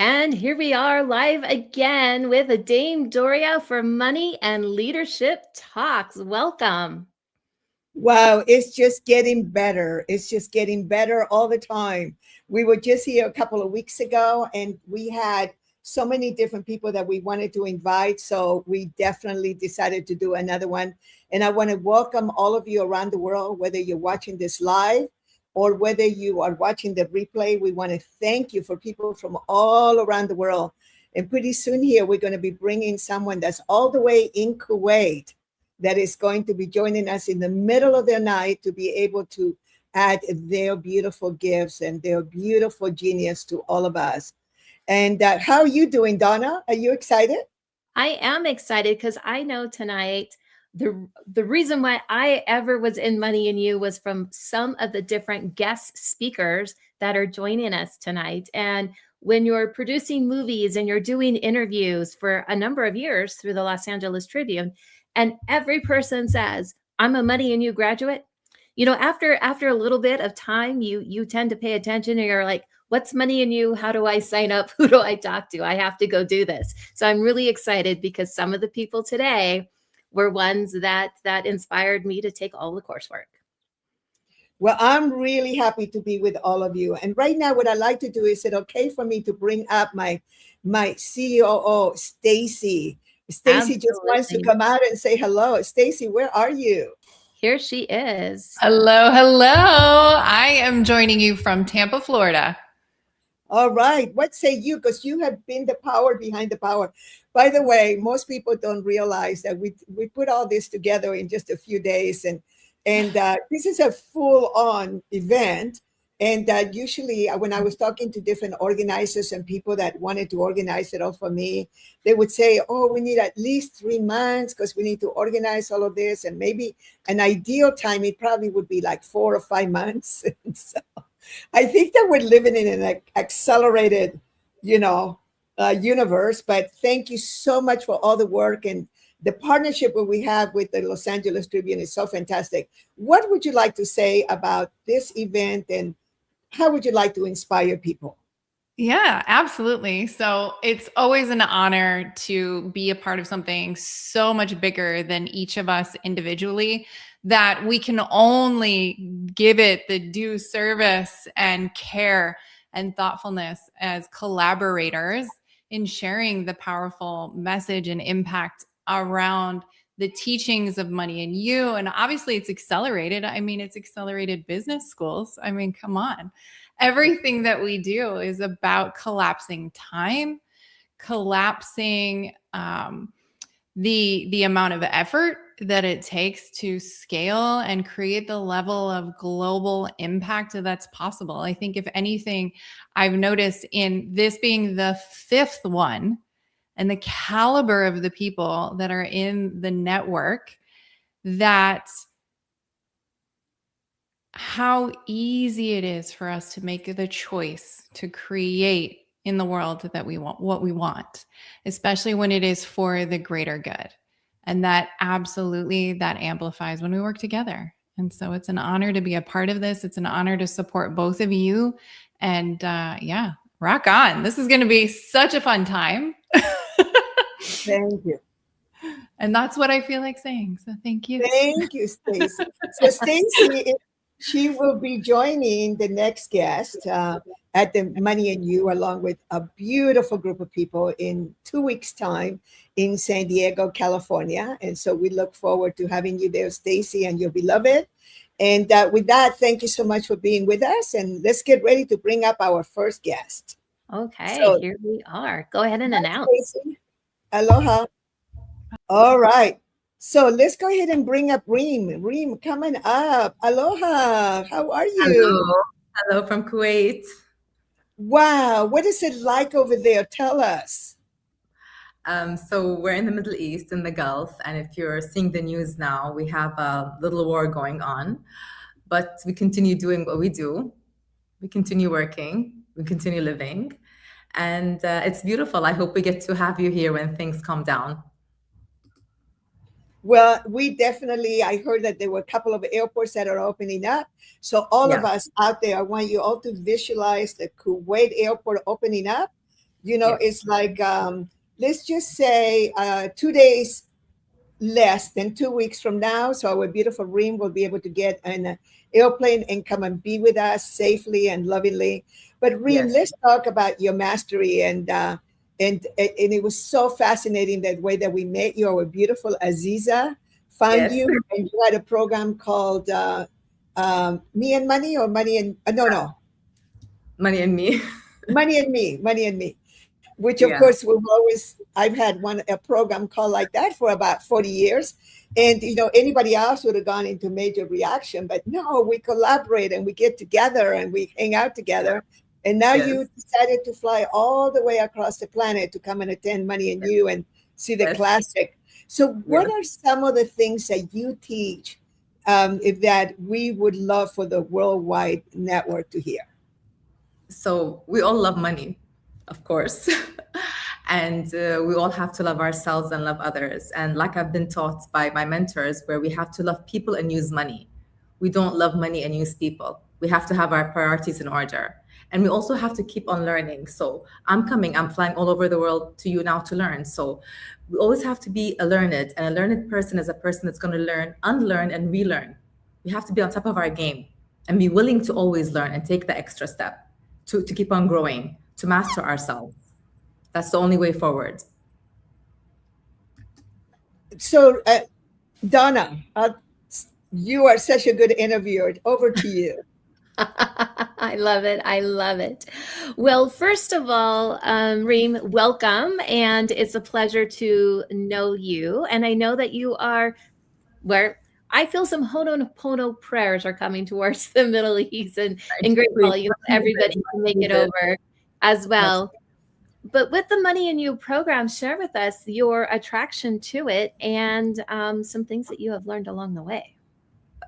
And here we are live again with Dame Doria for Money and Leadership Talks. Welcome. Wow, it's just getting better. It's just getting better all the time. We were just here a couple of weeks ago, and we had so many different people that we wanted to invite. So we definitely decided to do another one. And I want to welcome all of you around the world, whether you're watching this live or whether you are watching the replay. We want to thank you for people from all around the world. And pretty soon here, we're going to be bringing someone that's all the way in Kuwait that is going to be joining us in the middle of the night to be able to add their beautiful gifts and their beautiful genius to all of us. And how are you doing, Donna? Are you excited? I am excited because I know tonight the reason why I ever was in Money and You was from some of the different guest speakers that are joining us tonight. And when you're producing movies and you're doing interviews for a number of years through the Los Angeles Tribune, and every person says, I'm a Money and You graduate. You know, after a little bit of time, you tend to pay attention and you're like, what's Money and You? How do I sign up? Who do I talk to? I have to go do this. So I'm really excited because some of the people today were ones that inspired me to take all the coursework. Well, I'm really happy to be with all of you. And right now, what I like to do is it okay for me to bring up my COO, Stacy. Stacy just wants to come out and say hello. Stacy, where are you? Here she is. Hello, hello. I am joining you from Tampa, Florida. All right. What say you? Because you have been the power behind the power. By the way, most people don't realize that we put all this together in just a few days. And this is a full-on event. And usually when I was talking to different organizers and people that wanted to organize it all for me, they would say, oh, we need at least 3 months because we need to organize all of this. And maybe an ideal time, it probably would be like 4 or 5 months. So I think that we're living in an accelerated, universe. But thank you so much for all the work, and the partnership that we have with the Los Angeles Tribune is so fantastic. What would you like to say about this event, and how would you like to inspire people? Yeah, absolutely. So it's always an honor to be a part of something so much bigger than each of us individually, that we can only give it the due service and care and thoughtfulness as collaborators in sharing the powerful message and impact around the teachings of Money and You. And obviously it's accelerated. I mean, it's accelerated business schools. I mean, come on. Everything that we do is about collapsing time, collapsing the amount of effort that it takes to scale and create the level of global impact that's possible. I think, if anything, I've noticed in this being the 5th one and the caliber of the people that are in the network, that how easy it is for us to make the choice to create in the world that we want, what we want, especially when it is for the greater good. And that absolutely, that amplifies when we work together. And so it's an honor to be a part of this. It's an honor to support both of you. And yeah, rock on. This is going to be such a fun time. Thank you. And that's what I feel like saying. So thank you. Thank you, Stacy. So Stacy, she will be joining the next guest at the Money and You, along with a beautiful group of people in 2 weeks' time in San Diego, California. And so we look forward to having you there, Stacy, and your beloved. And with that, thank you so much for being with us. And let's get ready to bring up our first guest. Okay, So, here we are. Go ahead and announce. Stacy. Aloha. All right. So let's go ahead and bring up Reem. Reem, coming up. Aloha. How are you? Hello. Hello from Kuwait. Wow. What is it like over there? Tell us. So we're in the Middle East, in the Gulf, and if you're seeing the news now, we have a little war going on, but we continue doing what we do. We continue working. We continue living, and it's beautiful. I hope we get to have you here when things calm down. Well, we definitely, I heard that there were a couple of airports that are opening up. So all of us out there, I want you all to visualize the Kuwait airport opening up. You know, it's like, let's just say 2 days less than 2 weeks from now. So our beautiful Reem will be able to get an airplane and come and be with us safely and lovingly. But Reem, let's talk about your mastery. And it was so fascinating that way that we met you. Our beautiful Aziza found you, and you had a program called Me and Money, or Money and no, Money and Me. Money and Me, which of course we've always. I've had a program called like that for about 40 years, and you know anybody else would have gone into major reaction, but no, we collaborate and we get together and we hang out together. And now you decided to fly all the way across the planet to come and attend Money and You and see the classic. So what are some of the things that you teach that we would love for the worldwide network to hear? So we all love money, of course. And we all have to love ourselves and love others. And like I've been taught by my mentors, where we have to love people and use money. We don't love money and use people. We have to have our priorities in order. And we also have to keep on learning. So I'm flying all over the world to you now to learn. So we always have to be a learned, and a learned person is a person that's going to learn, unlearn, and relearn. We have to be on top of our game and be willing to always learn and take the extra step to keep on growing, to master ourselves. That's the only way forward. So, Donna, you are such a good interviewer. Over to you. I love it. I love it. Well, first of all, Reem, welcome. And it's a pleasure to know you. And I know that you are where I feel some Ho'oponopono prayers are coming towards the Middle East and grateful, you know, everybody can make it over as well. But with the Money and You program, share with us your attraction to it and some things that you have learned along the way.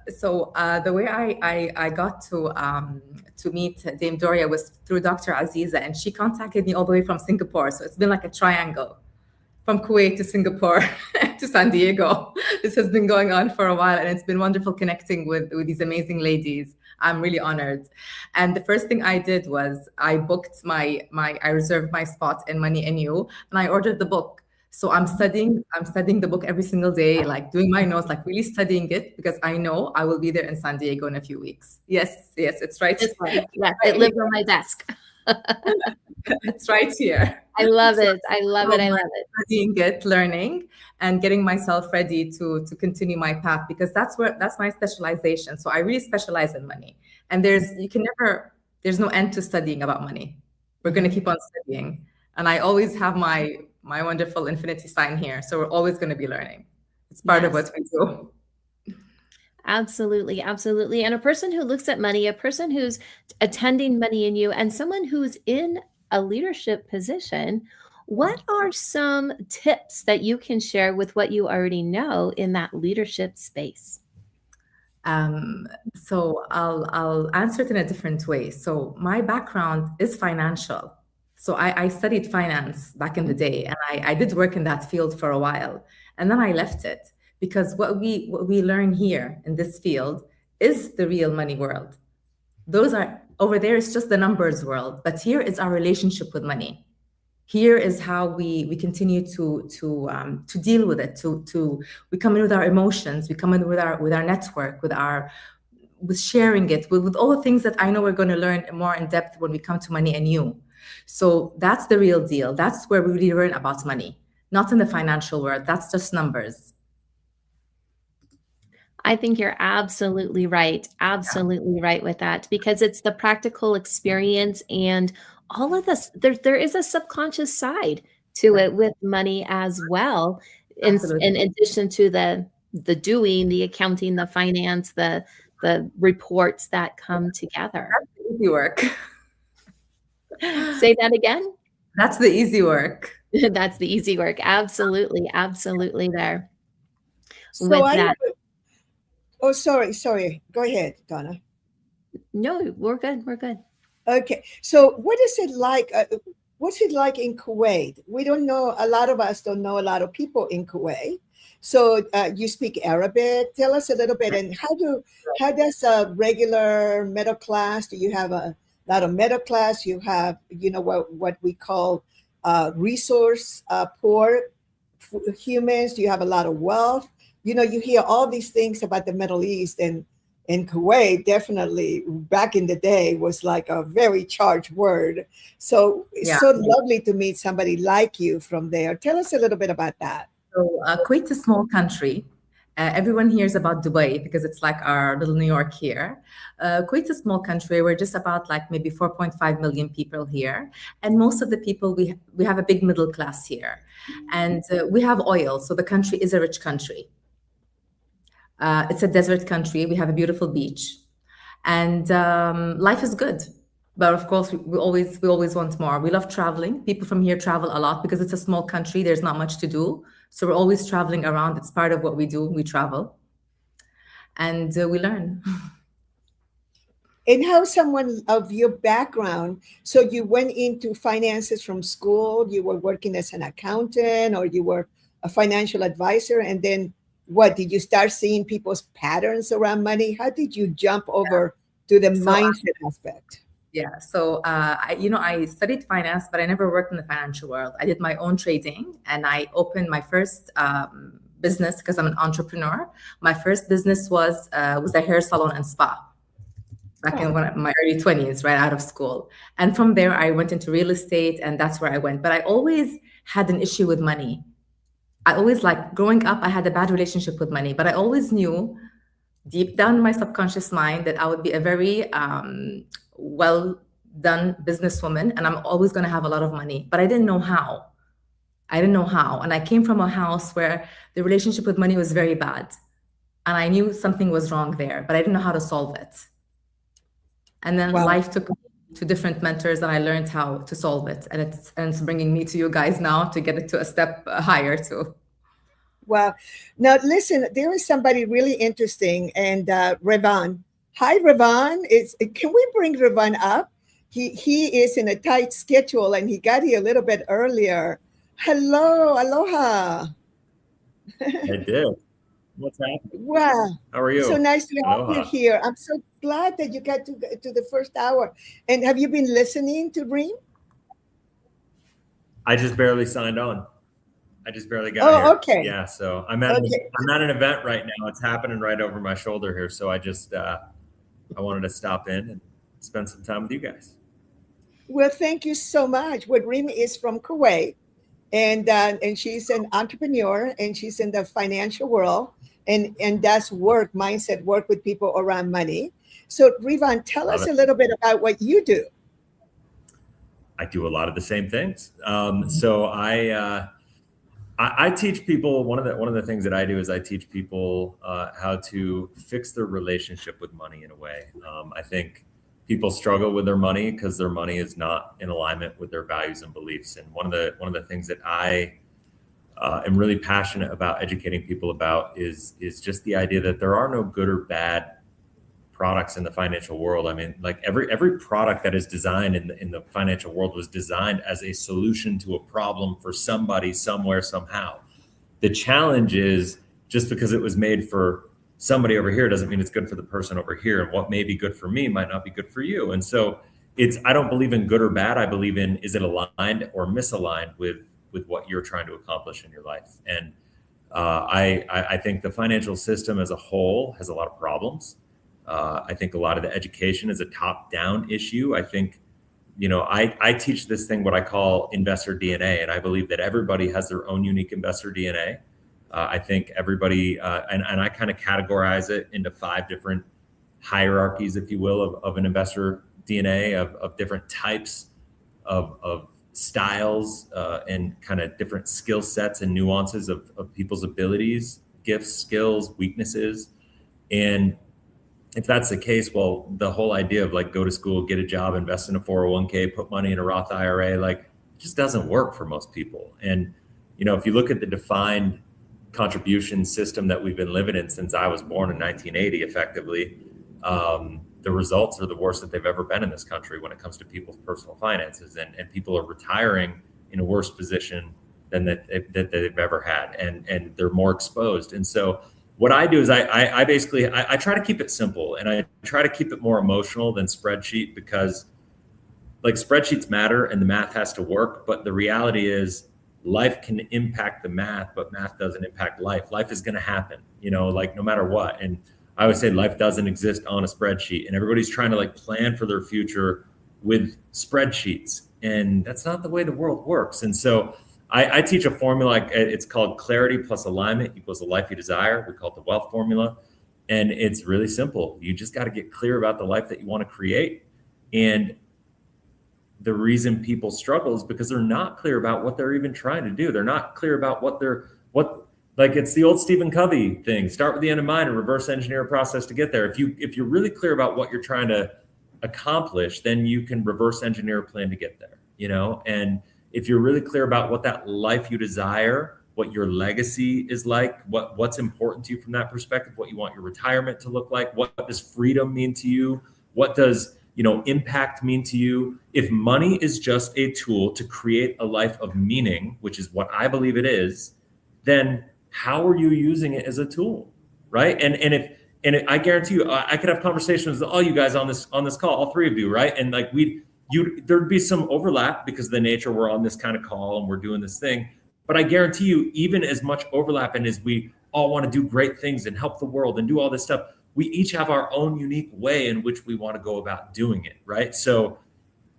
So the way I got to meet Dame Doria was through Dr. Aziza, and she contacted me all the way from Singapore. So it's been like a triangle from Kuwait to Singapore to San Diego. This has been going on for a while, and it's been wonderful connecting with these amazing ladies. I'm really honored. And the first thing I did was I booked I reserved my spot in Money and You, and I ordered the book. So I'm studying the book every single day, like doing my notes, like really studying it, because I know I will be there in San Diego in a few weeks. Yes, it's right. This one. Yes, it lives on my desk. It's right here. I love it. I love it. Studying it, learning, and getting myself ready to continue my path, because that's my specialization. So I really specialize in money, and there's no end to studying about money. We're going to keep on studying, and I always have my wonderful infinity sign here. So we're always going to be learning. It's part of Yes. what we do. Absolutely, absolutely. And a person who looks at money, a person who's attending Money and You, and someone who's in a leadership position, what are some tips that you can share with what you already know in that leadership space? So I'll answer it in a different way. So my background is financial. So I studied finance back in the day, and I did work in that field for a while, and then I left it because what we learn here in this field is the real money world. Those are over there is just the numbers world, but here is our relationship with money. Here is how we continue to deal with it. We come in with our emotions, we come in with our network, with sharing it, with all the things that I know we're going to learn more in depth when we come to Money and You. So that's the real deal. That's where we really learn about money, not in the financial world. That's just numbers. I think you're absolutely right. Absolutely right with that, because it's the practical experience and all of this. There is a subconscious side to it with money as well. In Absolutely. addition to the doing, the accounting, the finance, the reports that come together. That's the easy work. Say that again. That's the easy work. That's the easy work. Absolutely, absolutely there. So With I that. have oh, sorry. Go ahead, Donna. No, we're good. We're good. Okay. So what is it like? What's it like in Kuwait? We don't know. A lot of us don't know a lot of people in Kuwait. So you speak Arabic. Tell us a little bit. And how does a regular middle class? Do you have a lot of middle class? You have what we call resource poor humans. Do you have a lot of wealth? You hear all these things about the Middle East, and in Kuwait, definitely back in the day was like a very charged word. So it's Yeah. so lovely to meet somebody like you from there. Tell us a little bit about that. So Kuwait is a small country. Everyone hears about Dubai because it's like our little New York here. Kuwait is a small country. We're just about like maybe 4.5 million people here, and most of the people we have a big middle class here, and we have oil. So the country is a rich country. It's a desert country. We have a beautiful beach, and life is good. But of course, we always want more. We love traveling. People from here travel a lot because it's a small country. There's not much to do, so we're always traveling around. It's part of what we do. We travel, and we learn. And how someone of your background, so you went into finances from school, you were working as an accountant, or you were a financial advisor, and then what, did you start seeing people's patterns around money? How did you jump over to the mindset aspect? Yeah, so I studied finance, but I never worked in the financial world. I did my own trading, and I opened my first business because I'm an entrepreneur. My first business was a hair salon and spa back in my early 20s, right out of school. And from there, I went into real estate, and that's where I went. But I always had an issue with money. I always, like, growing up, I had a bad relationship with money, but I always knew deep down in my subconscious mind that I would be a very well done businesswoman, and I'm always going to have a lot of money, but I didn't know how. And I came from a house where the relationship with money was very bad, and I knew something was wrong there, but I didn't know how to solve it. And then life took me to different mentors, and I learned how to solve it. And it's bringing me to you guys now to get it to a step higher too. Well, now listen, there is somebody really interesting, and Revan. Hi, Revan. Can we bring Revan up? He is in a tight schedule, and he got here a little bit earlier. Hello, aloha. I did. What's happening? Wow. How are you? So nice to have Aloha. you here. I'm so glad that you got to the first hour. And have you been listening to Reem? I just barely signed on. I just barely got here. Oh, okay. Yeah, so I'm at an event right now. It's happening right over my shoulder here. So I just I wanted to stop in and spend some time with you guys. Well, thank you so much. Well, Reem is from Kuwait, and she's an entrepreneur, and she's in the financial world, and does mindset work with people around money. So, Revan, tell us a little bit about what you do. I do a lot of the same things. So I I teach people, one of the things that I do is I teach people how to fix their relationship with money in a way. I think people struggle with their money because their money is not in alignment with their values and beliefs. And one of the things that I am really passionate about educating people about is just the idea that there are no good or bad products in the financial world. I mean, like every product that is designed in the financial world was designed as a solution to a problem for somebody, somewhere, somehow. The challenge is just because it was made for somebody over here doesn't mean it's good for the person over here. And what may be good for me might not be good for you. And so I don't believe in good or bad. I believe in, is it aligned or misaligned with what you're trying to accomplish in your life? And I think the financial system as a whole has a lot of problems. I think a lot of the education is a top-down issue. I think, I teach this thing, what I call investor DNA, and I believe that everybody has their own unique investor DNA. I think everybody, and I kind of categorize it into 5 different hierarchies, if you will, of an investor DNA, of different types of styles and kind of different skill sets and nuances of people's abilities, gifts, skills, weaknesses. And if that's the case, well, the whole idea of like go to school, get a job, invest in a 401k, put money in a Roth IRA, like it just doesn't work for most people. And, if you look at the defined contribution system that we've been living in since I was born in 1980, effectively, the results are the worst that they've ever been in this country when it comes to people's personal finances, and people are retiring in a worse position than that they've ever had, and they're more exposed. And so what I do is I basically try to keep it simple, and I try to keep it more emotional than spreadsheet, because like spreadsheets matter and the math has to work, but the reality is life can impact the math, but math doesn't impact life. Life is going to happen, like no matter what. And I always say life doesn't exist on a spreadsheet, and everybody's trying to like plan for their future with spreadsheets, and that's not the way the world works. And so I teach a formula, it's called clarity plus alignment equals the life you desire. We call it the wealth formula. And it's really simple. You just got to get clear about the life that you want to create. And the reason people struggle is because they're not clear about what they're even trying to do. They're not clear about like it's the old Stephen Covey thing, start with the end in mind and reverse engineer a process to get there. If you're really clear about what you're trying to accomplish, then you can reverse engineer a plan to get there, and if you're really clear about what that life you desire, what your legacy is like, what's important to you from that perspective, what you want your retirement to look like, what does freedom mean to you, what does impact mean to you? If money is just a tool to create a life of meaning, which is what I believe it is, then how are you using it as a tool, right? And I guarantee you, I could have conversations with all you guys on this call, all 3 of you, right? And like there'd be some overlap because of the nature we're on this kind of call and we're doing this thing. But I guarantee you, even as much overlap, and as we all want to do great things and help the world and do all this stuff, we each have our own unique way in which we want to go about doing it, right? So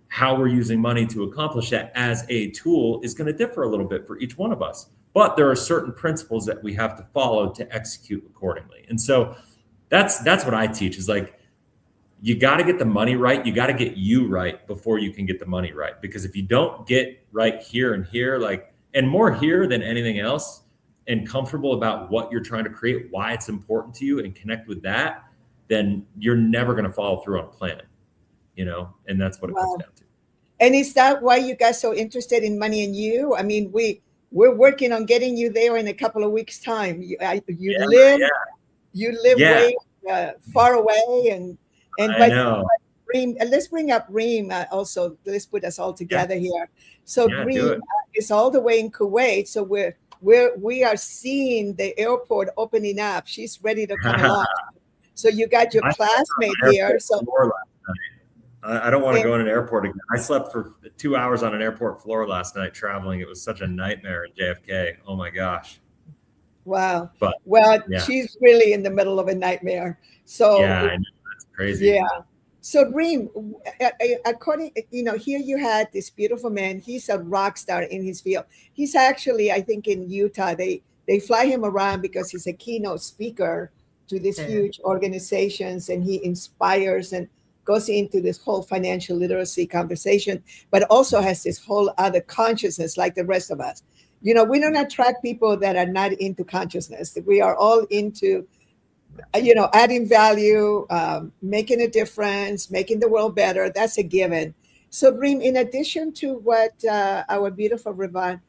how we're using money to accomplish that as a tool is going to differ a little bit for each one of us. But there are certain principles that we have to follow to execute accordingly. And so that's what I teach, is like, you got to get the money right. You got to get you right before you can get the money right. Because if you don't get right here and here, and more here than anything else, and comfortable about what you're trying to create, why it's important to you, and connect with that, then you're never going to follow through on a plan, and that's what it comes down to. And is that why you guys so interested in Money and You? I mean, we're working on getting you there in a couple of weeks' time. You live way far away, and I know. Reem, let's bring up Reem also. Let's put us all together here. So Reem is all the way in Kuwait. So we are seeing the airport opening up. She's ready to come along. So you got your classmate here. So I don't want to go in an airport again. I slept for 2 hours on an airport floor last night traveling. It was such a nightmare in JFK. Oh my gosh. Wow. But she's really in the middle of a nightmare. So I know, that's crazy. Yeah. So Reem, according, here you had this beautiful man. He's a rock star in his field. He's actually, I think, in Utah. They fly him around because he's a keynote speaker to these huge organizations, and he inspires and goes into this whole financial literacy conversation, but also has this whole other consciousness like the rest of us. You know, we don't attract people that are not into consciousness. We are all into, you know, adding value, making a difference, making the world better. That's a given. So, Reem, in addition to what our beautiful Revan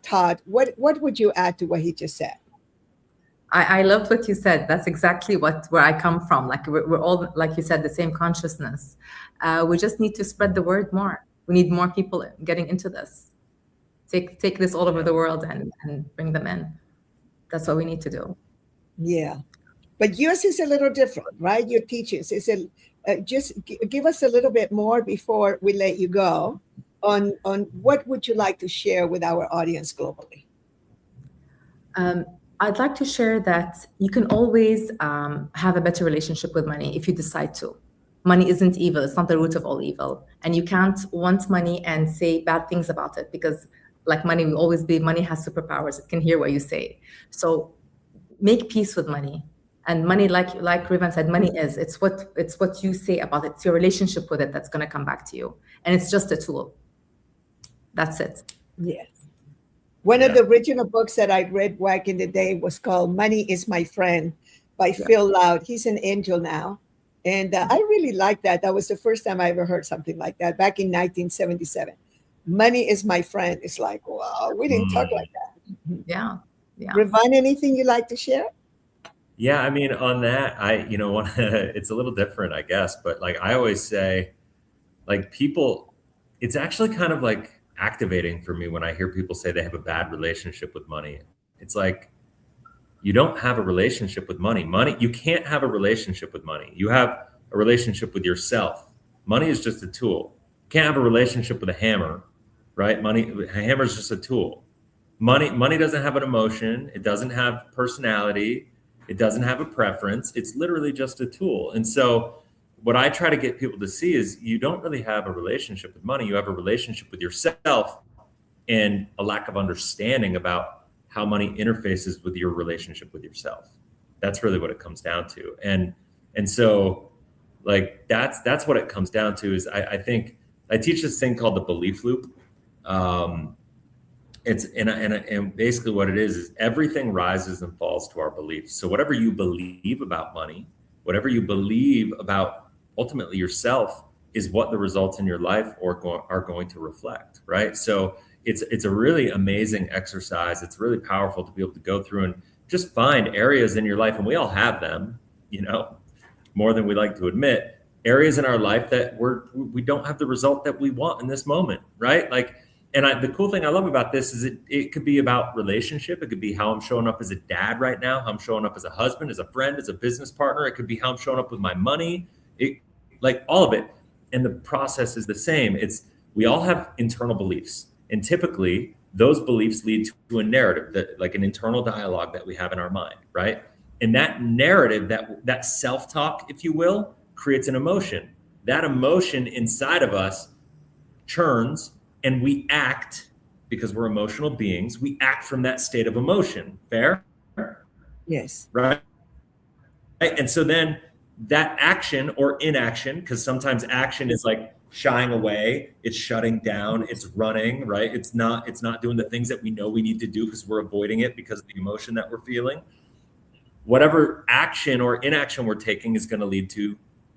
taught, what would you add to what he just said? I loved what you said. That's exactly where I come from. Like we're all, like you said, the same consciousness. We just need to spread the word more. We need more people getting into this. Take this all over the world and bring them in. That's what we need to do. Yeah, but yours is a little different, right? Your teachings is just give us a little bit more before we let you go on what would you like to share with our audience globally. I'd like to share that you can always have a better relationship with money if you decide to. Money isn't evil. It's not the root of all evil. And you can't want money and say bad things about it, because like money will always be, money has superpowers. It can hear what you say. So make peace with money. And money, like Revan said, money it's what you say about it. It's your relationship with it that's going to come back to you. And it's just a tool. That's it. Yes. One of the original books that I read back in the day was called Money is My Friend by Phil Loud. He's an angel now. And I really like that. That was the first time I ever heard something like that back in 1977. Money is my friend. It's like, wow, we didn't talk like that. Yeah. Revan, anything you'd like to share? Yeah, I mean, on that, it's a little different, I guess, but like I always say, like people, it's actually kind of like activating for me when I hear people say they have a bad relationship with money. It's like, you don't have a relationship with money. You can't have a relationship with money. You have a relationship with yourself. Money is just a tool. You can't have a relationship with a hammer, right? A hammer is just a tool. Money doesn't have an emotion. It doesn't have personality. It doesn't have a preference. It's literally just a tool. And so what I try to get people to see is you don't really have a relationship with money. You have a relationship with yourself and a lack of understanding about how money interfaces with your relationship with yourself. That's really what it comes down to. And so like that's what it comes down to is I think I teach this thing called the belief loop. It's and basically what it is everything rises and falls to our beliefs. So whatever you believe about money, whatever you believe about ultimately yourself is what the results in your life are going to reflect, right? So it's a really amazing exercise. It's really powerful to be able to go through and just find areas in your life, and we all have them, you know, more than we like to admit, areas in our life that we don't have the result that we want in this moment, right? Like, and the cool thing I love about this is it could be about relationship. It could be how I'm showing up as a dad right now, how I'm showing up as a husband, as a friend, as a business partner. It could be how I'm showing up with my money, like all of it. And the process is the same. We all have internal beliefs. And typically those beliefs lead to a narrative, like an internal dialogue that we have in our mind, right? And that narrative, that self-talk, if you will, creates an emotion. That emotion inside of us churns, and we act, because we're emotional beings, we act from that state of emotion. Fair? Yes. Right? And so then that action or inaction, because sometimes action is like shying away, it's shutting down, it's running, right? It's not doing the things that we know we need to do because we're avoiding it because of the emotion that we're feeling. Whatever action or inaction we're taking is going to lead to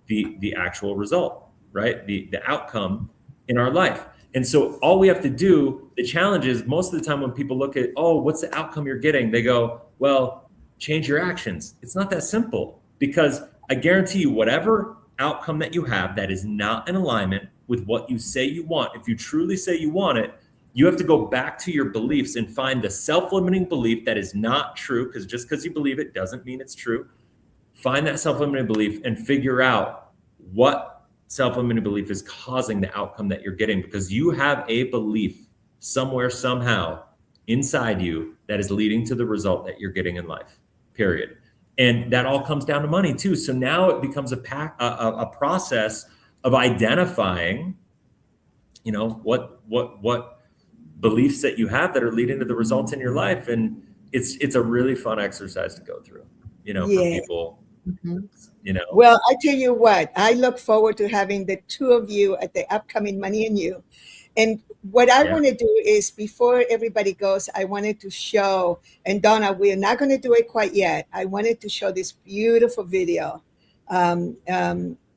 the actual result, right? The outcome in our life. And so all we have to do, the challenge is most of the time when people look at, oh, what's the outcome you're getting? They go, well, change your actions. It's not that simple, because I guarantee you whatever outcome that you have that is not in alignment with what you say you want, if you truly say you want it, you have to go back to your beliefs and find the self-limiting belief that is not true, because just because you believe it doesn't mean it's true. Find that self-limiting belief and figure out what self-limiting belief is causing the outcome that you're getting, because you have a belief somewhere, somehow inside you that is leading to the result that you're getting in life, period. And that all comes down to money too. So now it becomes a process of identifying, you know, what beliefs that you have that are leading to the results in your life. And it's a really fun exercise to go through, you know, for people. Mm-hmm. You know. Well, I tell you what, I look forward to having the two of you at the upcoming Money and You. And what I Yeah. want to do is, before everybody goes, I wanted to show, and Donna, we're not going to do it quite yet. I wanted to show this beautiful video.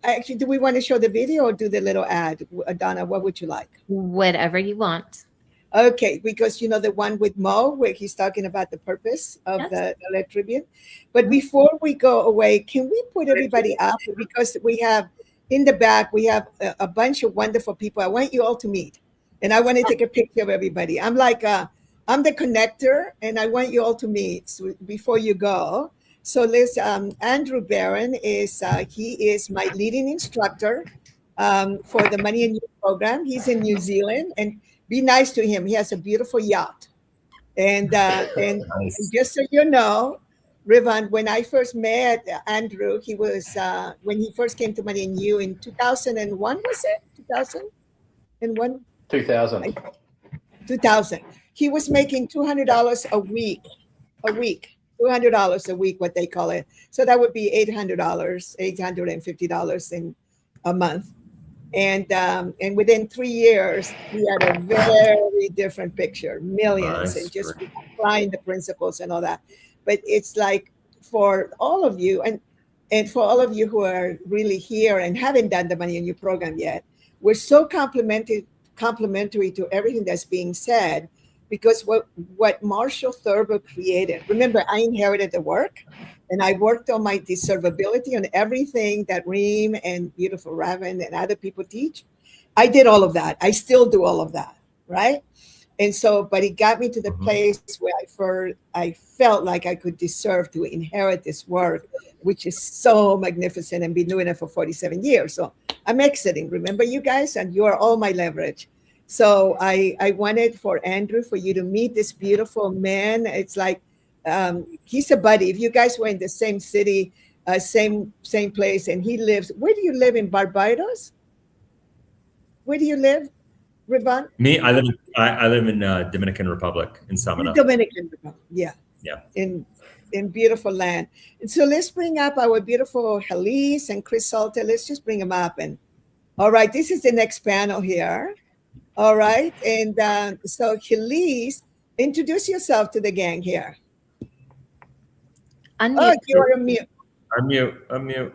Actually, do we want to show the video or do the little ad? Donna, what would you like? Whatever you want. Okay, because you know the one with Mo, where he's talking about the purpose of Yes. the LA Tribune. But before we go away, can we put everybody up? Because we have in the back, we have a bunch of wonderful people I want you all to meet. And I want to take a picture of everybody. I'm like, I'm the connector, and I want you all to meet before you go. So let's, Andrew Barron is, he is my leading instructor for the Money and You program. He's in New Zealand, and be nice to him. He has a beautiful yacht. And Nice. just so you know, Revan, when I first met Andrew, he was when he first came to Money and You in 2001, was it? 2001? 2000. 2000. He was making $200 a week, $200 a week, what they call it. So that would be $800, $850 in a month. And within 3 years, we had a very different picture, millions, Nice. and just applying the principles and all that. But it's like for all of you, and for all of you who are really here and haven't done the Money and You program yet, we're so complementary to everything that's being said, because what Marshall Thurber created, remember, I inherited the work, and I worked on my deservability on everything that Reem and beautiful Revan and other people teach. I did all of that. I still do all of that, right? And so, but it got me to the place where I felt like I could deserve to inherit this work, which is so magnificent, and been doing it for 47 years. So I'm exiting. Remember, you guys, and you are all my leverage. So I wanted for Andrew, for you to meet this beautiful man. It's like, he's a buddy. If you guys were in the same city, same place, and he lives, where do you live, in Barbados? Where do you live, Revan? Me, I live in Dominican Republic in Samana. Dominican Republic, yeah. Yeah. In beautiful land. And so let's bring up our beautiful Halise and Chris Salter. Let's just bring them up. And all right, this is the next panel here. All right, and so Halise, introduce yourself to the gang here. Unmute. Oh, you're a mute. Unmute.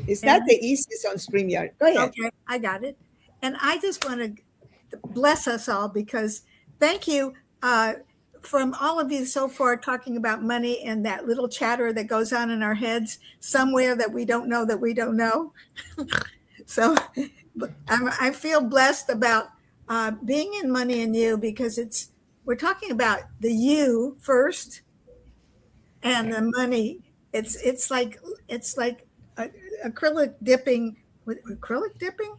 It's not the easiest on StreamYard. Go ahead. Okay, I got it. And I just want to bless us all, because thank you from all of you so far, talking about money and that little chatter that goes on in our heads somewhere that we don't know that we don't know. So I feel blessed about being in Money and You, because we're talking about the you first and the money. It's like acrylic dipping. Acrylic dipping?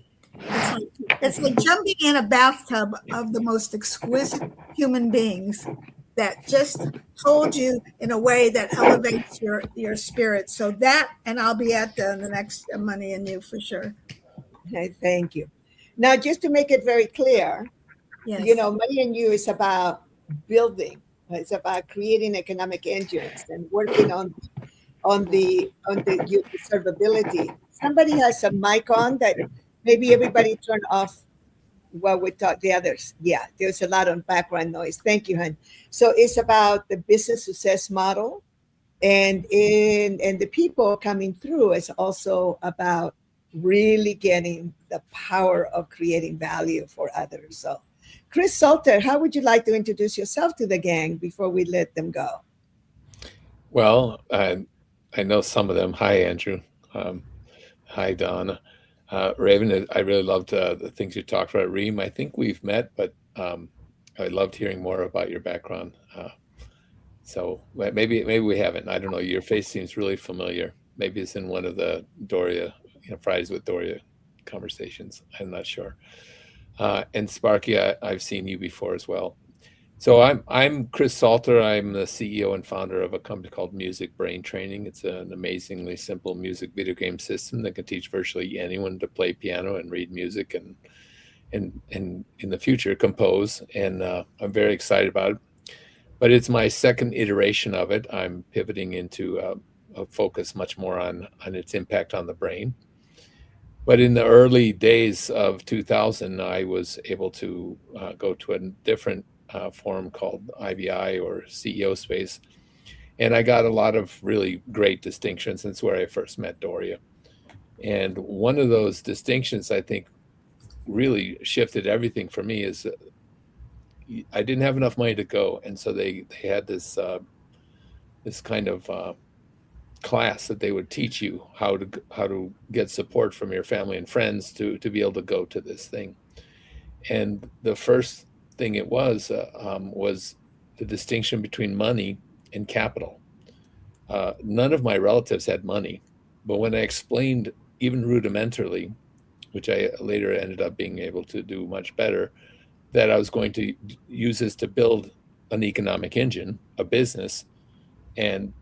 It's like jumping in a bathtub of the most exquisite human beings that just hold you in a way that elevates your spirit. So that, and I'll be at the next Money and You for sure. Okay, thank you. Now, just to make it very clear, Yes. you know, Money and You is about building. It's about creating economic engines and working on the your deservability. Somebody has a mic on that maybe everybody turn off while we talk. The others, yeah, there's a lot of background noise. Thank you, hon. So it's about the business success model, and the people coming through is also about really getting the power of creating value for others. So, Chris Salter, how would you like to introduce yourself to the gang before we let them go? Well, I know some of them. Hi, Andrew. Hi, Donna. Raven, I really loved the things you talked about. Reem, I think we've met, but I loved hearing more about your background. So maybe we haven't. I don't know. Your face seems really familiar. Maybe it's in one of the Doria, Fridays with Doria conversations. I'm not sure. And Sparky, I've seen you before as well. So I'm Chris Salter. I'm the CEO and founder of a company called Music Brain Training. It's an amazingly simple music video game system that can teach virtually anyone to play piano and read music and in the future compose. And I'm very excited about it. But it's my second iteration of it. I'm pivoting into a focus much more on its impact on the brain. But in the early days of 2000, I was able to go to a different forum called IBI or CEO Space. And I got a lot of really great distinctions. That's where I first met Doria. And one of those distinctions, I think, really shifted everything for me is I didn't have enough money to go. And so they had this kind of class that they would teach you how to get support from your family and friends to be able to go to this thing. And the first thing it was the distinction between money and capital. None of my relatives had money, but when I explained even rudimentarily, which I later ended up being able to do much better, that I was going to use this to build an economic engine, a business, and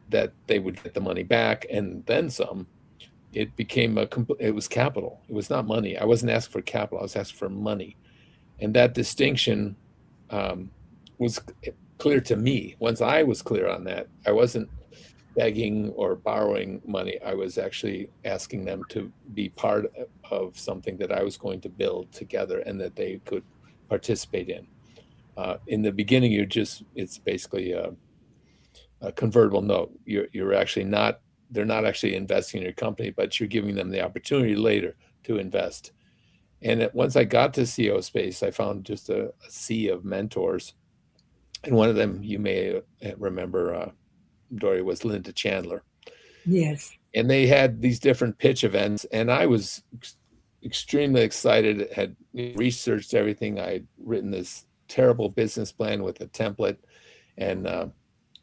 that they would get the money back and then some, it became it was capital. It was not money. I wasn't asking for capital. I was asking for money. And that distinction was clear to me. Once I was clear on that, I wasn't begging or borrowing money. I was actually asking them to be part of something that I was going to build together and that they could participate in. In the beginning, it's basically a convertible note. You're actually not, they're not actually investing in your company, but you're giving them the opportunity later to invest. And once I got to CEO Space, I found just a sea of mentors. And one of them, you may remember, Dory, was Linda Chandler. Yes. And they had these different pitch events, and I was extremely excited, had researched everything. I'd written this terrible business plan with a template, and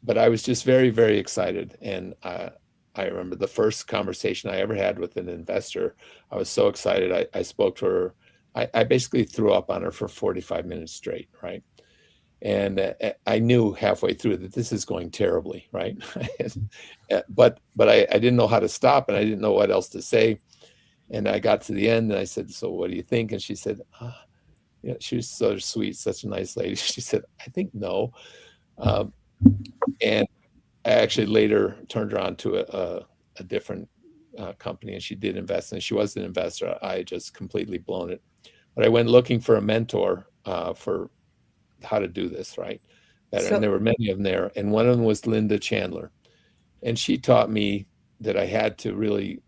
but I was just very, very excited. And I remember the first conversation I ever had with an investor. I was so excited. I spoke to her. I basically threw up on her for 45 minutes straight, right? And I knew halfway through that this is going terribly, right? but I didn't know how to stop, and I didn't know what else to say. And I got to the end, and I said, "So what do you think?" And she said, she was so sweet, such a nice lady. She said, "I think no." And I actually later turned her on to a different company, and she did invest, and she was an investor. I just completely blown it. But I went looking for a mentor for how to do this right better. And there were many of them there. And one of them was Linda Chandler. And she taught me that I had to really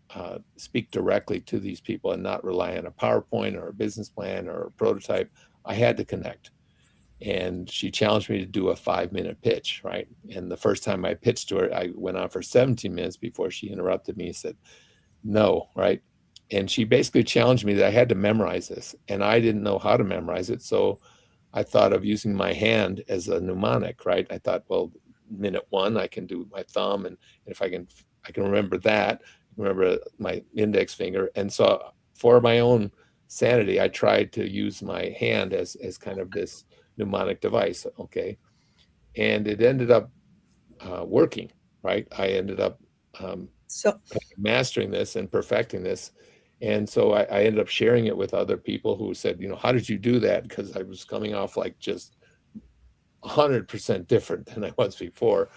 speak directly to these people and not rely on a PowerPoint or a business plan or a prototype. I had to connect. And she challenged me to do a 5-minute pitch, right? And the first time I pitched to her, I went on for 17 minutes before she interrupted me and said, "No," right? And she basically challenged me that I had to memorize this. And I didn't know how to memorize it. So I thought of using my hand as a mnemonic, right? I thought, well, minute 1, I can do my thumb. And if I can remember that, remember my index finger. And so for my own sanity, I tried to use my hand as kind of this mnemonic device. Okay. And it ended up working, right? I ended up mastering this and perfecting this. And so I ended up sharing it with other people who said, "How did you do that?" Because I was coming off like just 100% different than I was before.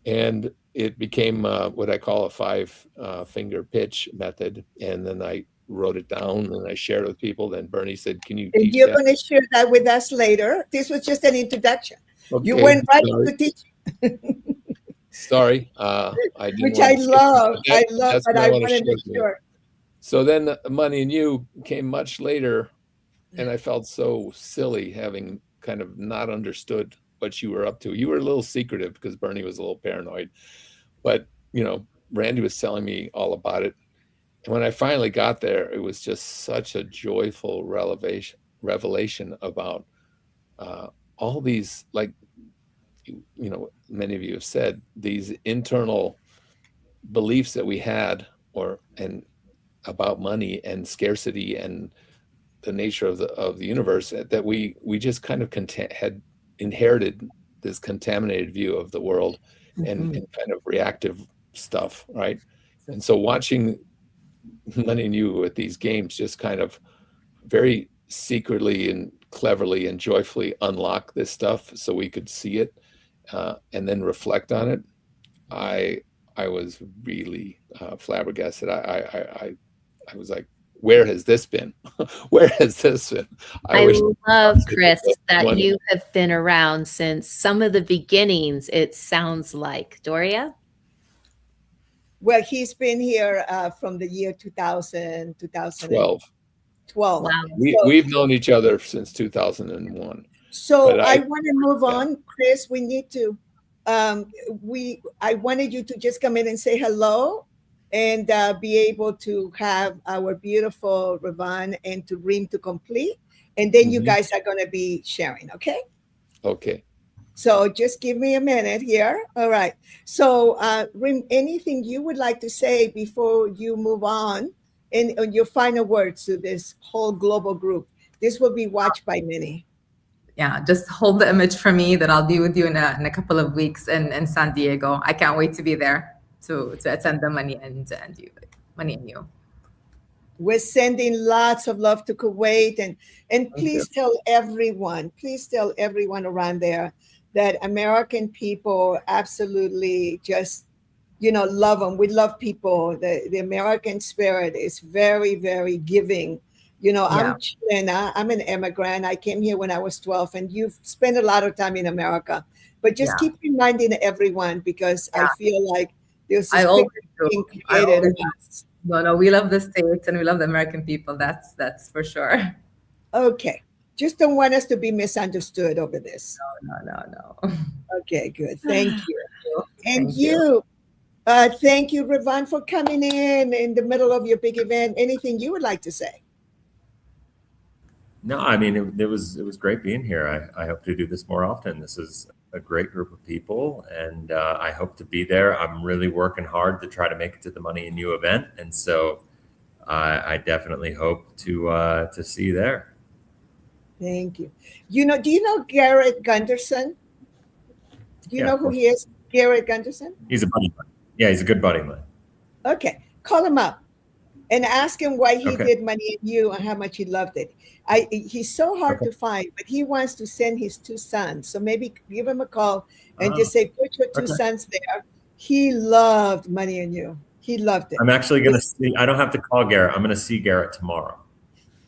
And it became what I call a 5-finger pitch method. And then I wrote it down and I shared it with people. Then Bernie said, "Can you teach that?" You're going to share that with us later. This was just an introduction. Okay, you went right into teaching. Sorry. I didn't Which I love. I love, but I want to make sure. So then Money and You came much later, and I felt so silly having kind of not understood what you were up to. You were a little secretive because Bernie was a little paranoid, but Randy was telling me all about it. And when I finally got there, it was just such a joyful revelation about all these, like, many of you have said, these internal beliefs that we had and about money and scarcity and the nature of the universe, that we just kind of had inherited this contaminated view of the world and kind of reactive stuff, right? And so watching Money and You with these games just kind of very secretly and cleverly and joyfully unlock this stuff so we could see it and then reflect on it. I was really flabbergasted. I was like, where has this been? Where has this been? I wish love, Chris, that money. you have been around since some of the beginnings, it sounds like. Doria? Well, he's been here from the year 2000, 12. 12. Wow. We've known each other since 2001. So But I want to move yeah. on, Chris. We need to. I wanted you to just come in and say hello, and be able to have our beautiful Revan and to Reem to complete, and then you Mhm. guys are going to be sharing. Okay. Okay. So just give me a minute here. All right. So, Reem, anything you would like to say before you move on, and your final words to this whole global group? This will be watched by many. Yeah, just hold the image for me that I'll be with you in a couple of weeks in San Diego. I can't wait to be there to attend the Money and You. We're sending lots of love to Kuwait, and please tell everyone around there that American people absolutely just, love them. We love people. The American spirit is very, very giving. Yeah. I'm Chilean. I'm an immigrant. I came here when I was 12, and you've spent a lot of time in America. But just Yeah. keep reminding everyone, because I feel like there's this I always picture being do. I created of always us. No, we love the States and we love the American people. That's for sure. Okay. Just don't want us to be misunderstood over this. No. Okay, good. Thank you. And Thank you. Thank you, Revan, for coming in the middle of your big event. Anything you would like to say? No, I mean, it was great being here. I hope to do this more often. This is a great group of people, and I hope to be there. I'm really working hard to try to make it to the Money and You event, and so I definitely hope to see you there. Thank you. Do you know Garrett Gunderson? Do you Yeah, know of who course. he is? Garrett Gunderson? He's a buddy of mine. Yeah, he's a good buddy of mine. Okay. Call him up and ask him why he Okay. did Money and You and how much he loved it. He's so hard to find, but he wants to send his 2 sons. So maybe give him a call and just say, put your 2 Okay. sons there. He loved Money and You. He loved it. I'm actually going to see, I don't have to call Garrett. I'm going to see Garrett tomorrow.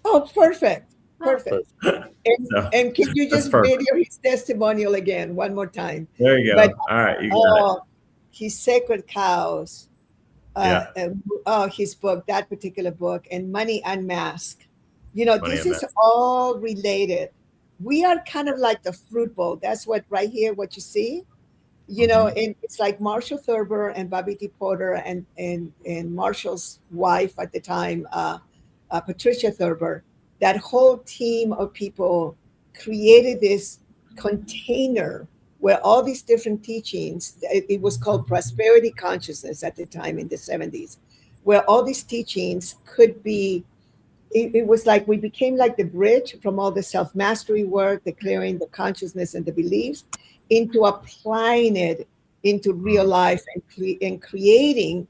Oh, perfect. Perfect. And can you just perfect. video his testimonial again one more time? There you go. But, All right, you got it. His Sacred Cows. His book, that particular book, and Money Unmasked. This is all related. We are kind of like the fruit bowl. That's what right here, what you see. And it's like Marshall Thurber and Bobby D. Porter and Marshall's wife at the time, Patricia Thurber. That whole team of people created this container where all these different teachings, it was called prosperity consciousness at the time in the 70s, where all these teachings could be, it was like we became like the bridge from all the self-mastery work, the clearing, the consciousness and the beliefs, into applying it into real life and creating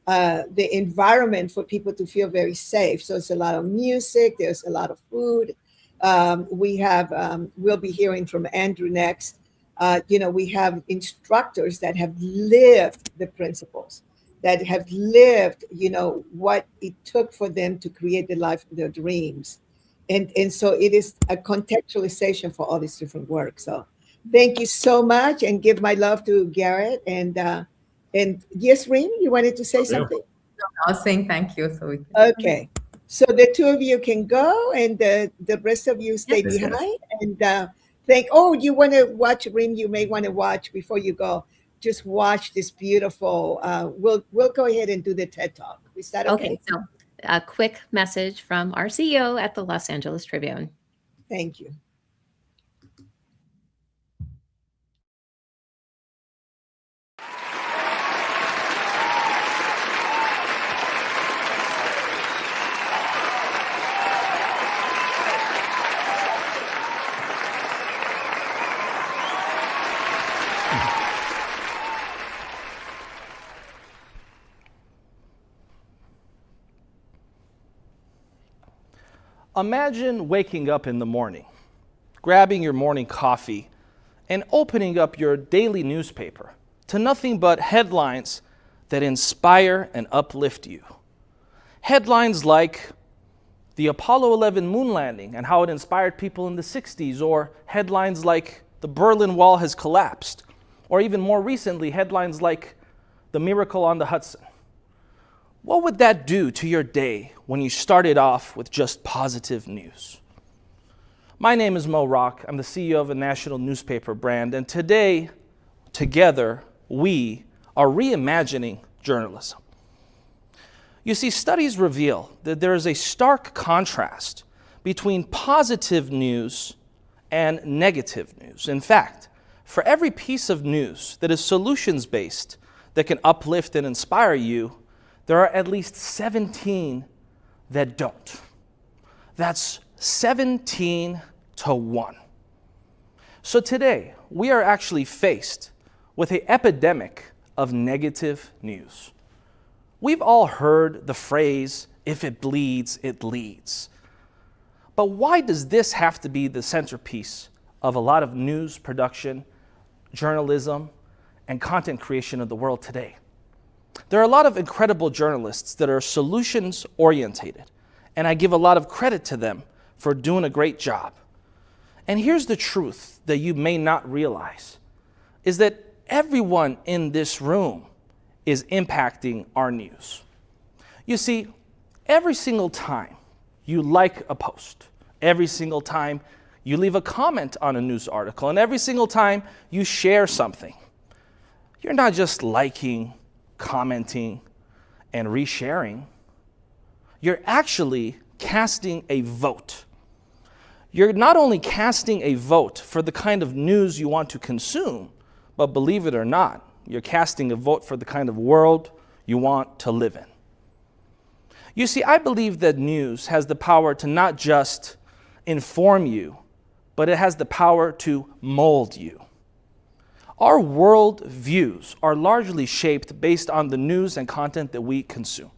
the environment for people to feel very safe. So it's a lot of music, there's a lot of food. We'll be hearing from Andrew next. We have instructors that have lived the principles, that have lived, what it took for them to create the life of their dreams. And so it is a contextualization for all these different work. So thank you so much, and give my love to Garrett. And yes, Reem, you wanted to say something? No, I was saying thank you. Okay. So the 2 of you can go, and the rest of you stay behind. And you want to watch, Reem, you may want to watch before you go. Just watch this beautiful, we'll go ahead and do the TED Talk. Is that okay? Okay, so a quick message from our CEO at the Los Angeles Tribune. Thank you. Imagine waking up in the morning, grabbing your morning coffee, and opening up your daily newspaper to nothing but headlines that inspire and uplift you. Headlines like, the Apollo 11 moon landing and how it inspired people in the 60s, or headlines like the Berlin Wall has collapsed, or even more recently, headlines like the miracle on the Hudson. What would that do to your day when you started off with just positive news? My name is Mo Rock. I'm the CEO of a national newspaper brand, and today, together, we are reimagining journalism. You see, studies reveal that there is a stark contrast between positive news and negative news. In fact, for every piece of news that is solutions-based, that can uplift and inspire you, there are at least 17 that don't. That's 17 to 1. So today, we are actually faced with an epidemic of negative news. We've all heard the phrase, if it bleeds, it leads. But why does this have to be the centerpiece of a lot of news production, journalism, and content creation of the world today? There are a lot of incredible journalists that are solutions orientated, and I give a lot of credit to them for doing a great job. And here's the truth that you may not realize, is that everyone in this room is impacting our news. You see, every single time you like a post, every single time you leave a comment on a news article, and every single time you share something, you're not just liking, commenting, and resharing. You're actually casting a vote. You're not only casting a vote for the kind of news you want to consume, but believe it or not, you're casting a vote for the kind of world you want to live in. You see, I believe that news has the power to not just inform you, but it has the power to mold you. Our world views are largely shaped based on the news and content that we consume.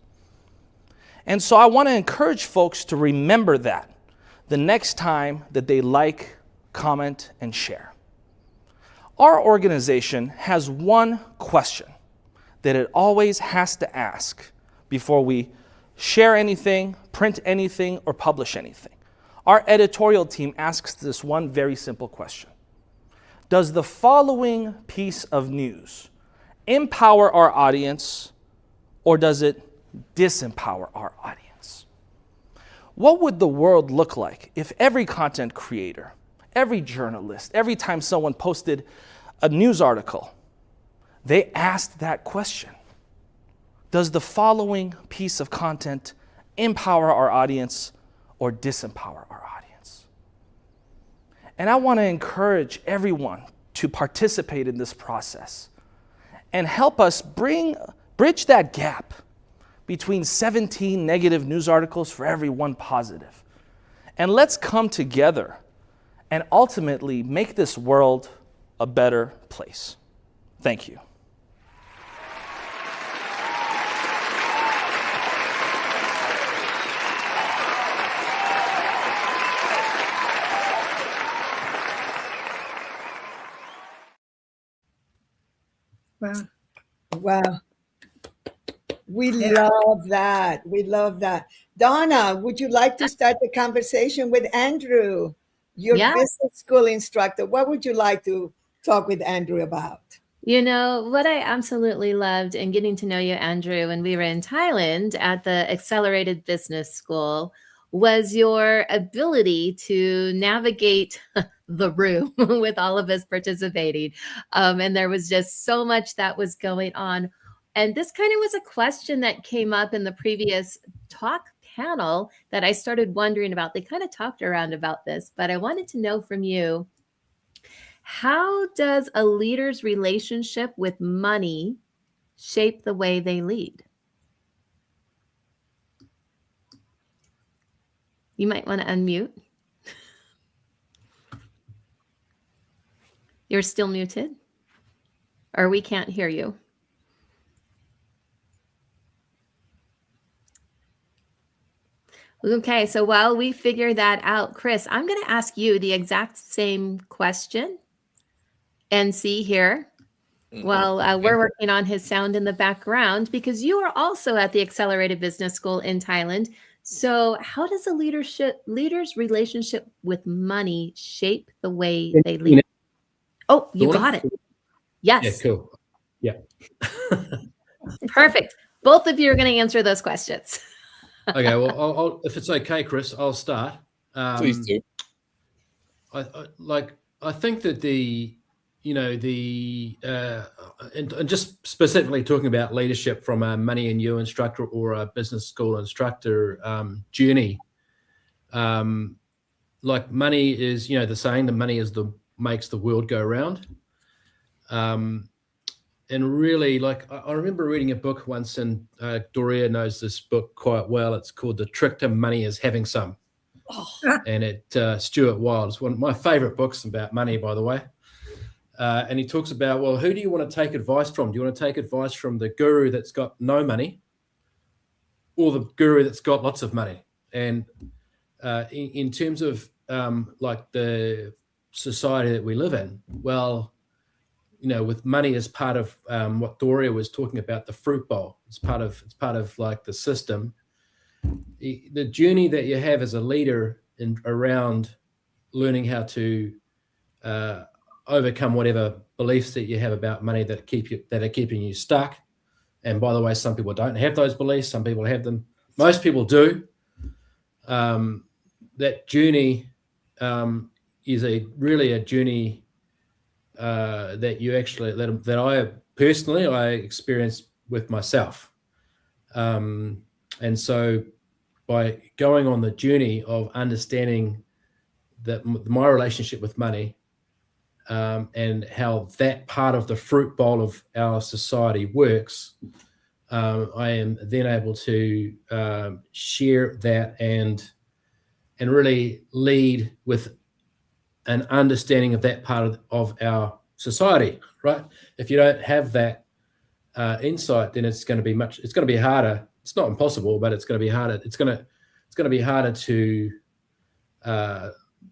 And so I want to encourage folks to remember that the next time that they like, comment, and share. Our organization has one question that it always has to ask before we share anything, print anything, or publish anything. Our editorial team asks this one very simple question. Does the following piece of news empower our audience, or does it disempower our audience? What would the world look like if every content creator, every journalist, every time someone posted a news article, they asked that question? Does the following piece of content empower our audience or disempower our audience? And I want to encourage everyone to participate in this process and help us bridge that gap between 17 negative news articles for every one positive. And let's come together and ultimately make this world a better place. Thank you. Wow. Wow. We love that. We love that. Donna, would you like to start the conversation with Andrew, your Yeah. business school instructor? What would you like to talk with Andrew about? You know, what I absolutely loved in getting to know you, Andrew, when we were in Thailand at the Accelerated Business School was your ability to navigate the room with all of us participating. And there was just so much that was going on. And this kind of was a question that came up in the previous talk panel that I started wondering about. They kind of talked around about this, but I wanted to know from you, how does a leader's relationship with money shape the way they lead? You might want to unmute. You're still muted, or we can't hear you. Okay, so while we figure that out, Chris, I'm going to ask you the exact same question and see here. Well, we're working on his sound in the background because you are also at the Accelerated Business School in Thailand. So, how does a leader's relationship with money shape the way Can they you lead? Oh, you Donna? got it. Yeah, Yes. cool. Yeah. Perfect. Both of you are going to answer those questions. Okay, well, I'll, if it's okay, Chris, I'll start. Please do. I think that and just specifically talking about leadership from a Money and You instructor or a business school instructor journey, like money is, the saying that money is makes the world go round. And really, like, I remember reading a book once, and Doria knows this book quite well. It's called The Trick to Money is Having Some. And Stuart Wilde. It's one of my favorite books about money, by the way. And he talks about, well, who do you want to take advice from? Do you want to take advice from the guru that's got no money, or the guru that's got lots of money? And in terms of like the society that we live in, well, with money as part of what Doria was talking about, the fruit bowl. It's part of like the system. The journey that you have as a leader around learning how to overcome whatever beliefs that you have about money that are keeping you stuck. And by the way, some people don't have those beliefs. Some people have them. Most people do. That journey is really a journey that you actually that I personally experienced with myself. And so by going on the journey of understanding that my relationship with money and how that part of the fruit bowl of our society works, I am then able to share that and really lead with an understanding of that part of our society, right? If you don't have that insight, then it's going to be harder. It's not impossible, but it's going to be harder. It's going to be harder to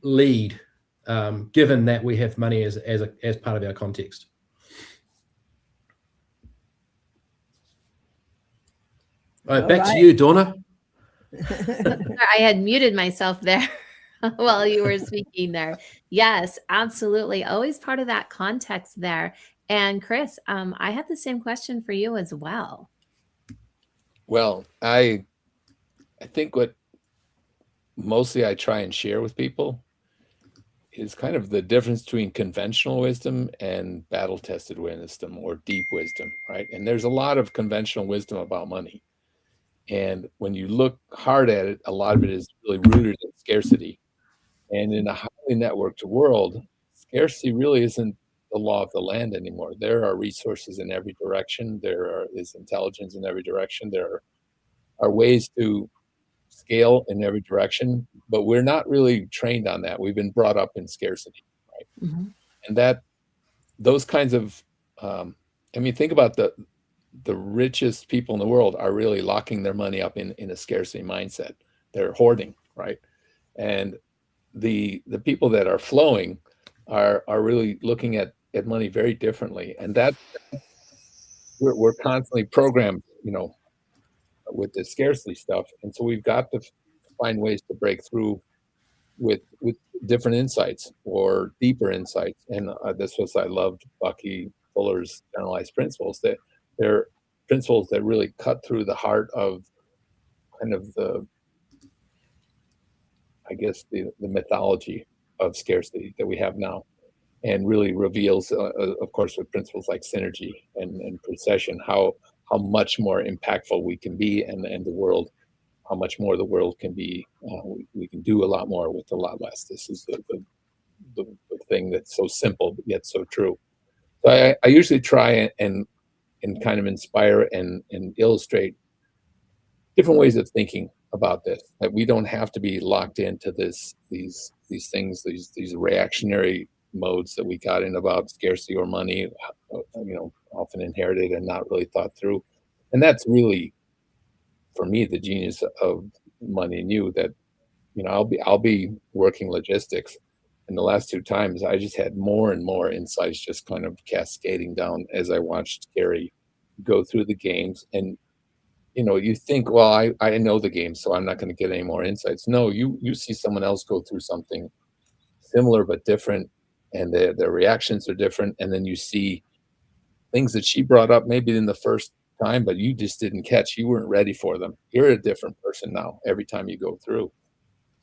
lead, given that we have money as part of our context. All right, back to you, Donna. I had muted myself there while you were speaking there. Yes, absolutely. Always part of that context there. And Chris, I had the same question for you as well. Well, I think what mostly I try and share with people is kind of the difference between conventional wisdom and battle-tested wisdom or deep wisdom, right? And there's a lot of conventional wisdom about money. And when you look hard at it, a lot of it is really rooted in scarcity. And in a highly networked world, scarcity really isn't the law of the land anymore. There are resources in every direction. There is intelligence in every direction. There are ways to scale in every direction, but we're not really trained on that. We've been brought up in scarcity, right? Mm-hmm. And those kinds of, think about the richest people in the world are really locking their money up in a scarcity mindset. They're hoarding, right? And the people that are flowing are really looking at money very differently. And that we're constantly programmed, with the scarcity stuff. And so we've got to find ways to break through with different insights or deeper insights. And this was, I loved Bucky Fuller's generalized principles, that they're principles that really cut through the heart of kind of the mythology of scarcity that we have now, and really reveals, of course, with principles like synergy and procession, how much more impactful we can be, and the world, how much more the world can be. We can do a lot more with a lot less. This is the thing that's so simple but yet so true. So I usually try and kind of inspire and illustrate different ways of thinking about this, that we don't have to be locked into these things, these reactionary modes that we got in about scarcity or money, often inherited and not really thought through. And that's really, for me, the genius of Money and You, that, I'll be working logistics. And the last two times, I just had more and more insights just kind of cascading down as I watched Gary go through the games. And you think, well, I know the game, so I'm not going to get any more insights. No, you see someone else go through something similar but different, and their reactions are different, and then you see things that she brought up maybe in the first time, but you just didn't catch. You weren't ready for them. You're a different person now every time you go through.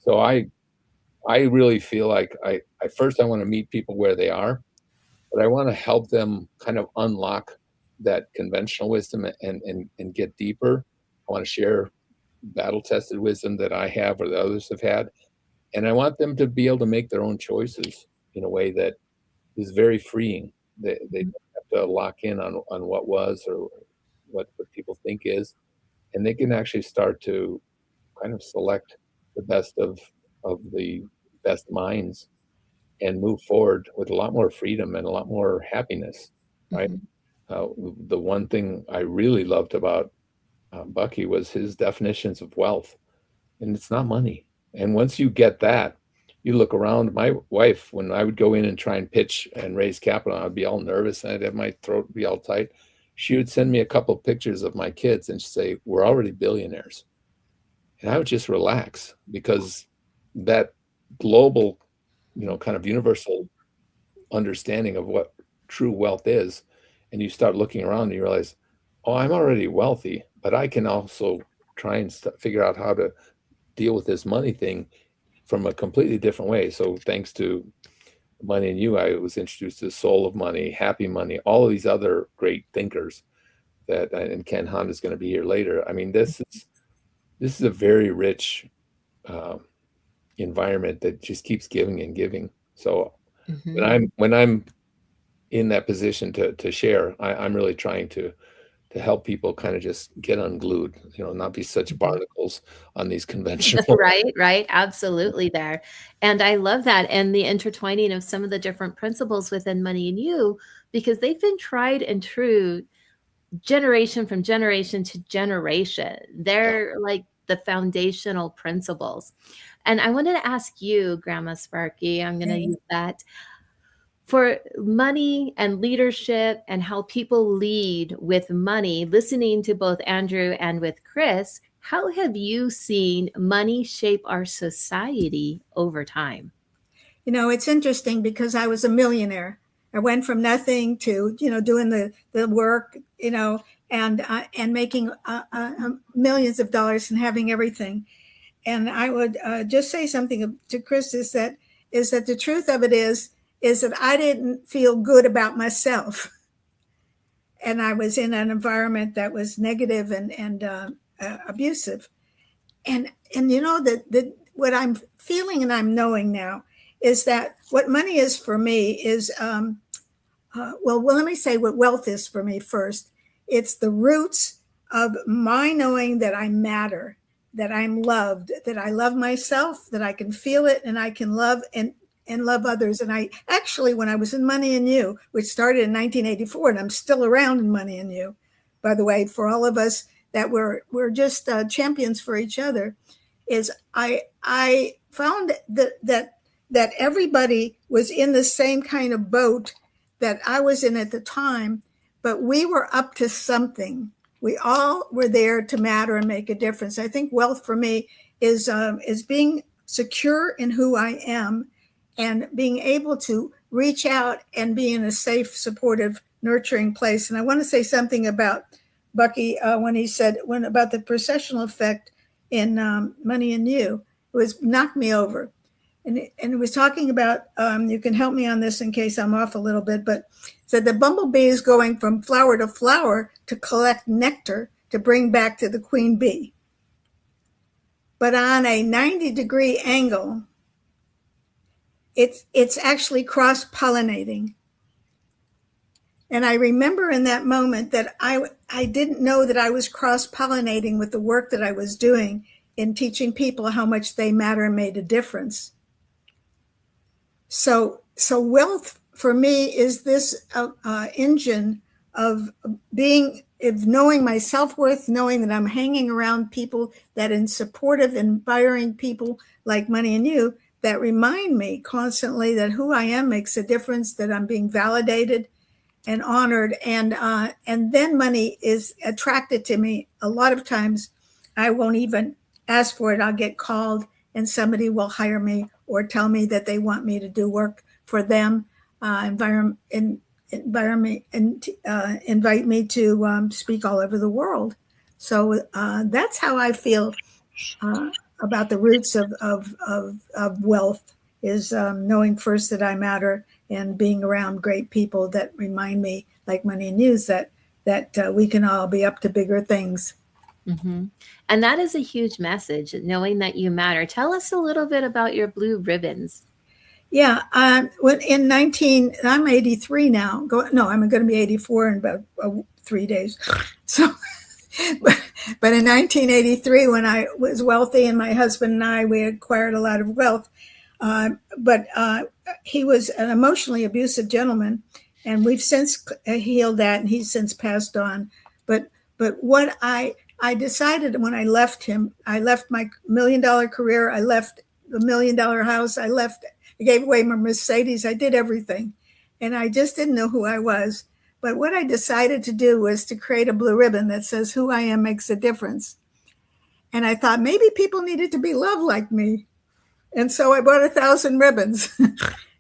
So I really feel like I first I want to meet people where they are, but I want to help them kind of unlock that conventional wisdom and get deeper. I want to share battle tested wisdom that I have or that others have had. And I want them to be able to make their own choices in a way that is very freeing. They don't have to lock in on what was or what people think is. And they can actually start to kind of select the best of the best minds and move forward with a lot more freedom and a lot more happiness, right? The one thing I really loved about Bucky was his definitions of wealth, and it's not money. And once you get that, you look around. My wife, when I would go in and try and pitch and raise capital, I'd be all nervous and I'd have my throat be all tight. She would send me a couple of pictures of my kids and she'd say, "We're already billionaires." And I would just relax because that global, kind of universal understanding of what true wealth is. And you start looking around and you realize, oh, I'm already wealthy, but I can also try and figure out how to deal with this money thing from a completely different way. So thanks to Money and You, I was introduced to Soul of Money, Happy Money, all of these other great thinkers and Ken Honda is going to be here later. I mean, this is a very rich environment that just keeps giving and giving. So when I'm in that position to share, I'm really trying to help people kind of just get unglued, not be such barnacles on these conventional. Right. Absolutely there. And I love that. And the intertwining of some of the different principles within Money and You, because they've been tried and true generation from generation to generation. They're like the foundational principles. And I wanted to ask you, Grandma Sparky, I'm going to use that. For money and leadership and how people lead with money, listening to both Andrew and with Chris, how have you seen money shape our society over time? It's interesting because I was a millionaire. I went from nothing to, doing the work, and making millions of dollars and having everything. And I would just say something to Chris is that the truth of it is that I didn't feel good about myself. And I was in an environment that was negative and abusive. And that what I'm feeling and I'm knowing now is that what money is for me is, let me say what wealth is for me first. It's the roots of my knowing that I matter, that I'm loved, that I love myself, that I can feel it and I can love and love others. And I actually, when I was in Money and You, which started in 1984, and I'm still around in Money and You, by the way, for all of us that we're just champions for each other, is I found that everybody was in the same kind of boat that I was in at the time, but we were up to something. We all were there to matter and make a difference. I think wealth for me is being secure in who I am and being able to reach out and be in a safe, supportive, nurturing place. And I want to say something about Bucky when he said about the processional effect in Money and You. It was knocked me over. And it was talking about, you can help me on this in case I'm off a little bit, but said the bumblebee is going from flower to flower to collect nectar to bring back to the queen bee. But on a 90-degree angle, it's actually cross-pollinating. And I remember in that moment that I didn't know that I was cross-pollinating with the work that I was doing in teaching people how much they matter and made a difference. So wealth for me is this engine of knowing my self-worth, knowing that I'm hanging around people that in supportive, inspiring people like Money and You that remind me constantly that who I am makes a difference, that I'm being validated, and honored, and then money is attracted to me. A lot of times I won't even ask for it. I'll get called and somebody will hire me or tell me that they want me to do work for them, invite me to speak all over the world. So that's how I feel about the roots of wealth, is knowing first that I matter and being around great people that remind me, like Money and News, that we can all be up to bigger things. Mm-hmm. And that is a huge message, knowing that you matter. Tell us a little bit about your blue ribbons. Yeah, I'm 83 now. I'm going to be 84 in about 3 days. So, but in 1983, when I was wealthy and my husband and I, we acquired a lot of wealth. But he was an emotionally abusive gentleman, and we've since healed that, and he's since passed on. But what I decided when I left him, I left my $1 million career, I left the $1 million house, I gave away my Mercedes, I did everything, and I just didn't know who I was. But what I decided to do was to create a blue ribbon that says, "Who I am makes a difference." And I thought maybe people needed to be loved like me. And so I bought 1,000 ribbons.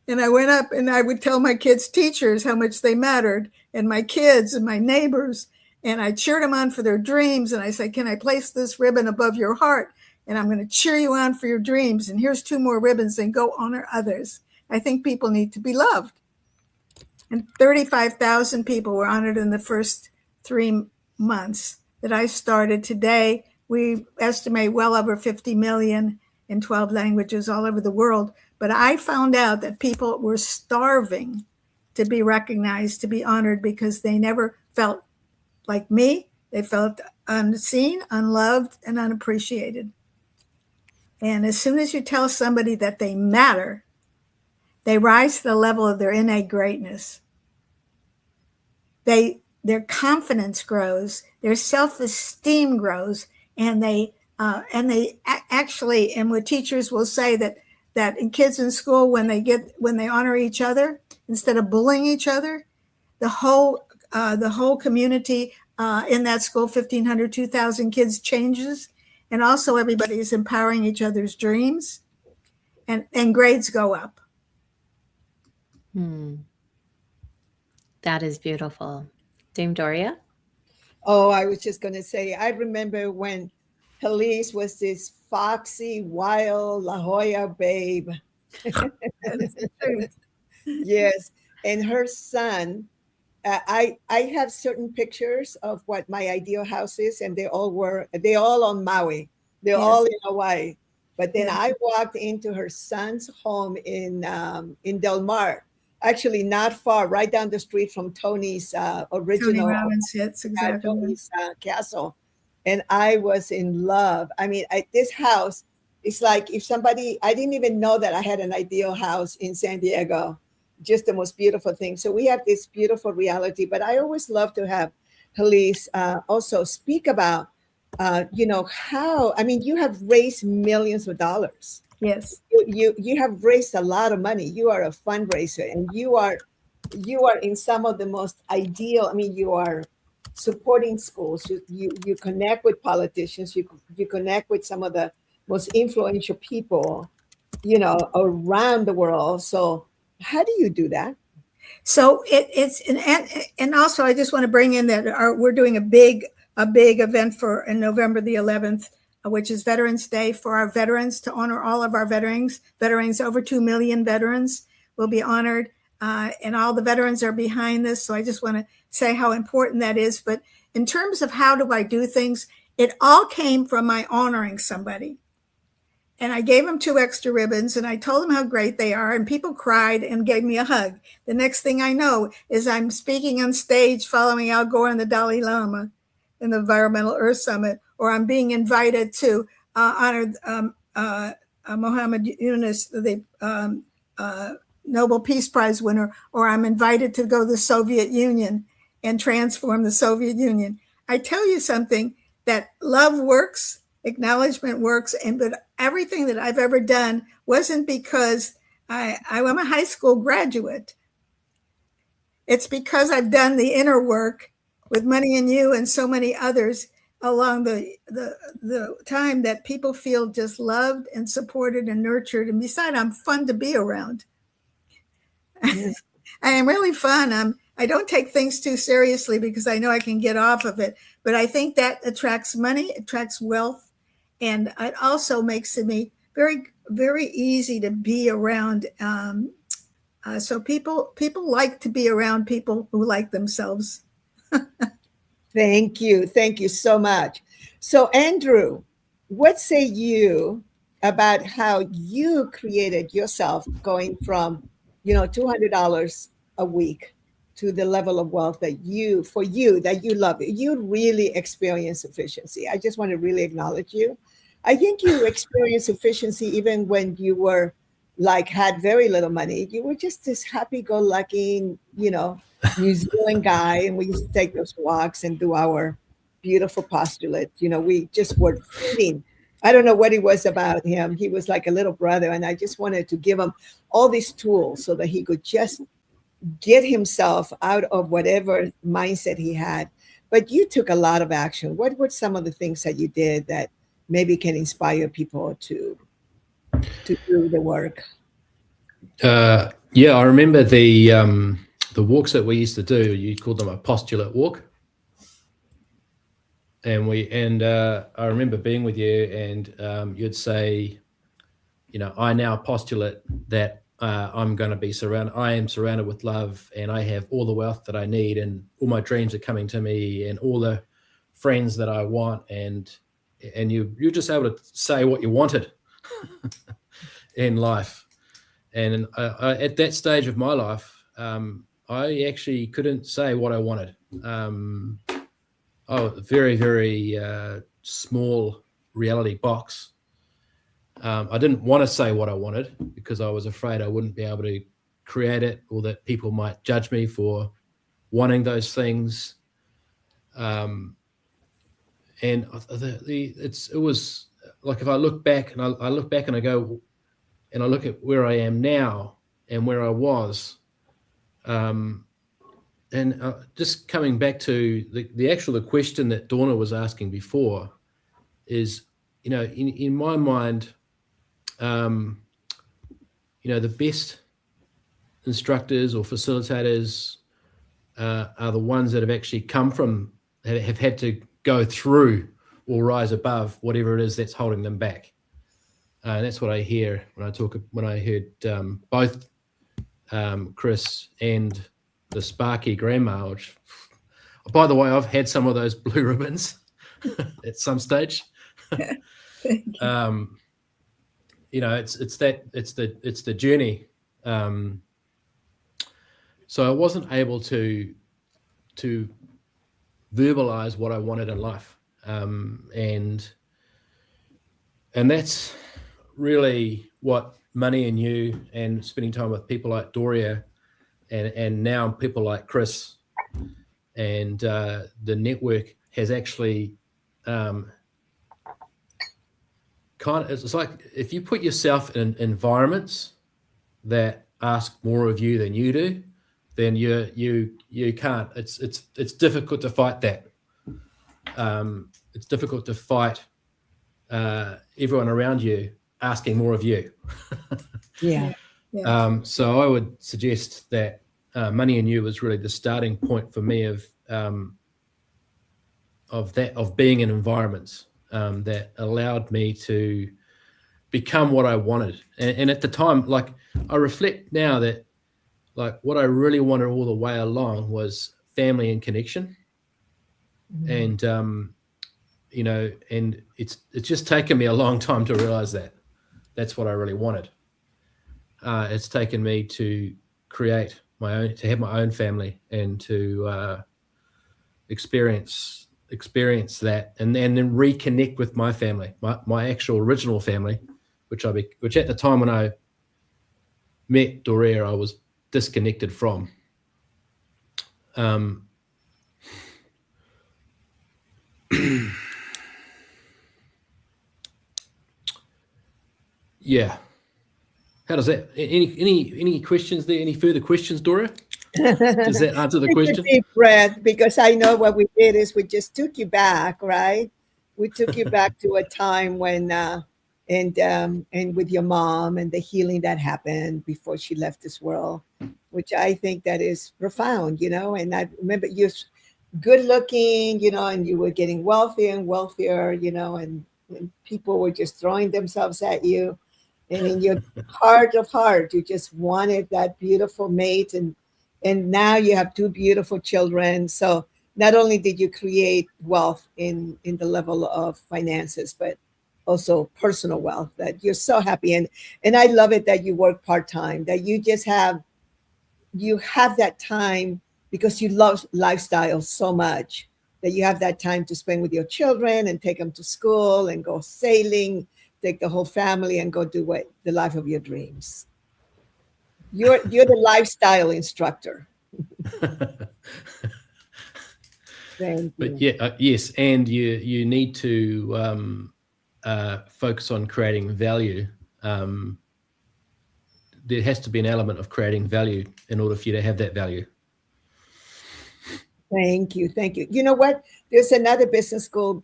And I went up and I would tell my kids' teachers how much they mattered, and my kids and my neighbors. And I cheered them on for their dreams. And I said, "Can I place this ribbon above your heart? And I'm going to cheer you on for your dreams. And here's 2 more ribbons, and go honor others." I think people need to be loved. And 35,000 people were honored in the first 3 months that I started. Today, we estimate well over 50 million in 12 languages all over the world. But I found out that people were starving to be recognized, to be honored, because they never felt like me. They felt unseen, unloved, and unappreciated. And as soon as you tell somebody that they matter, they rise to the level of their innate greatness. Their confidence grows, their self-esteem grows, and they actually, and what teachers will say, that in kids in school, when they honor each other instead of bullying each other, the whole community in that school, 1,500, 2,000 kids, changes, and also everybody is empowering each other's dreams, and grades go up. That is beautiful. Dame Doria? Oh, I was just going to say, I remember when Helise was this foxy, wild La Jolla babe. Yes. And her son, I have certain pictures of what my ideal house is, and they all on Maui. They're all in Hawaii. But then I walked into her son's home in Del Mar, actually not far, right down the street from Tony's original Tony Robbins, yes, exactly. Tony's castle. And I was in love. I mean, this house, it's like I didn't even know that I had an ideal house in San Diego. Just the most beautiful thing. So we have this beautiful reality, but I always love to have Helise also speak about, how, I mean, you have raised millions of dollars. Yes. You have raised a lot of money. You are a fundraiser, and you are in some of the most ideal, I mean, you are supporting schools. You connect with politicians. You connect with some of the most influential people, around the world. So how do you do that? So and also I just want to bring in that we're doing a big event in November the 11th, which is Veterans Day, for our veterans, to honor all of our veterans. Over 2 million veterans will be honored, and all the veterans are behind this. So I just want to say how important that is. But in terms of how do I do things, it all came from my honoring somebody. And I gave them 2 extra ribbons, and I told them how great they are, and people cried and gave me a hug. The next thing I know is I'm speaking on stage following Al Gore and the Dalai Lama in the Environmental Earth Summit, or I'm being invited to honor Muhammad Yunus, the Nobel Peace Prize winner, or I'm invited to go to the Soviet Union and transform the Soviet Union. I tell you something, that love works, acknowledgement works, but everything that I've ever done wasn't because I'm a high school graduate. It's because I've done the inner work with Money and You and so many others along the time that people feel just loved and supported and nurtured. And besides, I'm fun to be around. Yeah. I am really fun. I don't take things too seriously because I know I can get off of it. But I think that attracts money, attracts wealth, and it also makes me very, very easy to be around. So people like to be around people who like themselves. Thank you. Thank you so much. So, Andrew, what say you about how you created yourself going from, $200 a week to the level of wealth that you love it. You really experience sufficiency. I just want to really acknowledge you. I think you experienced sufficiency even when you were had very little money. You were just this happy-go-lucky, New Zealand guy, and we used to take those walks and do our beautiful postulates. We just were feeding. I don't know what it was about him. He was like a little brother, and I just wanted to give him all these tools so that he could just get himself out of whatever mindset he had. But you took a lot of action. What were some of the things that you did that maybe can inspire people to do the work? Yeah, I remember the walks that we used to do. You called them a postulate walk, and I remember being with you, and you'd say, I now postulate that I am surrounded with love, and I have all the wealth that I need, and all my dreams are coming to me, and all the friends that I want, and you're just able to say what you wanted in life. And I, at that stage of my life, I actually couldn't say what I wanted. Very, very small reality box. I didn't want to say what I wanted because I was afraid I wouldn't be able to create it, or that people might judge me for wanting those things. And it was like, if I look back and I look back and I go, and I look at where I am now and where I was, just coming back to the question that Donna was asking before is, in my mind, the best instructors or facilitators are the ones that have actually have had to go through or rise above whatever it is that's holding them back. And that's what I hear when I heard both Chris and the Sparky grandma, which, by the way, I've had some of those blue ribbons at some stage. It's the journey. So I wasn't able to verbalize what I wanted in life, and that's really what Money and You and spending time with people like Doria and now people like Chris and the network has actually it's like, if you put yourself in environments that ask more of you than you do, then you can't. It's difficult to fight that. It's difficult to fight everyone around you asking more of you. Yeah. So I would suggest that Money and You was really the starting point for me of being in environments that allowed me to become what I wanted. And at the time, like, I reflect now that, like, what I really wanted all the way along was family and connection. Mm-hmm. And and it's just taken me a long time to realize that that's what I really wanted. It's taken me to create to have my own family and to experience that, and then reconnect with my family, my actual original family, which at the time when I met Doria, I was disconnected from. Yeah. How does that? Any questions there? Any further questions, Doria? Does that answer the Take a question? deep breath, because I know what we did is we just took you back, right? We took you back to a time when, and with your mom and the healing that happened before she left this world, which I think that is profound, And I remember you're good looking, and you were getting wealthier and wealthier, and people were just throwing themselves at you. And in your heart of heart, you just wanted that beautiful mate, and now you have two beautiful children. So not only did you create wealth in the level of finances, but also personal wealth, that you're so happy. And I love it that you work part-time, that you have that time, because you love lifestyle so much, that you have that time to spend with your children and take them to school and go sailing, take the whole family and go do the life of your dreams. You're the lifestyle instructor. Thank you. But yeah, yes, and you need to focus on creating value. There has to be an element of creating value in order for you to have that value. Thank you. Thank you. You know what? There's another business school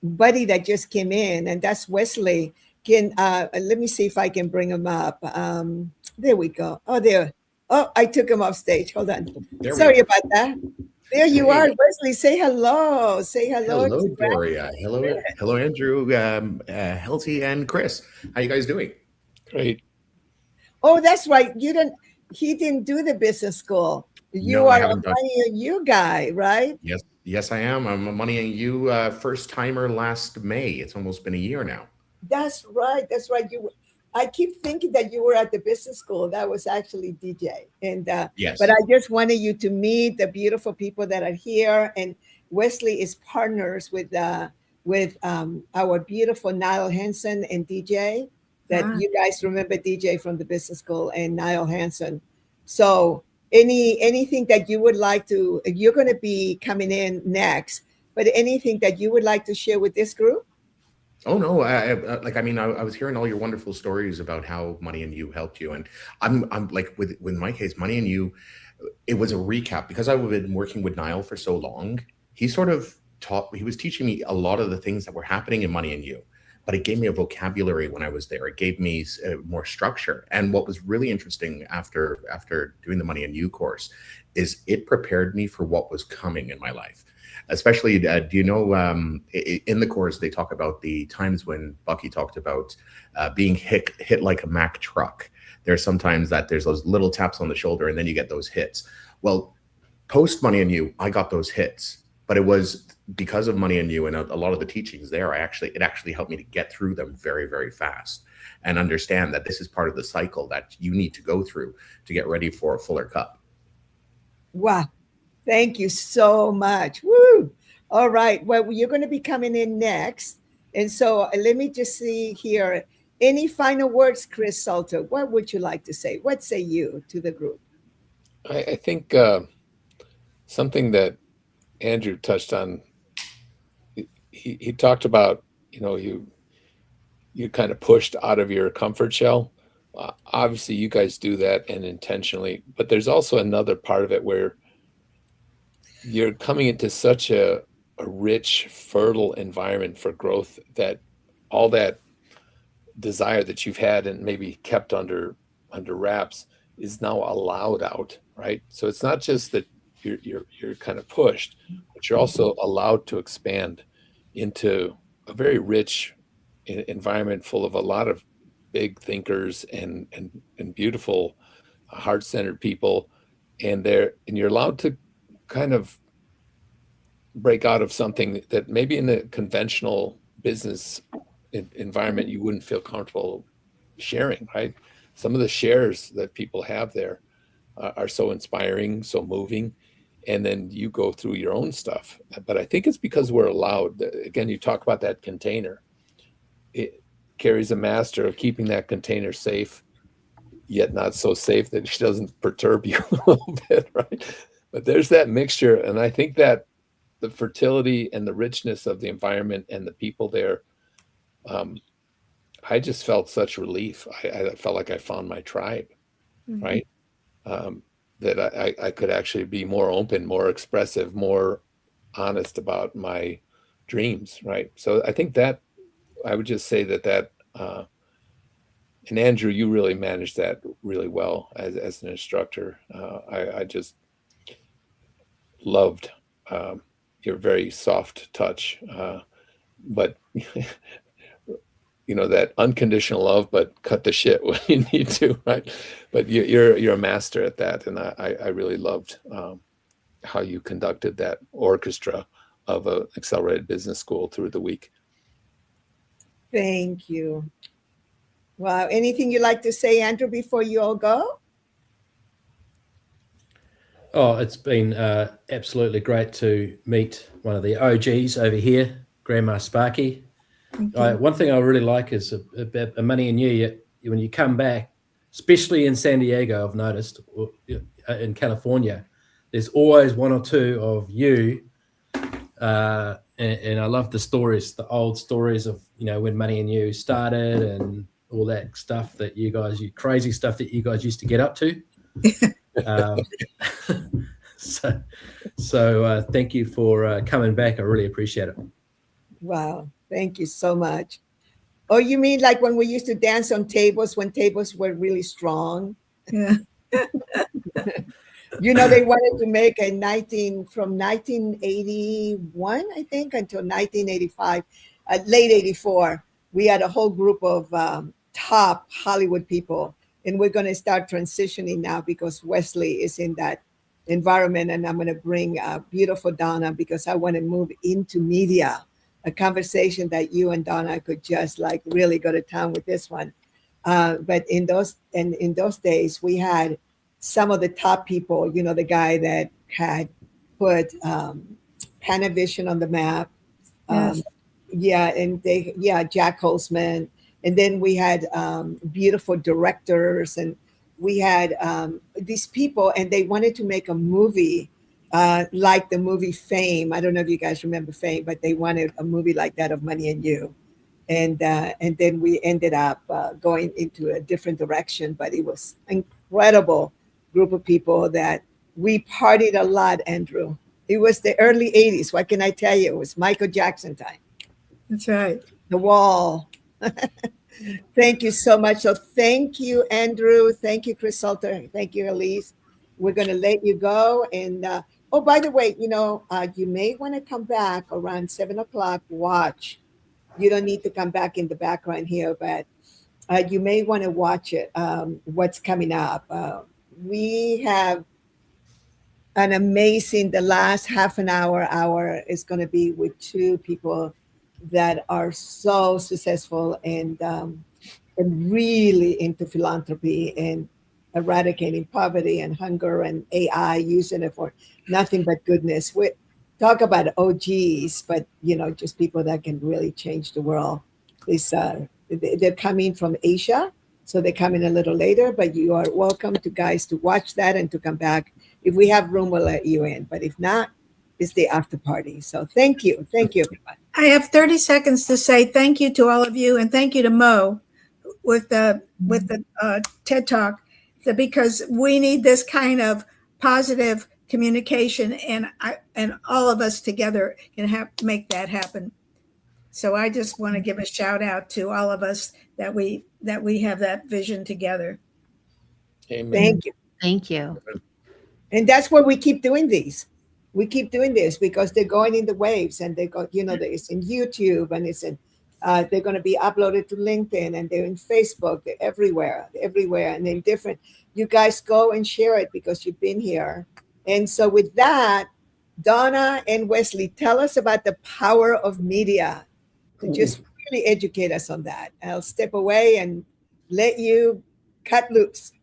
buddy that just came in, and that's Wesley. Let me see if I can bring him up. There we go. Oh, there. Oh, I took him off stage. Hold on. Sorry about that. There you are, Wesley. Say hello. Say hello. Hello, Doria. Hello, Andrew, Helty, and Chris. How you guys doing? Great. Oh, that's right. He didn't do the business school. You are a Money and You guy, right? Yes, I am. I'm a Money and You first timer last May. It's almost been a year now. That's right. That's right. I keep thinking that you were at the business school. That was actually DJ. And yes. But I just wanted you to meet the beautiful people that are here. And Wesley is partners with our beautiful Niall Hansen and DJ. That you guys remember DJ from the business school and Niall Hansen. So anything that you would like to, you're going to be coming in next, but anything that you would like to share with this group? Oh no! I was hearing all your wonderful stories about how Money and You helped you, and I'm like with my case, Money and You, it was a recap because I've been working with Niall for so long. He was teaching me a lot of the things that were happening in Money and You, but it gave me a vocabulary when I was there. It gave me more structure, and what was really interesting after doing the Money and You course is it prepared me for what was coming in my life. Especially, do you know, in the course, they talk about the times when Bucky talked about being hit like a Mack truck. There's sometimes that there's those little taps on the shoulder and then you get those hits. Well, post Money and You, I got those hits, but it was because of Money and You and a lot of the teachings there, it actually helped me to get through them very, very fast and understand that this is part of the cycle that you need to go through to get ready for a fuller cup. Wow. Thank you so much. Woo! All right. Well, you're going to be coming in next. And so let me just see here. Any final words, Chris Salter? What would you like to say? What say you to the group? I think something that Andrew touched on, he talked about, you kind of pushed out of your comfort shell. Obviously, you guys do that and intentionally, but there's also another part of it where you're coming into such a rich, fertile environment for growth that all that desire that you've had and maybe kept under wraps is now allowed out, right? So it's not just that you're kind of pushed, but you're also allowed to expand into a very rich environment full of a lot of big thinkers and beautiful heart-centered people, and you're allowed to kind of break out of something that maybe in a conventional business environment you wouldn't feel comfortable sharing, right? Some of the shares that people have there are so inspiring, so moving, and then you go through your own stuff. But I think it's because we're allowed. Again, you talk about that container. It carries a master of keeping that container safe, yet not so safe that it doesn't perturb you a little bit, right? But there's that mixture, and I think that the fertility and the richness of the environment and the people there, I just felt such relief. I felt like I found my tribe, right? that I could actually be more open, more expressive, more honest about my dreams, right? So I think that I would just say that and Andrew, you really managed that really well as an instructor. I just loved your very soft touch, but that unconditional love, but cut the shit when you need to, right? But you're a master at that, and I really loved how you conducted that orchestra of an accelerated business school through the week. Thank you. Wow. Anything you'd like to say, Andrew, before you all go? Oh, it's been absolutely great to meet one of the OGs over here, Grandma Sparky. One thing I really like is about Money and You. When you come back, especially in San Diego, I've noticed, or in California, there's always one or two of you. And I love the stories, the old stories of, when Money and You started and all that stuff that you crazy stuff that you guys used to get up to. So thank you for coming back. I really appreciate it. Wow. Thank you so much. Oh, you mean like when we used to dance on tables when tables were really strong? Yeah. They wanted to make from 1981, I think, until 1985, late 84. We had a whole group of top Hollywood people, and we're going to start transitioning now because Wesley is in that environment, and I'm going to bring beautiful Donna because I want to move into media, a conversation that you and Donna could just like really go to town with this one. But in those days, we had some of the top people, the guy that had put Panavision on the map. Yes. Jack Holzman. And then we had beautiful directors, and we had these people, and they wanted to make a movie like the movie Fame. I don't know if you guys remember Fame, but they wanted a movie like that of Money and You. And then we ended up going into a different direction, but it was incredible group of people that we partied a lot, Andrew. It was the early 80s. What can I tell you? It was Michael Jackson time. That's right. The Wall. Thank you so much. So thank you, Andrew. Thank you, Chris Salter. Thank you, Elise. We're going to let you go. And oh, by the way, you may want to come back around 7:00. Watch. You don't need to come back in the background here, but you may want to watch it. What's coming up? We have an amazing. The last half an hour is going to be with two people that are so successful and really into philanthropy and eradicating poverty and hunger and AI, using it for nothing but goodness. We talk about OGs, but just people that can really change the world. They're coming from Asia, so they come in a little later, but you are welcome to guys to watch that and to come back. If we have room, we'll let you in, but if not, it's the after party. So thank you, everybody. I have 30 seconds to say thank you to all of you, and thank you to Mo with the TED Talk, because we need this kind of positive communication, and all of us together can make that happen. So I just want to give a shout out to all of us that we have that vision together. Amen. Thank you. Thank you. And that's why we keep doing these. We keep doing this because they're going in the waves, and they go, it's in YouTube, and it's in, they're going to be uploaded to LinkedIn, and they're in Facebook. They're everywhere, and then different. You guys go and share it because you've been here. And so with that, Donna and Wesley, tell us about the power of media. To just really educate us on that. I'll step away and let you cut loose.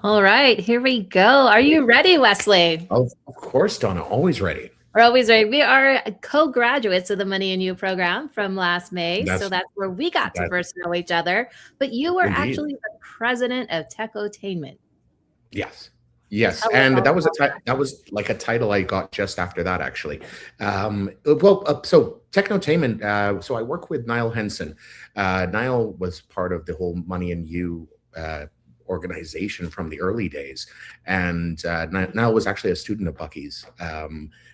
All right, here we go. Are you ready, Wesley? Of course, Donna, always ready. We're always ready. We are co-graduates of the Money and You program from last May. So that's where we got to first know each other. But you were actually the president of Technotainment. Yes. And that was like a title I got just after that, actually. So Technotainment, so I work with Niall Henson. Niall was part of the whole Money and You organization from the early days. And Niall was actually a student of Bucky's.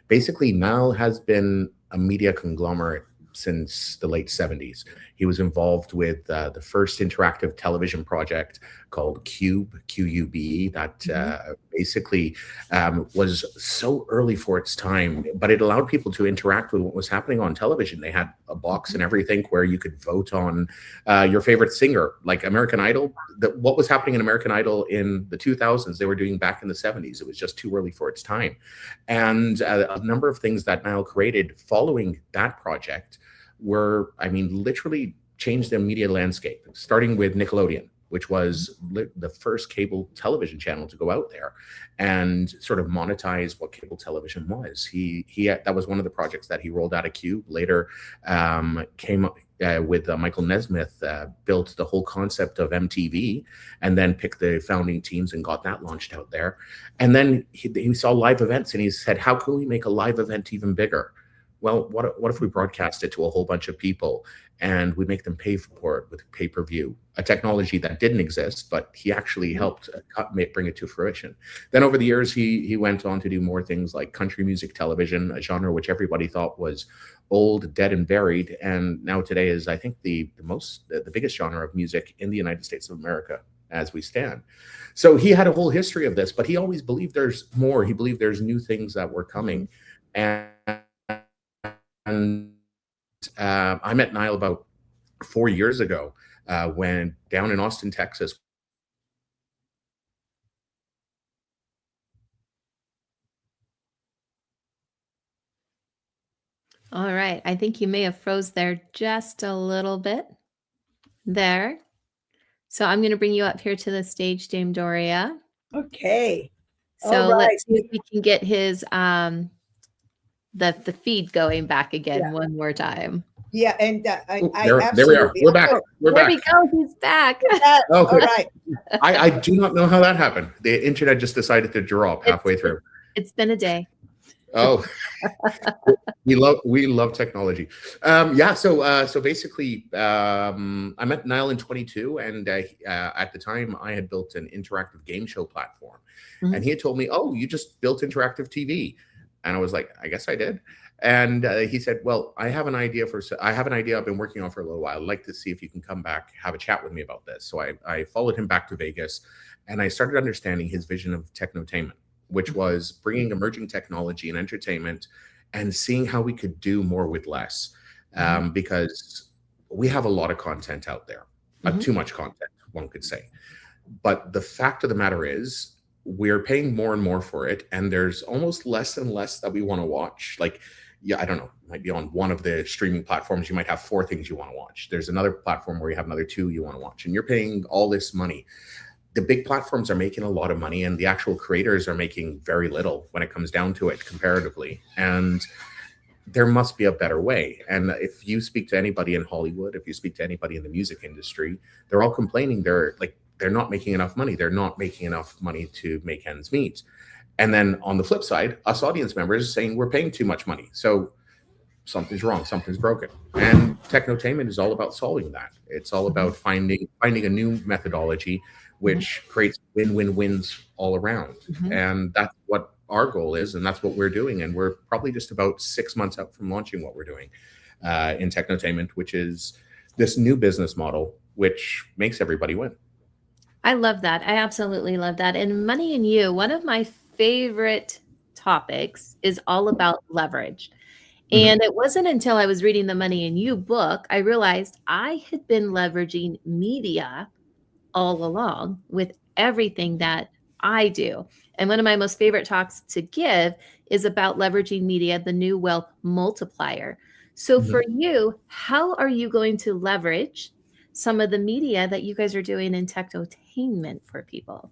Basically, Niall has been a media conglomerate since the late 70s. He was involved with the first interactive television project called Cube, QUBE, that basically was so early for its time, but it allowed people to interact with what was happening on television. They had a box and everything where you could vote on your favorite singer, like American Idol. What was happening in American Idol in the 2000s, they were doing back in the 70s. It was just too early for its time. And a number of things that Niall created following that project were, I mean, literally changed the media landscape, starting with Nickelodeon, which was the first cable television channel to go out there and sort of monetize what cable television was. That was one of the projects that he rolled out of Cube. Later came with Michael Nesmith, built the whole concept of MTV, and then picked the founding teams and got that launched out there. And then he saw live events and he said, how can we make a live event even bigger? Well, what if we broadcast it to a whole bunch of people and we make them pay for it with pay-per-view, a technology that didn't exist, but he actually helped bring it to fruition. Then over the years, he went on to do more things like country music television, a genre which everybody thought was old, dead, and buried. And now today is, I think, the biggest genre of music in the United States of America as we stand. So he had a whole history of this, but he always believed there's more. He believed there's new things that were coming. And I met Niall about 4 years ago when down in Austin, Texas. All right. I think you may have froze there just a little bit there. So I'm going to bring you up here to the stage, Dame Doria. Okay. So All right. let's see if we can get his the feed going back again one more time. Yeah, and I there we are. We're back. We're there back. we go. He's back. Oh, all right. I do not know how that happened. The internet just decided to drop halfway through. It's been a day. Oh, we love technology. So basically, I met Niall in 22, and at the time I had built an interactive game show platform, and he had told me, "Oh, you just built interactive TV," and I was like, "I guess I did." And he said, "Well, I have an idea I've been working on for a little while. I'd like to see if you can come back, have a chat with me about this." So I followed him back to Vegas, and I started understanding his vision of Technotainment, which was bringing emerging technology and entertainment and seeing how we could do more with less. Because we have a lot of content out there, too much content, one could say. But the fact of the matter is, we're paying more and more for it, and there's almost less and less that we want to watch. Like, yeah, I don't know, might be on one of the streaming platforms, you might have 4 things you want to watch. There's another platform where you have another 2 you want to watch, and you're paying all this money. The big platforms are making a lot of money, and the actual creators are making very little when it comes down to it comparatively. And there must be a better way. And if you speak to anybody in Hollywood, if you speak to anybody in the music industry, they're all complaining they're not making enough money. They're not making enough money to make ends meet. And then on the flip side, us audience members saying we're paying too much money. So something's wrong, something's broken. And Technotainment is all about solving that. It's all about finding a new methodology which creates win-win-wins all around. And that's what our goal is, and that's what we're doing. And we're probably just about 6 months out from launching what we're doing in Technotainment, which is this new business model, which makes everybody win. I love that. I absolutely love that. And Money and You, one of my favorite topics is all about leverage. And it wasn't until I was reading the Money and You book, I realized I had been leveraging media all along with everything that I do. And one of my most favorite talks to give is about leveraging media, the new wealth multiplier. So for you, how are you going to leverage some of the media that you guys are doing in Technotainment for people?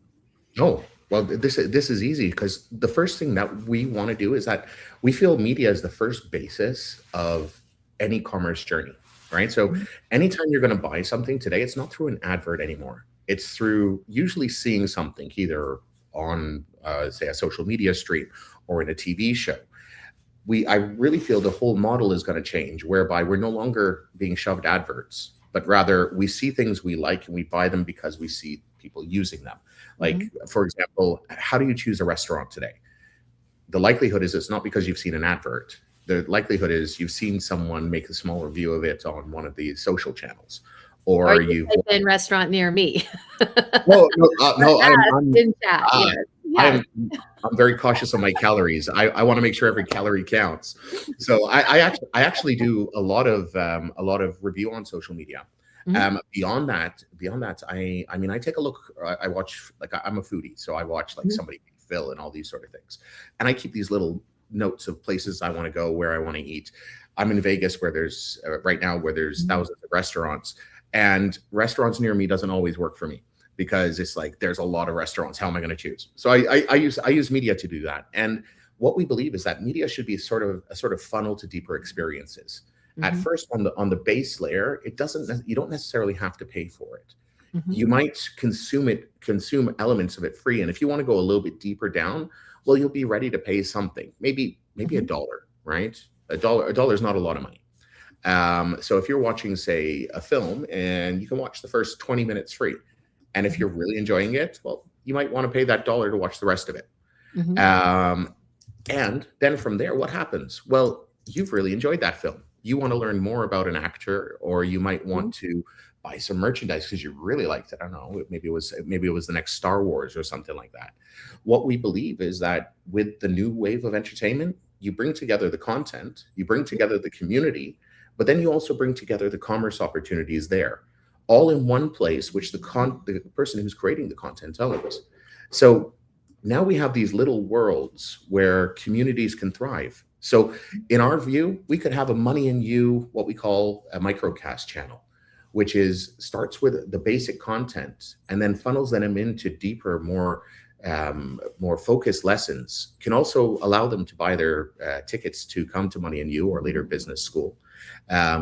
Oh, well, this is easy, because the first thing that we want to do is that we feel media is the first basis of any commerce journey, right? So anytime you're going to buy something today, it's not through an advert anymore. It's through usually seeing something either on, say, a social media stream or in a TV show. I really feel the whole model is going to change, whereby we're no longer being shoved adverts, but rather we see things we like and we buy them because we see people using them. Like, for example, how do you choose a restaurant today? The likelihood is it's not because you've seen an advert. The likelihood is you've seen someone make a small review of it on one of the social channels, or you've been restaurant near me. no, I'm in chat. I'm very cautious on my calories. I want to make sure every calorie counts. So I actually do a lot of review on social media. Beyond that, I mean, I take a look. I watch, like, I'm a foodie, so I watch like somebody Phil and all these sort of things, and I keep these little notes of places I want to go, where I want to eat. I'm in Vegas, where there's right now where there's thousands of restaurants, and restaurants near me doesn't always work for me, because it's like there's a lot of restaurants. How am I going to choose? So I use media to do that. And what we believe is that media should be a sort of funnel to deeper experiences. At first, on the base layer, you don't necessarily have to pay for it. You might consume elements of it free. And if you want to go a little bit deeper down, well, you'll be ready to pay something, maybe $1, right? $1 is not a lot of money. So if you're watching, say, a film, and you can watch the first 20 minutes free, and if you're really enjoying it, well, you might want to pay that $1 to watch the rest of it. And then from there, what happens? Well, you've really enjoyed that film. You want to learn more about an actor, or you might want to buy some merchandise because you really liked it. I don't know. Maybe it was the next Star Wars or something like that. What we believe is that with the new wave of entertainment, you bring together the content, you bring together the community, but then you also bring together the commerce opportunities there, all in one place, which the person who's creating the content owns. So now we have these little worlds where communities can thrive. So in our view, we could have a Money and You, what we call a microcast channel, which starts with the basic content and then funnels them into deeper, more focused lessons. Can also allow them to buy their tickets to come to Money and You or later business school,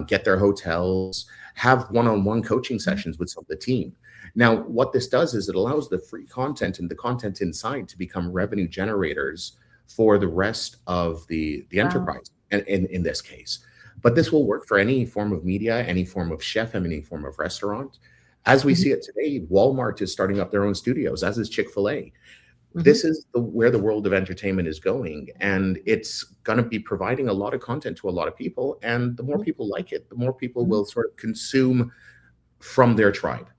get their hotels, have one-on-one coaching sessions with some of the team. Now, what this does is it allows the free content and the content inside to become revenue generators for the rest of the enterprise, and in this case. But this will work for any form of media, any form of chef, any form of restaurant. As we see it today, Walmart is starting up their own studios, as is Chick-fil-A. This is where the world of entertainment is going, and it's going to be providing a lot of content to a lot of people. And the more people like it, the more people will sort of consume from their tribe.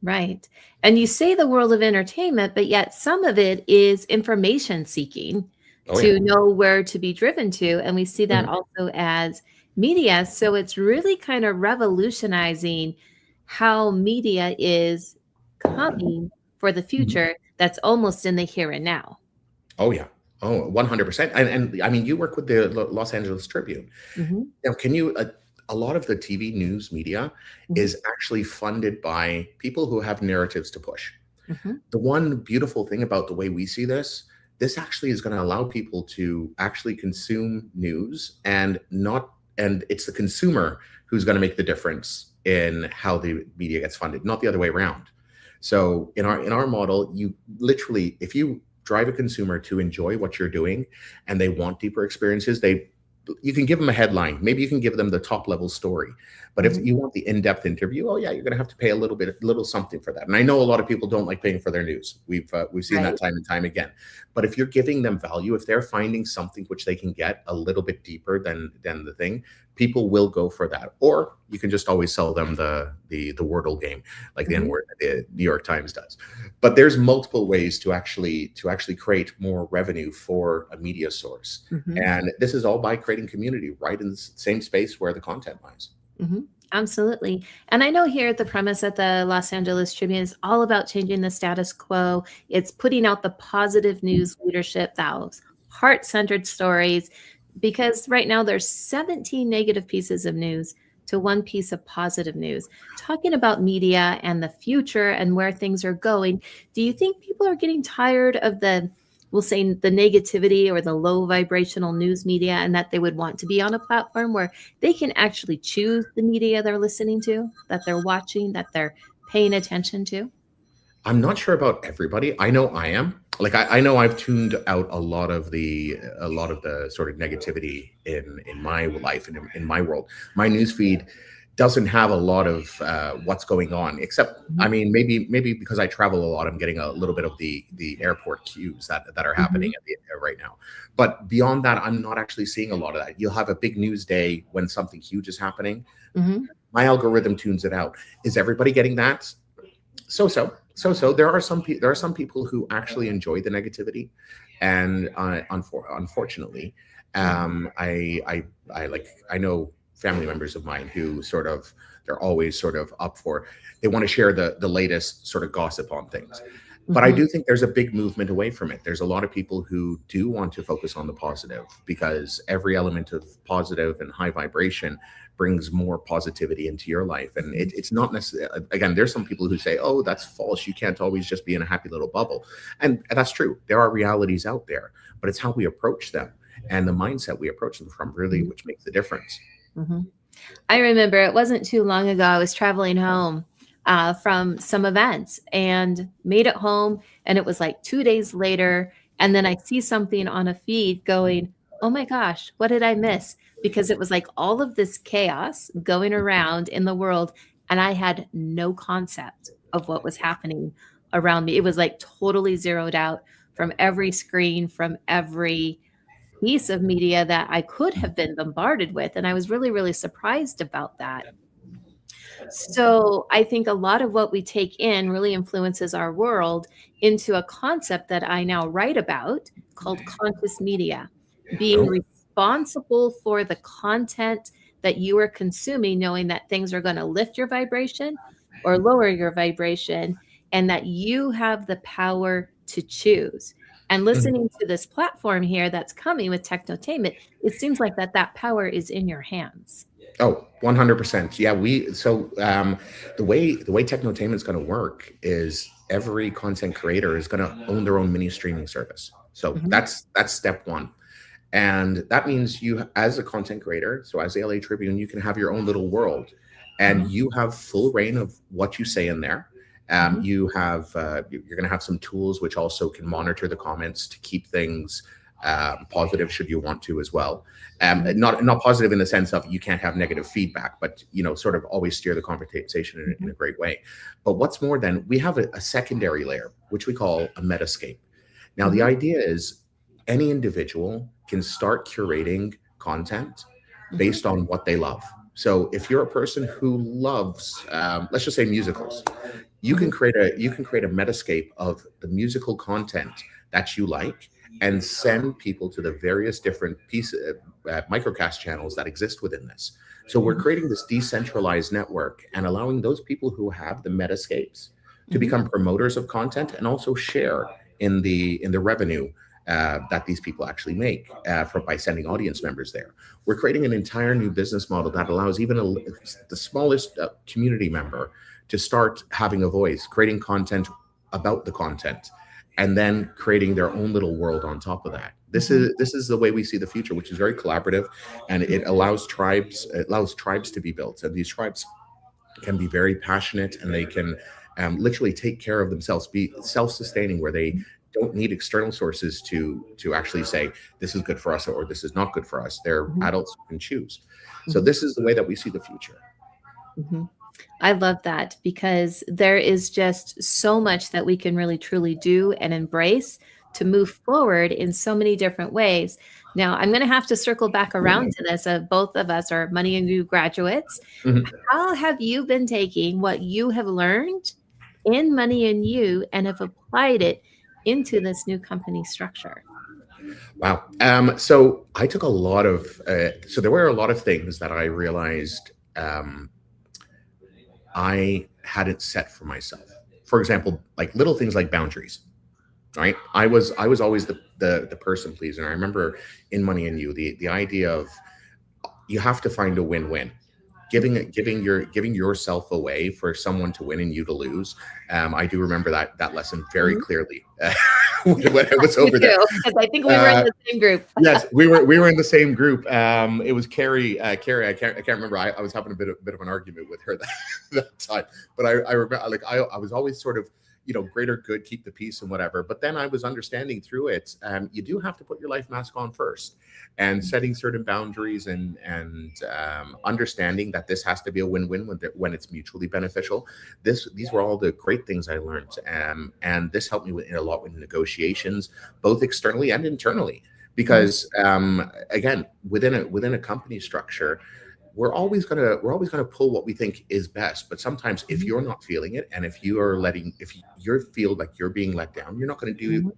Right. And you say the world of entertainment, but yet some of it is information seeking to know where to be driven to. And we see that also as media. So it's really kind of revolutionizing how media is coming for the future. That's almost in the here and now. Oh, yeah. Oh, 100%. And I mean, you work with the Los Angeles Tribune. Now, can you, a lot of the TV news media is actually funded by people who have narratives to push. The one beautiful thing about the way we see this actually is going to allow people to actually consume news, and it's the consumer who's going to make the difference in how the media gets funded, not the other way around. So in our model, you literally, if you drive a consumer to enjoy what you're doing and they want deeper experiences, you can give them a headline. Maybe you can give them the top level story. But if you want the in-depth interview, you're going to have to pay a little something for that. And I know a lot of people don't like paying for their news. We've seen that time and time again. But if you're giving them value, if they're finding something which they can get a little bit deeper than the thing, people will go for that. Or you can just always sell them the Wordle game, like the N-word that the New York Times does. But there's multiple ways to actually create more revenue for a media source. And this is all by creating community right in the same space where the content lies. Absolutely. And I know here at the premise at the Los Angeles Tribune is all about changing the status quo. It's putting out the positive news leadership, those heart-centered stories, because right now there's 17 negative pieces of news to one piece of positive news. Talking about media and the future and where things are going, do you think people are getting tired of we'll say the negativity or the low vibrational news media, and that they would want to be on a platform where they can actually choose the media they're listening to, that they're watching, that they're paying attention to? I'm not sure about everybody. I know I am. Like I know I've tuned out a lot of the sort of negativity in my life and in my world. My newsfeed doesn't have a lot of what's going on, except I mean maybe because I travel a lot, I'm getting a little bit of the airport cues that are happening right now. But beyond that, I'm not actually seeing a lot of that. You'll have a big news day when something huge is happening. My algorithm tunes it out. Is everybody getting that? So. There are some people who actually enjoy the negativity, and unfortunately, I know family members of mine who they're always sort of up for, they want to share the latest sort of gossip on things. But I do think there's a big movement away from it. There's a lot of people who do want to focus on the positive, because every element of positive and high vibration brings more positivity into your life. And it's not necessarily, again, there's some people who say, oh, that's false. You can't always just be in a happy little bubble. And that's true. There are realities out there, but it's how we approach them and the mindset we approach them from, really, which makes the difference. I remember it wasn't too long ago, I was traveling home from some events and made it home, and it was like 2 days later, and then I see something on a feed going, oh my gosh, what did I miss? Because it was like all of this chaos going around in the world, and I had no concept of what was happening around me. It was like totally zeroed out from every screen, from every piece of media that I could have been bombarded with. And I was really, really surprised about that. So I think a lot of what we take in really influences our world into a concept that I now write about called conscious media, being responsible for the content that you are consuming, knowing that things are going to lift your vibration or lower your vibration, and that you have the power to choose. And listening to this platform here that's coming with Technotainment, it seems like that power is in your hands. Oh, 100%. Yeah, the way Technotainment is going to work is every content creator is going to own their own mini streaming service. So that's step one. And that means you, as a content creator, so as the LA Tribune, you can have your own little world, and you have full reign of what you say in there. You're going to have some tools which also can monitor the comments to keep things positive, should you want to as well. Not positive in the sense of you can't have negative feedback, but sort of always steer the conversation in a great way. But what's more, then we have a secondary layer, which we call a metascape. Now, the idea is any individual can start curating content based on what they love. So if you're a person who loves, let's just say, musicals, you can create a metascape of the musical content that you like, and send people to the various different pieces, microcast channels that exist within this. So we're creating this decentralized network and allowing those people who have the metascapes to become promoters of content and also share in the revenue that these people actually make by sending audience members there. We're creating an entire new business model that allows even the smallest community member to start having a voice, creating content about the content, and then creating their own little world on top of that. This is the way we see the future, which is very collaborative, and it allows tribes to be built. And these tribes can be very passionate, and they can literally take care of themselves, be self-sustaining, where they don't need external sources to actually say this is good for us or this is not good for us. They're adults who can choose. So this is the way that we see the future. I love that, because there is just so much that we can really truly do and embrace to move forward in so many different ways. Now, I'm going to have to circle back around to this. Both of us are Money and You graduates. How have you been taking what you have learned in Money and You and have applied it into this new company structure? Wow. So I took a lot of, so there were a lot of things that I realized I hadn't set for myself. For example, like little things like boundaries, right? I was always the person pleaser. I remember in Money and You, the idea of you have to find a win-win. Giving yourself away for someone to win and you to lose. I do remember that lesson very clearly when I was over there. Because I think we were in the same group. Yes, we were in the same group. It was Carrie. I can't remember. I was having a bit of an argument with her that time. But I remember, like I was always sort of, greater good, keep the peace and whatever. But then I was understanding through it, you do have to put your life mask on first, and setting certain boundaries and understanding that this has to be a win-win when it's mutually beneficial. These were all the great things I learned, and this helped me a lot with negotiations, both externally and internally. Because again, within a company structure, we're always gonna pull what we think is best. But sometimes, if you're not feeling it, and if you feel like you're being let down, you're not gonna do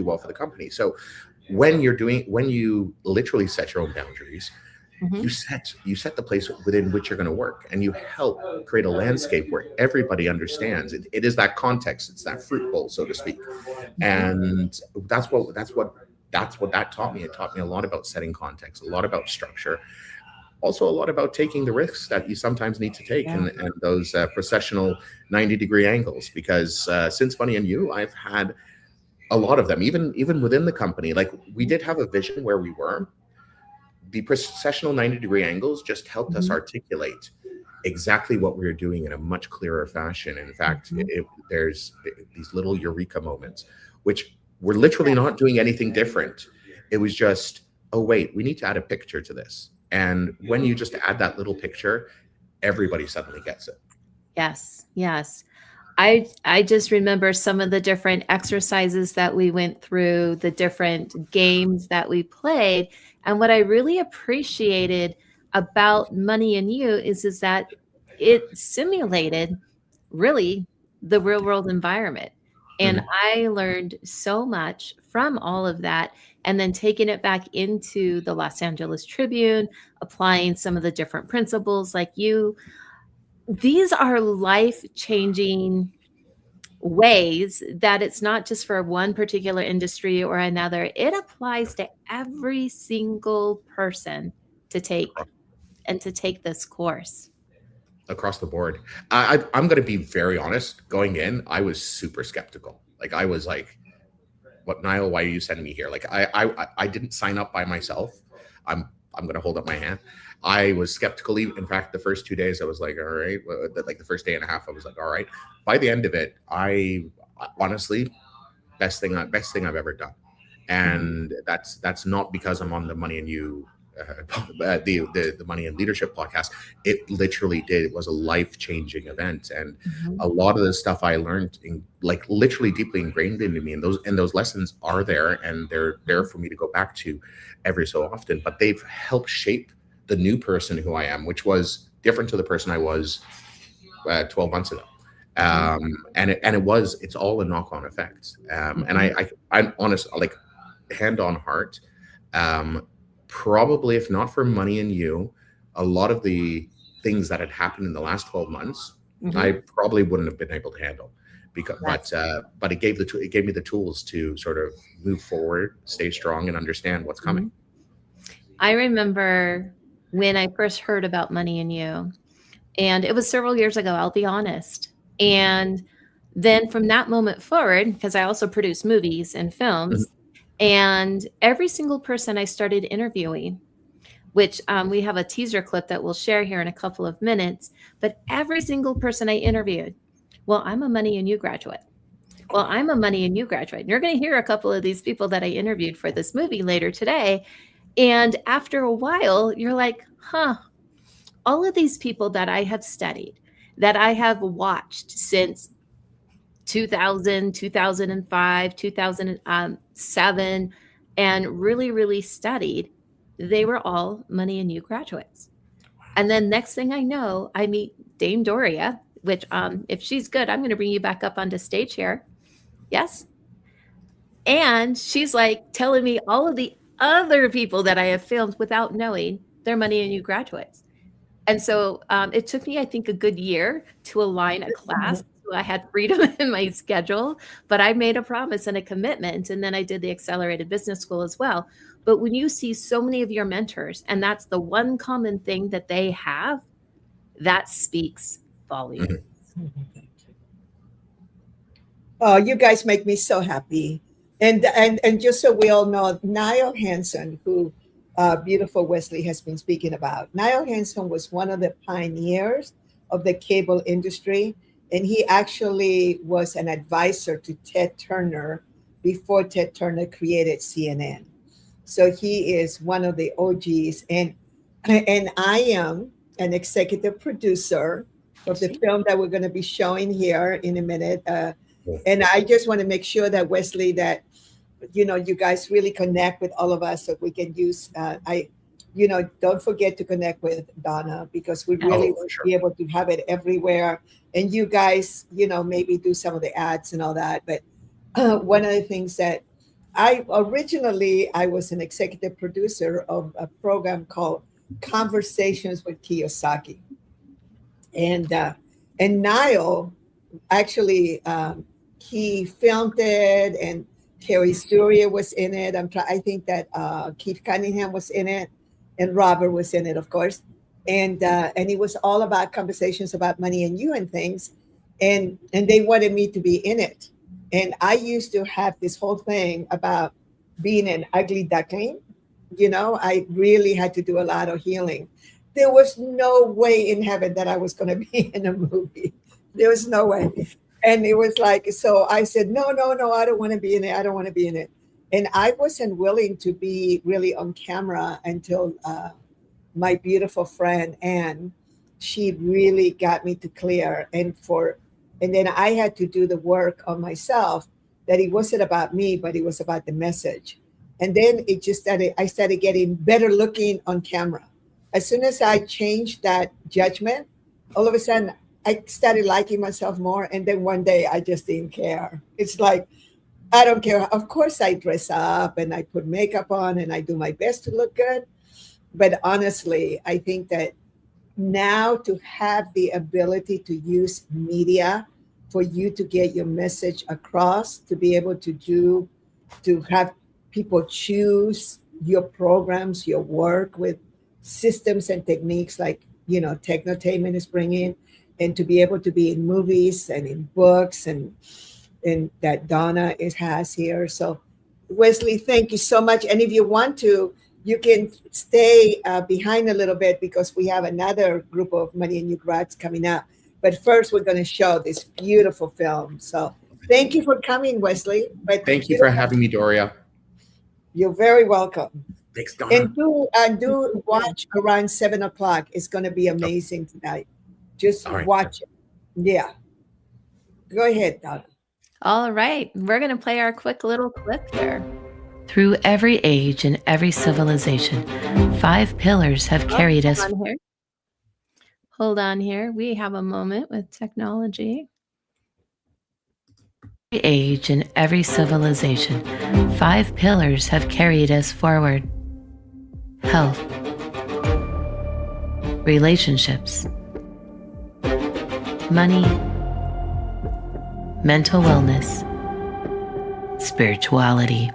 well for the company. So when you literally set your own boundaries, you set the place within which you're going to work, and you help create a landscape where everybody understands it. It is that context, it's that fruit bowl, so to speak. And that's what that taught me. It taught me a lot about setting context, a lot about structure, also a lot about taking the risks that you sometimes need to take, and those processional 90-degree angles. Because since Money and You, I've had a lot of them, even within the company. Like, we did have a vision where we were. The processional 90-degree angles just helped us articulate exactly what we were doing in a much clearer fashion. In fact, there's these little eureka moments, which we're literally not doing anything different. It was just, oh wait, we need to add a picture to this. And when you just add that little picture, everybody suddenly gets it. Yes. I just remember some of the different exercises that we went through, the different games that we played. And what I really appreciated about Money and You is that it simulated really the real world environment. And I learned so much from all of that. And then taking it back into the Los Angeles Tribune, applying some of the different principles like you. These are life-changing ways that it's not just for one particular industry or another. It applies to every single person to take this course. Across the board. I'm going to be very honest. Going in, I was super skeptical. Like, I was like, what, Niall, why are you sending me here? Like, I didn't sign up by myself. I'm going to hold up my hand. I was skeptical. In fact, the first 2 days I was like, all right. Like the first day and a half, I was like, all right. By the end of it, I honestly, best thing I've ever done. And that's not because I'm on the Money and You, the Money and Leadership podcast. It literally did. It was a life-changing event, and a lot of the stuff I learned, literally deeply ingrained into me. And those lessons are there, and they're there for me to go back to every so often. But they've helped shape the new person who I am, which was different to the person I was 12 months ago. It's all a knock-on effect. And I'm honest, like, hand on heart, probably if not for Money and You, a lot of the things that had happened in the last 12 months, I probably wouldn't have been able to handle. But it gave me the tools to sort of move forward, stay strong, and understand what's coming. I remember when I first heard about Money and You, and it was several years ago, I'll be honest. And then from that moment forward, because I also produce movies and films, and every single person I started interviewing, which we have a teaser clip that we'll share here in a couple of minutes, but every single person I interviewed, well, I'm a Money and You graduate. Well, I'm a Money and You graduate. And you're going to hear a couple of these people that I interviewed for this movie later today. And after a while, you're like, all of these people that I have studied, that I have watched since 2000, 2005, 2007, and really, really studied, they were all Money and You graduates. And then next thing I know, I meet Dame Doria, which if she's good, I'm going to bring you back up onto stage here. Yes. And she's like telling me all of the other people that I have filmed without knowing they're Money and You graduates. And so it took me, I think, a good year to align a class. So I had freedom in my schedule, but I made a promise and a commitment. And then I did the Accelerated Business School as well. But when you see so many of your mentors, and that's the one common thing that they have, that speaks volumes. Oh, you guys make me so happy. And just so we all know, Niall Hanson, who beautiful Wesley has been speaking about, Niall Hanson was one of the pioneers of the cable industry. and he actually was an advisor to Ted Turner before Ted Turner created CNN. So he is one of the OGs, and I am an executive producer of the film that we're going to be showing here in a minute. And I just want to make sure that Wesley, that you guys really connect with all of us so we can use. Don't forget to connect with Donna, because we really want to be able to have it everywhere. And you guys, maybe do some of the ads and all that. But one of the things that I was an executive producer of a program called Conversations with Kiyosaki, and Niall actually he filmed it, and Terry Surya was in it. I think that Keith Cunningham was in it, and Robert was in it, of course. And it was all about conversations about money and you and things, and they wanted me to be in it. And I used to have this whole thing about being an ugly duckling. I really had to do a lot of healing. There was no way in heaven that I was going to be in a movie. There was no way. And it was like, so I said, no, I don't want to be in it. I don't want to be in it. And I wasn't willing to be really on camera until my beautiful friend, Anne, she really got me to clear. And then I had to do the work on myself, that it wasn't about me, but it was about the message. And then I started getting better looking on camera. As soon as I changed that judgment, all of a sudden I started liking myself more. And then one day I just didn't care. It's like, I don't care. Of course I dress up and I put makeup on and I do my best to look good. But honestly, I think that now to have the ability to use media for you to get your message across, to be able to have people choose your programs, your work with systems and techniques like, Technotainment is bringing, and to be able to be in movies and in books and that Donna has here. So Wesley, thank you so much. And if you want to, you can stay behind a little bit, because we have another group of Money and You grads coming up. But first, we're going to show this beautiful film. So thank you for coming, Wesley. But Thank you for having me, Doria. You're very welcome. Thanks, Donna. And do watch around 7:00. It's going to be amazing tonight. Just watch it. Yeah. Go ahead, Donna. All right. We're going to play our quick little clip here. Through every age and every civilization, 5 pillars have carried us. Hold on here. We have a moment with technology. Every age and every civilization, 5 pillars have carried us forward. Health, relationships, money, mental wellness, spirituality.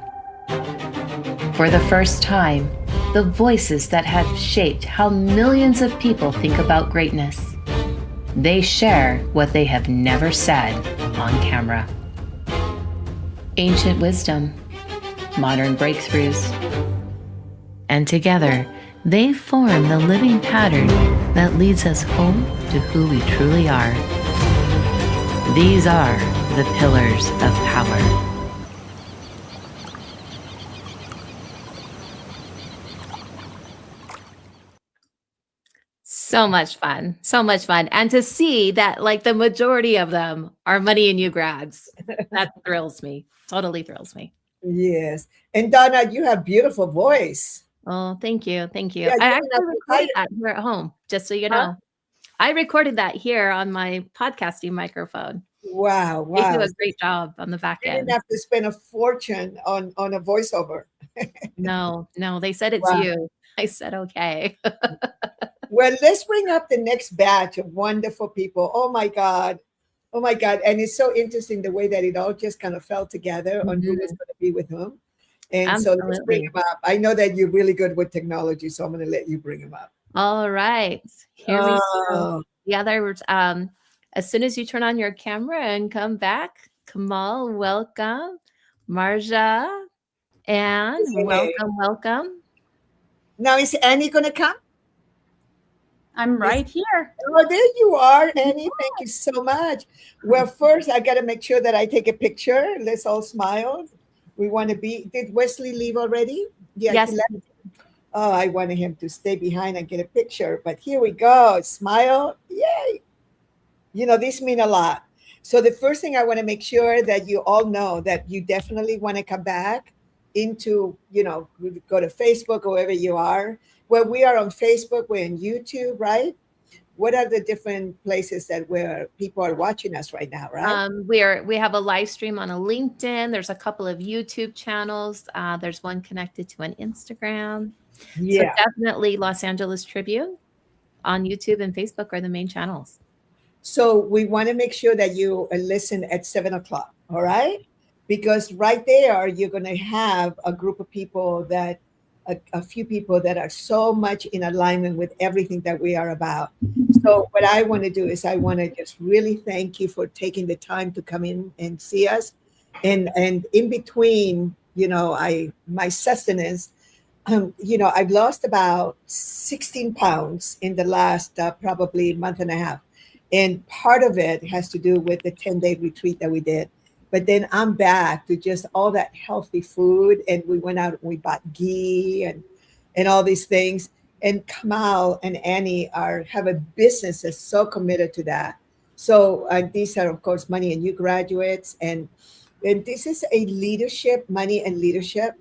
For the first time, the voices that have shaped how millions of people think about greatness. They share what they have never said on camera. Ancient wisdom, modern breakthroughs. And together, they form the living pattern that leads us home to who we truly are. These are the pillars of power. So much fun. So much fun. And to see that like the majority of them are Money and You grads, that thrills me. Totally thrills me. Yes. And Donna, you have beautiful voice. Oh, thank you. Thank you. Yeah, I you actually have to recorded hide that here at home, just so you know. I recorded that here on my podcasting microphone. Wow. They do Wow. a great job on the back You end. didn't have to spend a fortune on a voiceover. No, they said it's Wow. you. I said, okay. Well, let's bring up the next batch of wonderful people. Oh my God. Oh my God. And it's so interesting the way that it all just kind of fell together on who was going to be with whom. And so let's bring Absolutely. them up. I know that you're really good with technology, so I'm going to let you bring them up. All right. Here we go. Oh, The other, as soon as you turn on your camera and come back, Kamal, welcome. Marja, and Hey. welcome. now is Annie going to come? I'm right here. Oh, there you are, Annie. Thank you so much. Well, first, I got to make sure that I take a picture. Let's all smile. We want to be. Did Wesley leave already? Yeah, Yes. he left. Oh, I wanted him to stay behind and get a picture. But here we go. Smile. Yay. These mean a lot. So the first thing I want to make sure that you all know that you definitely want to come back into, go to Facebook or wherever you are. Well, we are on Facebook, we're on YouTube, right? What are the different places that where people are watching us right now, right? We have a live stream on a LinkedIn. There's a couple of YouTube channels. There's one connected to an Instagram. So Yeah. definitely Los Angeles Tribune on YouTube and Facebook are the main channels. So we want to make sure that you listen at 7:00. All right. Because right there, you're going to have a group of people that a few people that are so much in alignment with everything that we are about. So what I want to do is I want to just really thank you for taking the time to come in and see us. And in between, my sustenance, I've lost about 16 pounds in the last probably month and a half. And part of it has to do with the 10-day retreat that we did. But then I'm back to just all that healthy food. And we went out and we bought ghee and all these things. And Kamal and Annie have a business that's so committed to that. So these are, of course, Money and You graduates. And this is a leadership, money and leadership.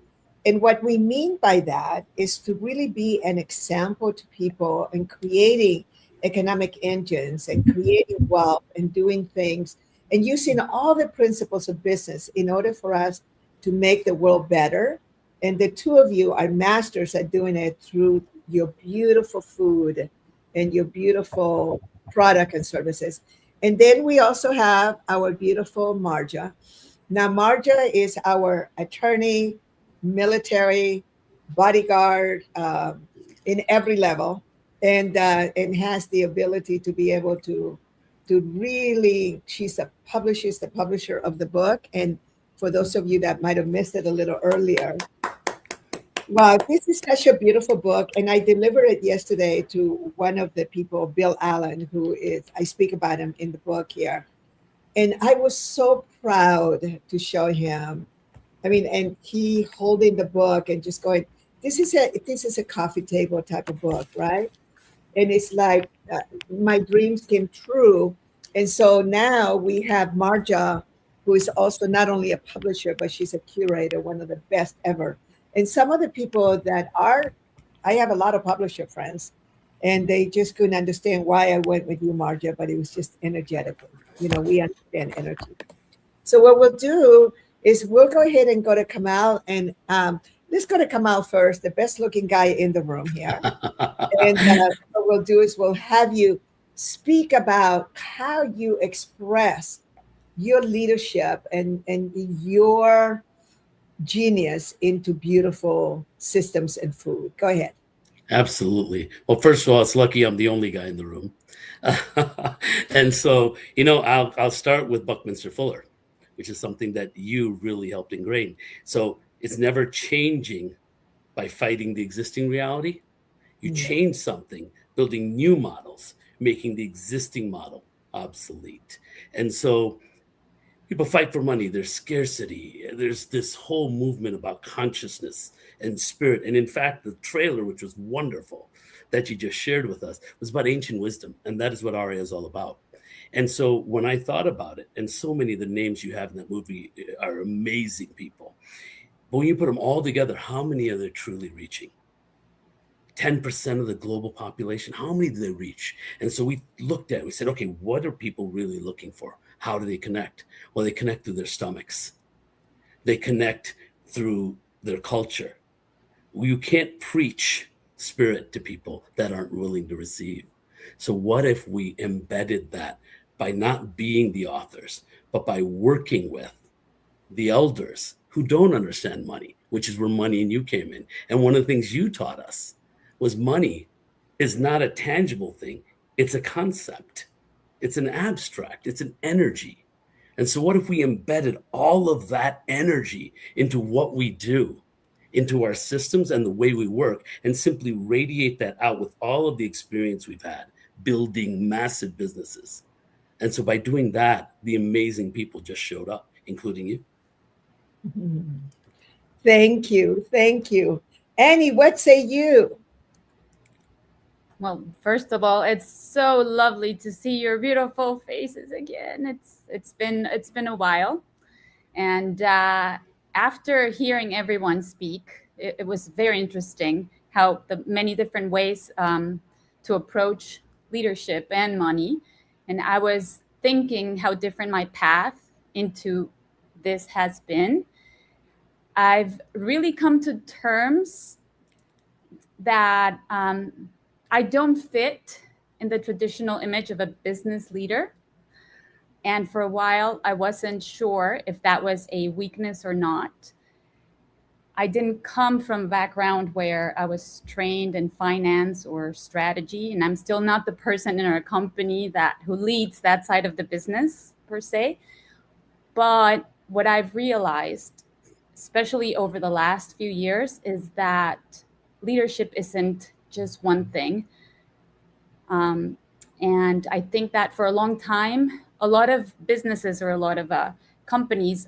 And what we mean by that is to really be an example to people and creating economic engines and creating wealth and doing things and using all the principles of business in order for us to make the world better. And the two of you are masters at doing it through your beautiful food and your beautiful product and services. And then we also have our beautiful Marja. Now, Marja is our attorney, military, bodyguard, in every level, and has the ability to be able to really, she's the publisher of the book. And for those of you that might have missed it a little earlier, wow, this is such a beautiful book. And I delivered it yesterday to one of the people, Bill Allen, I speak about him in the book here. And I was so proud to show him. I mean, and he holding the book and just going, this is a coffee table type of book, right? And it's like my dreams came true. And so now we have Marja, who is also not only a publisher, but she's a curator, one of the best ever. And some of the people I have a lot of publisher friends, and they just couldn't understand why I went with you, Marja, but it was just energetically. We understand energy. So what we'll do is we'll go ahead and go to Kamal, and let's go to Kamal first, the best looking guy in the room here. And what we'll do is we'll have you speak about how you express your leadership and your genius into beautiful systems and food. Go ahead. Absolutely. Well, first of all, it's lucky I'm the only guy in the room. And so, I'll start with Buckminster Fuller, which is something that you really helped ingrain. So it's never changing by fighting the existing reality. You change something, building new models, making the existing model obsolete. And so people fight for money. There's scarcity. There's this whole movement about consciousness and spirit. And in fact, the trailer, which was wonderful, that you just shared with us, was about ancient wisdom. And that is what Aria is all about. And so when I thought about it, and so many of the names you have in that movie are amazing people. But when you put them all together, how many are they truly reaching? 10% of the global population, how many do they reach? And so we looked at it, we said, okay, what are people really looking for? How do they connect? Well, they connect through their stomachs. They connect through their culture. You can't preach spirit to people that aren't willing to receive. So what if we embedded that by not being the authors, but by working with the elders who don't understand money, which is where Money and You came in. And one of the things you taught us was money is not a tangible thing. It's a concept. It's an abstract. It's an energy. And so what if we embedded all of that energy into what we do, into our systems and the way we work, and simply radiate that out with all of the experience we've had building massive businesses. And so by doing that, the amazing people just showed up, including you. Thank you. Thank you. Annie, what say you? Well, first of all, it's so lovely to see your beautiful faces again. It's been a while, and after hearing everyone speak, it was very interesting how the many different ways to approach leadership and money. And I was thinking how different my path into this has been. I've really come to terms that I don't fit in the traditional image of a business leader. And for a while, I wasn't sure if that was a weakness or not. I didn't come from a background where I was trained in finance or strategy, and I'm still not the person in our company who leads that side of the business per se. But what I've realized, especially over the last few years, is that leadership isn't just one thing. And I think that for a long time, a lot of businesses or a lot of companies,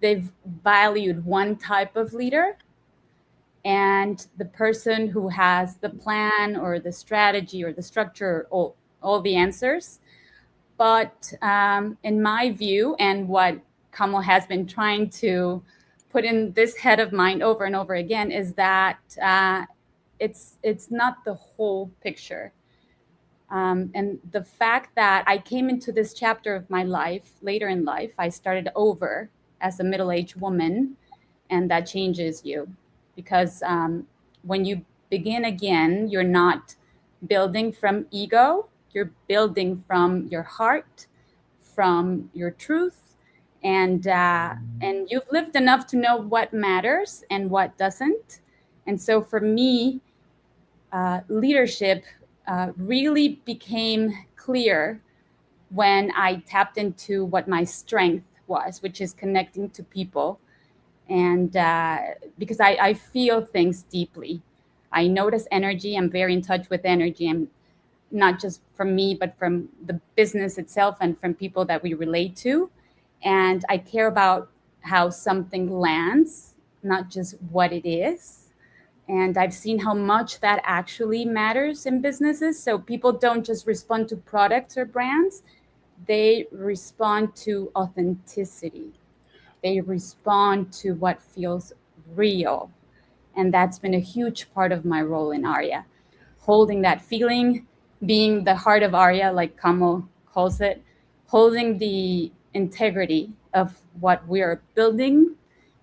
they've valued one type of leader, and the person who has the plan or the strategy or the structure, all the answers. But in my view, and what Kamal has been trying to put in this head of mine over and over again, is that it's not the whole picture. And the fact that I came into this chapter of my life later in life, I started over as a middle-aged woman, and that changes you. Because when you begin again, you're not building from ego, you're building from your heart, from your truth, and you've lived enough to know what matters and what doesn't. And so for me, leadership really became clear when I tapped into what my strength was, which is connecting to people. And because I feel things deeply. I notice energy. I'm very in touch with energy. I'm not just from me, but from the business itself and from people that we relate to. And I care about how something lands, not just what it is. And I've seen how much that actually matters in businesses. So people don't just respond to products or brands. They respond to authenticity. They respond to what feels real. And that's been a huge part of my role in Arya. Holding that feeling, being the heart of Arya, like Kamal calls it, holding the integrity of what we are building,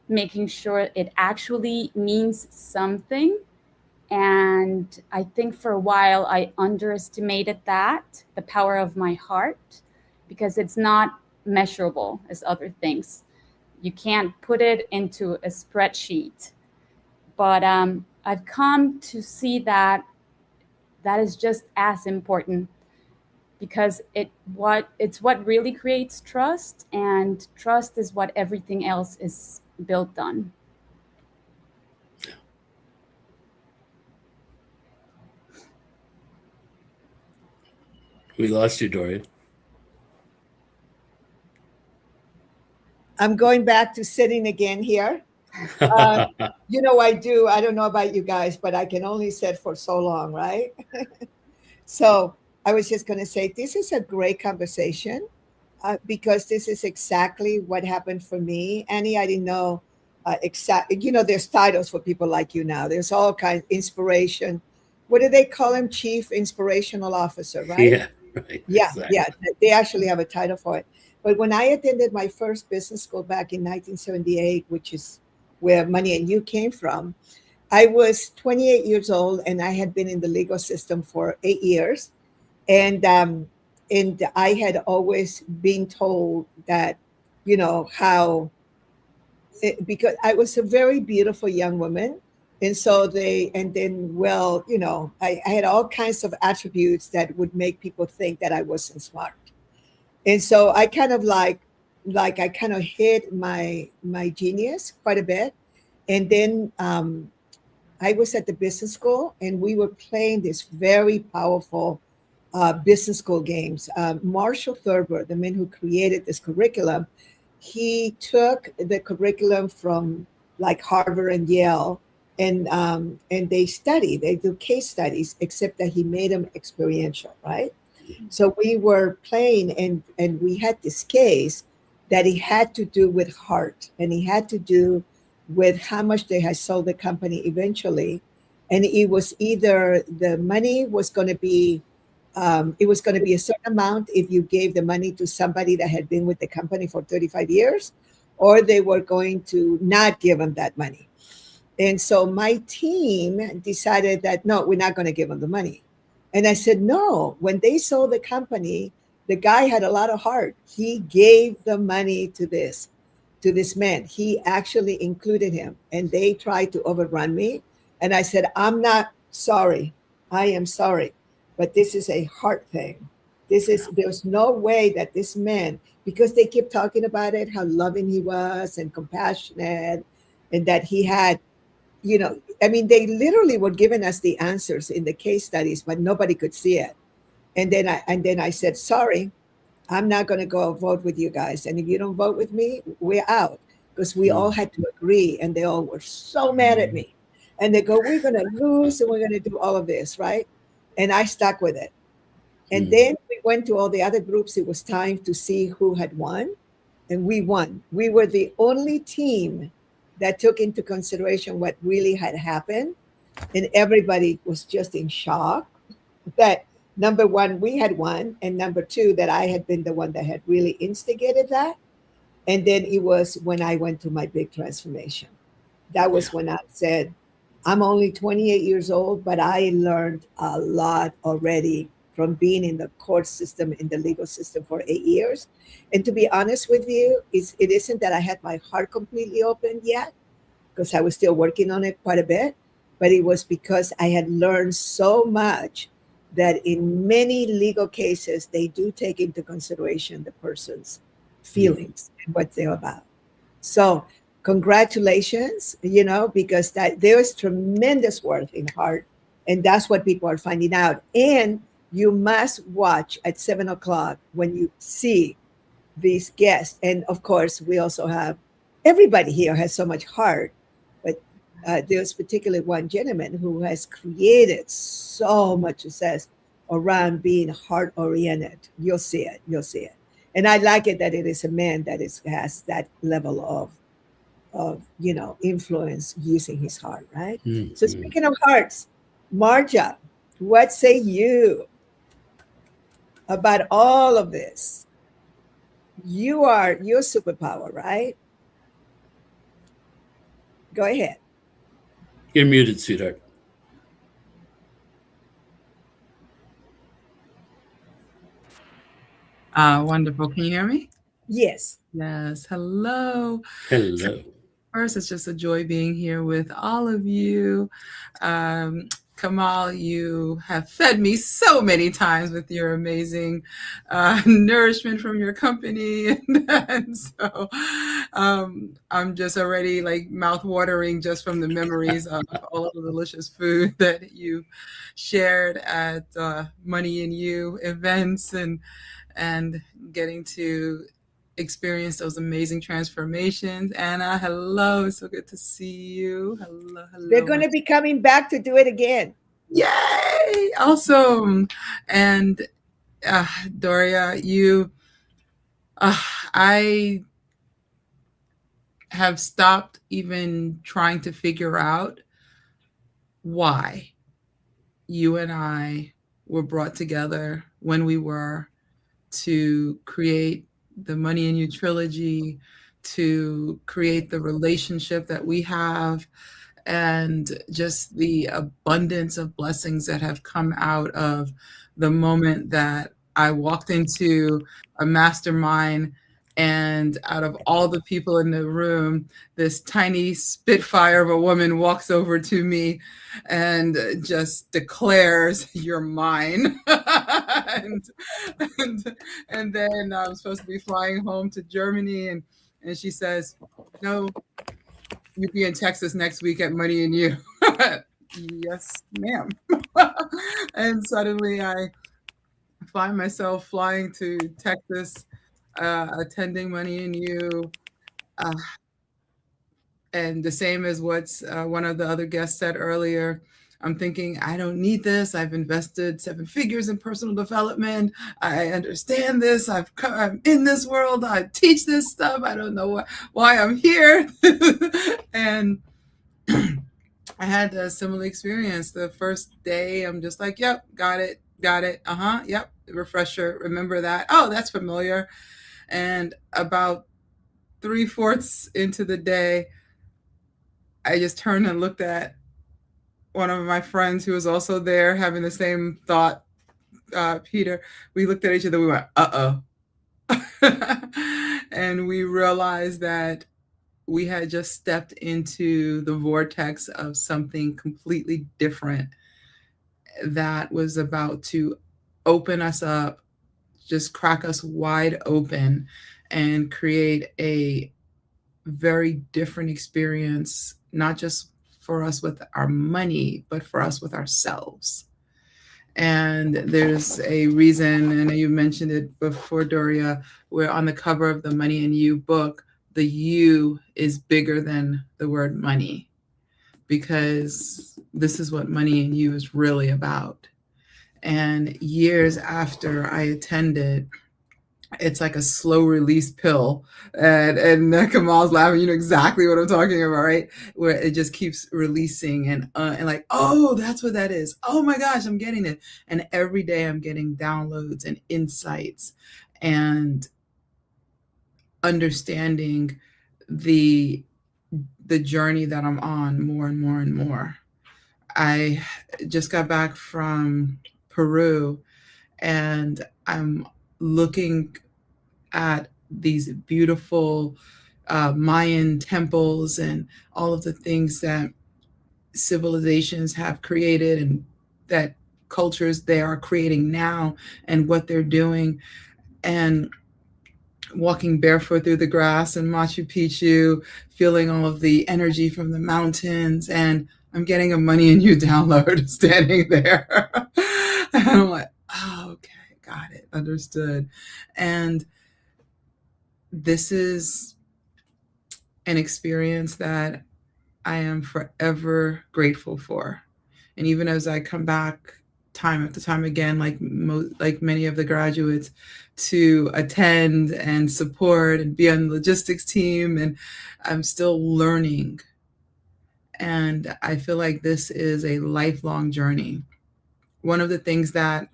making sure it actually means something. And I think for a while I underestimated that, the power of my heart, because it's not measurable as other things. You can't put it into a spreadsheet. But I've come to see that that is just as important, because it's what really creates trust, and trust is what everything else is built on. We lost you, Dorian. I'm going back to sitting again here. You know, I don't know about you guys, but I can only sit for so long, right? So I was just going to say, this is a great conversation because this is exactly what happened for me. Annie, I didn't know there's titles for people like you now. There's all kinds of inspiration. What do they call him? Chief Inspirational Officer, right? Yeah, right. Yeah, Exactly. yeah. They actually have a title for it. But when I attended my first business school back in 1978, which is where Money and You came from, I was 28 years old and I had been in the legal system for 8 years. And I had always been told that, because I was a very beautiful young woman. And so I had all kinds of attributes that would make people think that I wasn't smart. And so I kind of I kind of hid my genius quite a bit. And then I was at the business school, and we were playing this very powerful business school games. Marshall Thurber, the man who created this curriculum, he took the curriculum from like Harvard and Yale, and they study. They do case studies, except that he made them experiential, right? So we were playing, and we had this case that it had to do with heart, and it had to do with how much they had sold the company eventually, and it was either the money was going to be it was going to be a certain amount if you gave the money to somebody that had been with the company for 35 years, or they were going to not give them that money. And so my team decided that, no, we're not going to give them the money. And I said, no, when they sold the company, the guy had a lot of heart. He gave the money to this man. He actually included him, and they tried to overrun me. And I said, I'm not sorry. I am sorry. But this is a heart thing. There's no way that this man, because they kept talking about it, how loving he was and compassionate, and that he had, I mean, they literally were giving us the answers in the case studies, but nobody could see it. And then I said, sorry, I'm not going to go vote with you guys. And if you don't vote with me, we're out. Because we all had to agree, and they all were so mad at me. And they go, we're going to lose, and we're going to do all of this, right? And I stuck with it. And then we went to all the other groups. It was time to see who had won, and we won. We were the only team that took into consideration what really had happened. And everybody was just in shock that, number one, we had won, and number two, that I had been the one that had really instigated that. And then it was when I went to my big transformation. That was when I said, I'm only 28 years old, but I learned a lot already from being in the court system, in the legal system for 8 years. And to be honest with you, it isn't that I had my heart completely open yet, because I was still working on it quite a bit, but it was because I had learned so much that in many legal cases, they do take into consideration the person's feelings and what they're about. So congratulations, because there's tremendous worth in heart, and that's what people are finding out. And you must watch at 7:00 when you see these guests. And of course, we also have, everybody here has so much heart, but there's particularly one gentleman who has created so much success around being heart oriented. You'll see it. And I like it that it is a man that has that level of influence using his heart, right? So speaking of hearts, Marja, what say you about all of this? Your superpower, right? Go ahead. You're muted, sweetheart. Wonderful. Can you hear me? Yes. Yes. Hello. Hello. First, it's just a joy being here with all of you. Kamal, you have fed me so many times with your amazing nourishment from your company. And so I'm just already like mouth watering just from the memories of all of the delicious food that you shared at Money in You events, and getting to experience those amazing transformations. Anna, hello. So good to see you. Hello. They're going to be coming back to do it again. Yay! Awesome. And Doria, I have stopped even trying to figure out why you and I were brought together when we were, to create the Money in You trilogy, to create the relationship that we have, and just the abundance of blessings that have come out of the moment that I walked into a mastermind, and out of all the people in the room, this tiny spitfire of a woman walks over to me and just declares, "You're mine." and then I'm supposed to be flying home to Germany, and she says, "No, you be in Texas next week at Money and You. Yes, ma'am. And suddenly I find myself flying to Texas, attending Money and You. And the same as what's one of the other guests said earlier, I'm thinking, I don't need this. I've invested 7 figures in personal development. I understand this. I'm in this world. I teach this stuff. I don't know why I'm here. And I had a similar experience. The first day, I'm just like, yep, got it. Yep, refresher. Remember that. Oh, that's familiar. And about 3/4 into the day, I just turned and looked at one of my friends who was also there having the same thought, Peter. We looked at each other, we went, uh-oh. And we realized that we had just stepped into the vortex of something completely different that was about to open us up, just crack us wide open and create a very different experience, not just for us with our money, but for us with ourselves. And there's a reason, and you mentioned it before, Doria, where on the cover of the Money and You book, the U is bigger than the word money, because this is what Money and You is really about. And years after I attended, it's like a slow release pill. And Kamal's laughing, you know exactly what I'm talking about, right? Where it just keeps releasing and like, oh, that's what that is. Oh my gosh, I'm getting it. And every day I'm getting downloads and insights and understanding the journey that I'm on more and more and more. I just got back from Peru, and I'm looking at these beautiful Mayan temples and all of the things that civilizations have created and that cultures they are creating now and what they're doing, and walking barefoot through the grass in Machu Picchu, feeling all of the energy from the mountains, and I'm getting a Money and You download standing there. And I'm like, oh, okay, got it, understood. And this is an experience that I am forever grateful for. And even as I come back time after time again, like many of the graduates, to attend and support and be on the logistics team, and I'm still learning. And I feel like this is a lifelong journey. One of the things that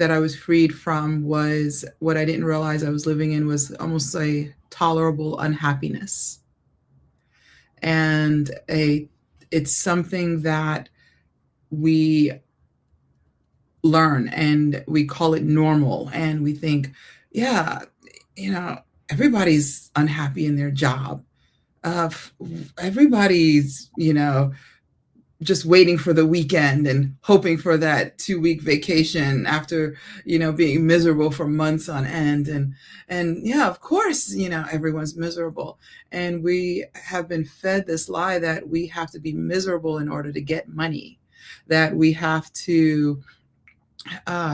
I was freed from was what I didn't realize I was living in was almost a tolerable unhappiness. And it's something that we learn and we call it normal. And we think, yeah, everybody's unhappy in their job. Everybody's, just waiting for the weekend and hoping for that 2-week vacation after, being miserable for months on end. And yeah, of course, everyone's miserable. And we have been fed this lie that we have to be miserable in order to get money, that we have to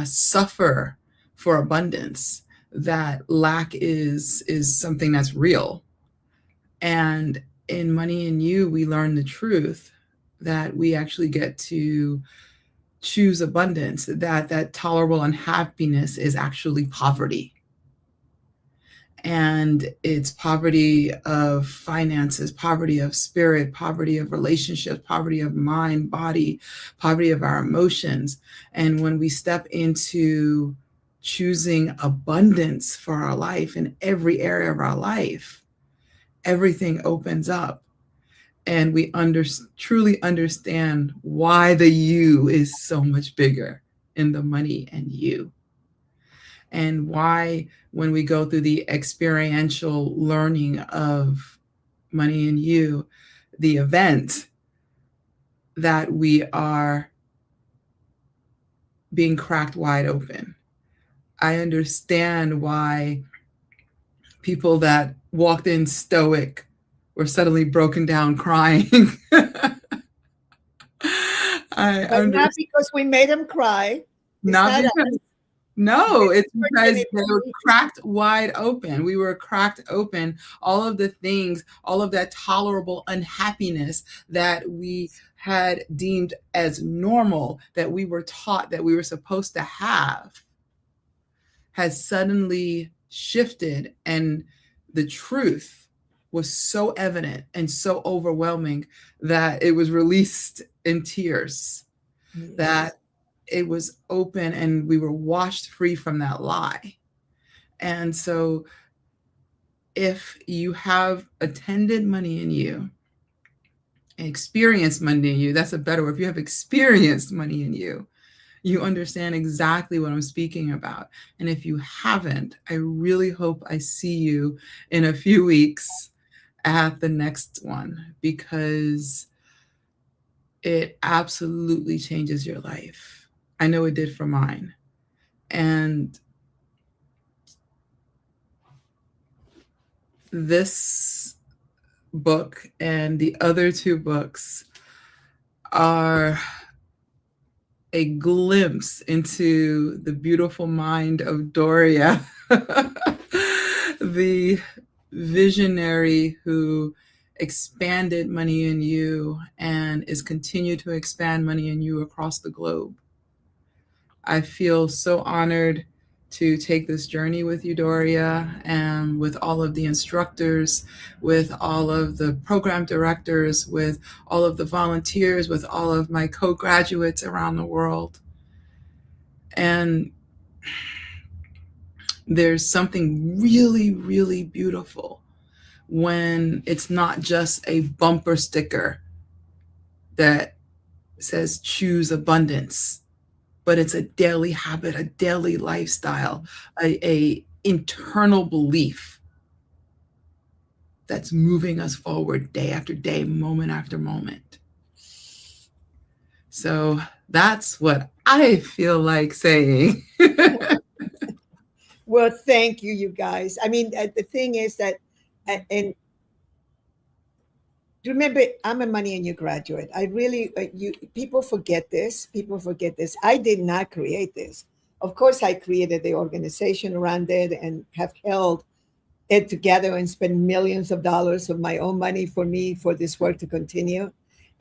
suffer for abundance, that lack is something that's real. And in Money and You, we learn the truth that we actually get to choose abundance, that tolerable unhappiness is actually poverty. And it's poverty of finances, poverty of spirit, poverty of relationships, poverty of mind, body, poverty of our emotions. And when we step into choosing abundance for our life in every area of our life, everything opens up. And we truly understand why the You is so much bigger in the Money and You. And why, when we go through the experiential learning of Money and You, the event, that we are being cracked wide open. I understand why people that walked in stoic were suddenly broken down crying. But not because we made them cry. Not because, us. no, it's We're because gonna they were be- cracked wide open. We were cracked open. All of the things, all of that tolerable unhappiness that we had deemed as normal, that we were taught that we were supposed to have, has suddenly shifted. And the truth was so evident and so overwhelming that it was released in tears. Yes. That it was open and we were washed free from that lie. And so if you have attended Money in You, experienced Money in You, that's a better word. If you have experienced Money in You, you understand exactly what I'm speaking about. And if you haven't, I really hope I see you in a few weeks at the next one, because it absolutely changes your life. I know it did for mine. And this book and the other two books are a glimpse into the beautiful mind of Doria, the visionary who expanded Money in You and is continued to expand Money in You across the globe. I feel so honored to take this journey with you, Doria, and with all of the instructors, with all of the program directors, with all of the volunteers, with all of my co-graduates around the world. And there's something really, really beautiful when it's not just a bumper sticker that says choose abundance, but it's a daily habit, a daily lifestyle, a internal belief that's moving us forward day after day, moment after moment. So that's what I feel like saying. Well, thank you, you guys. I mean, the thing is that, and remember, I'm a Money in You graduate. I really, people forget this. People forget this. I did not create this. Of course, I created the organization around it and have held it together and spent millions of dollars of my own money for me for this work to continue.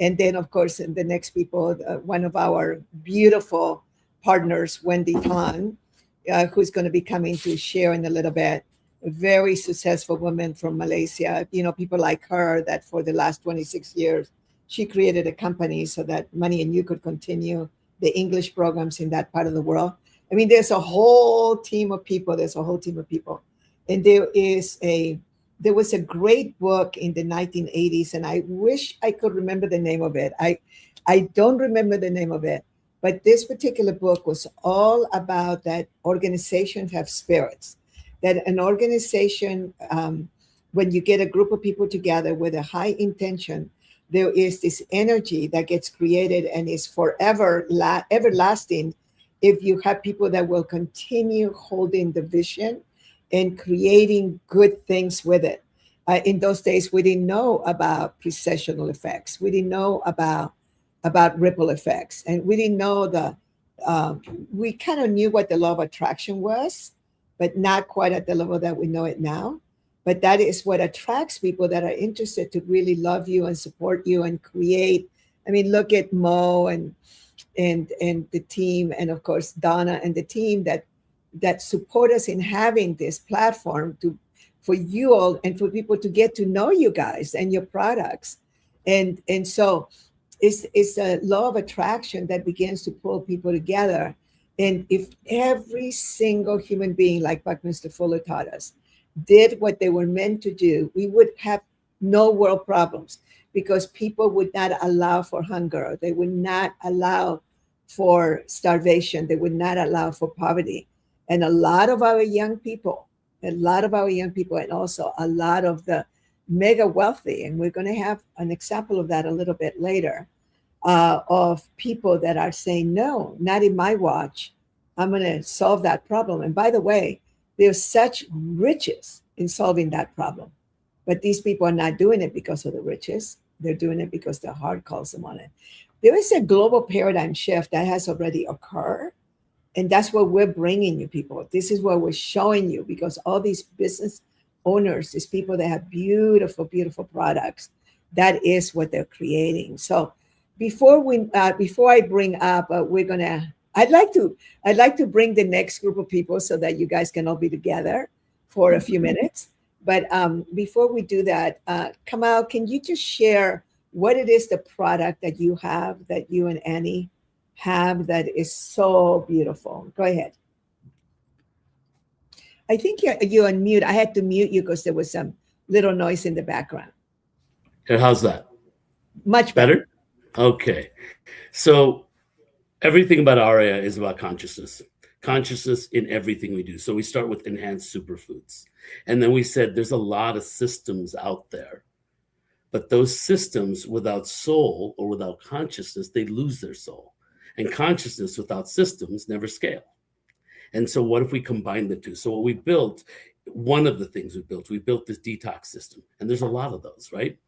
And then, of course, the next people, one of our beautiful partners, Wendy Tan, who's going to be coming to share in a little bit. A very successful woman from Malaysia. You know, people like her that for the last 26 years, she created a company so that Money in You could continue the English programs in that part of the world. I mean, there's a whole team of people. There's a whole team of people. And there was a great book in the 1980s, and I wish I could remember the name of it. I don't remember the name of it, but this particular book was all about that organizations have spirits, that an organization, when you get a group of people together with a high intention, there is this energy that gets created and is forever everlasting if you have people that will continue holding the vision and creating good things with it. In those days, we didn't know about precessional effects. We didn't know about ripple effects. And we didn't know we kind of knew what the law of attraction was, but not quite at the level that we know it now. But that is what attracts people that are interested to really love you and support you and create. I mean, look at Mo and the team, and of course, Donna and the team that support us in having this platform for you all and for people to get to know you guys and your products. And so it's a law of attraction that begins to pull people together. And if every single human being, like Buckminster Fuller taught us, did what they were meant to do, we would have no world problems, because people would not allow for hunger. They would not allow for starvation. They would not allow for poverty. And a lot of our young people, and also a lot of the mega wealthy, and we're going to have an example of that a little bit later, of people that are saying, no, not in my watch. I'm going to solve that problem. And by the way, there's such riches in solving that problem. But these people are not doing it because of the riches. They're doing it because their heart calls them on it. There is a global paradigm shift that has already occurred. And that's what we're bringing you people. This is what we're showing you, because all these business owners, these people that have beautiful, beautiful products, that is what they're creating. So before I bring up, I'd like to bring the next group of people so that you guys can all be together for a few minutes. But before we do that, Kamal, can you just share what it is, the product that you have, that you and Annie have, that is so beautiful? Go ahead. I think you're on mute. I had to mute you because there was some little noise in the background. How's that? Much better. Okay. So everything about Aria is about consciousness. Consciousness in everything we do. So we start with enhanced superfoods. And then we said there's a lot of systems out there. But those systems without soul or without consciousness, they lose their soul. And consciousness without systems never scale. And so what if we combine the two? So what we built, one of the things we built this detox system. And there's a lot of those, right?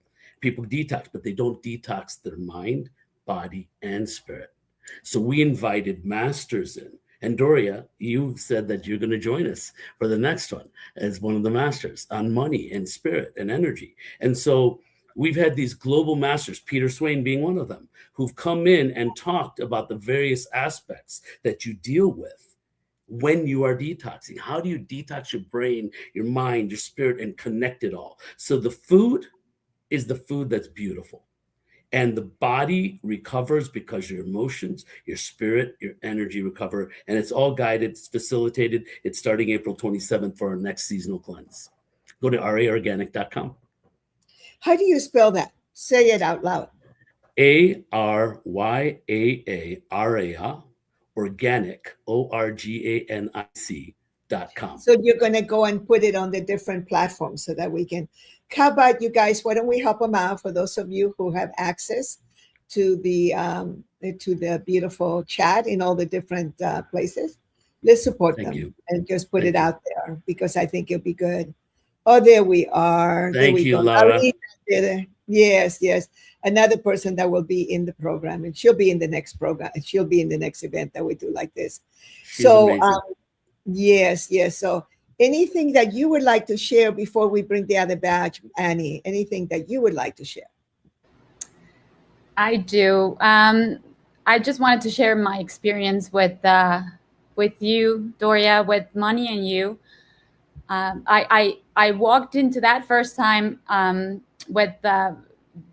People detox, but they don't detox their mind, body, and spirit. So we invited masters in. And Doria, you said that you're going to join us for the next one as one of the masters on money and spirit and energy. And so we've had these global masters, Peter Swain being one of them, who've come in and talked about the various aspects that you deal with when you are detoxing. How do you detox your brain, your mind, your spirit, and connect it all? So the food is the food that's beautiful. And the body recovers because your emotions, your spirit, your energy recover. And it's all guided, it's facilitated. It's starting April 27th for our next seasonal cleanse. Go to ariaorganic.com. How do you spell that? Say it out loud. ARYAA, organic, ORGANIC.com. So you're going to go and put it on the different platforms so that we can. How about you guys? Why don't we help them out for those of you who have access to the beautiful chat in all the different places? Let's support them and just put it out there, because I think it'll be good. Oh, there we are. Thank you, Laura. Yes. Another person that will be in the program, and she'll be in the next program. She'll be in the next event that we do like this. She's amazing. Yes. So anything that you would like to share before we bring the other batch, Annie? Anything that you would like to share? I do. I just wanted to share my experience with you, Doria, with Money and You. I walked into that first time with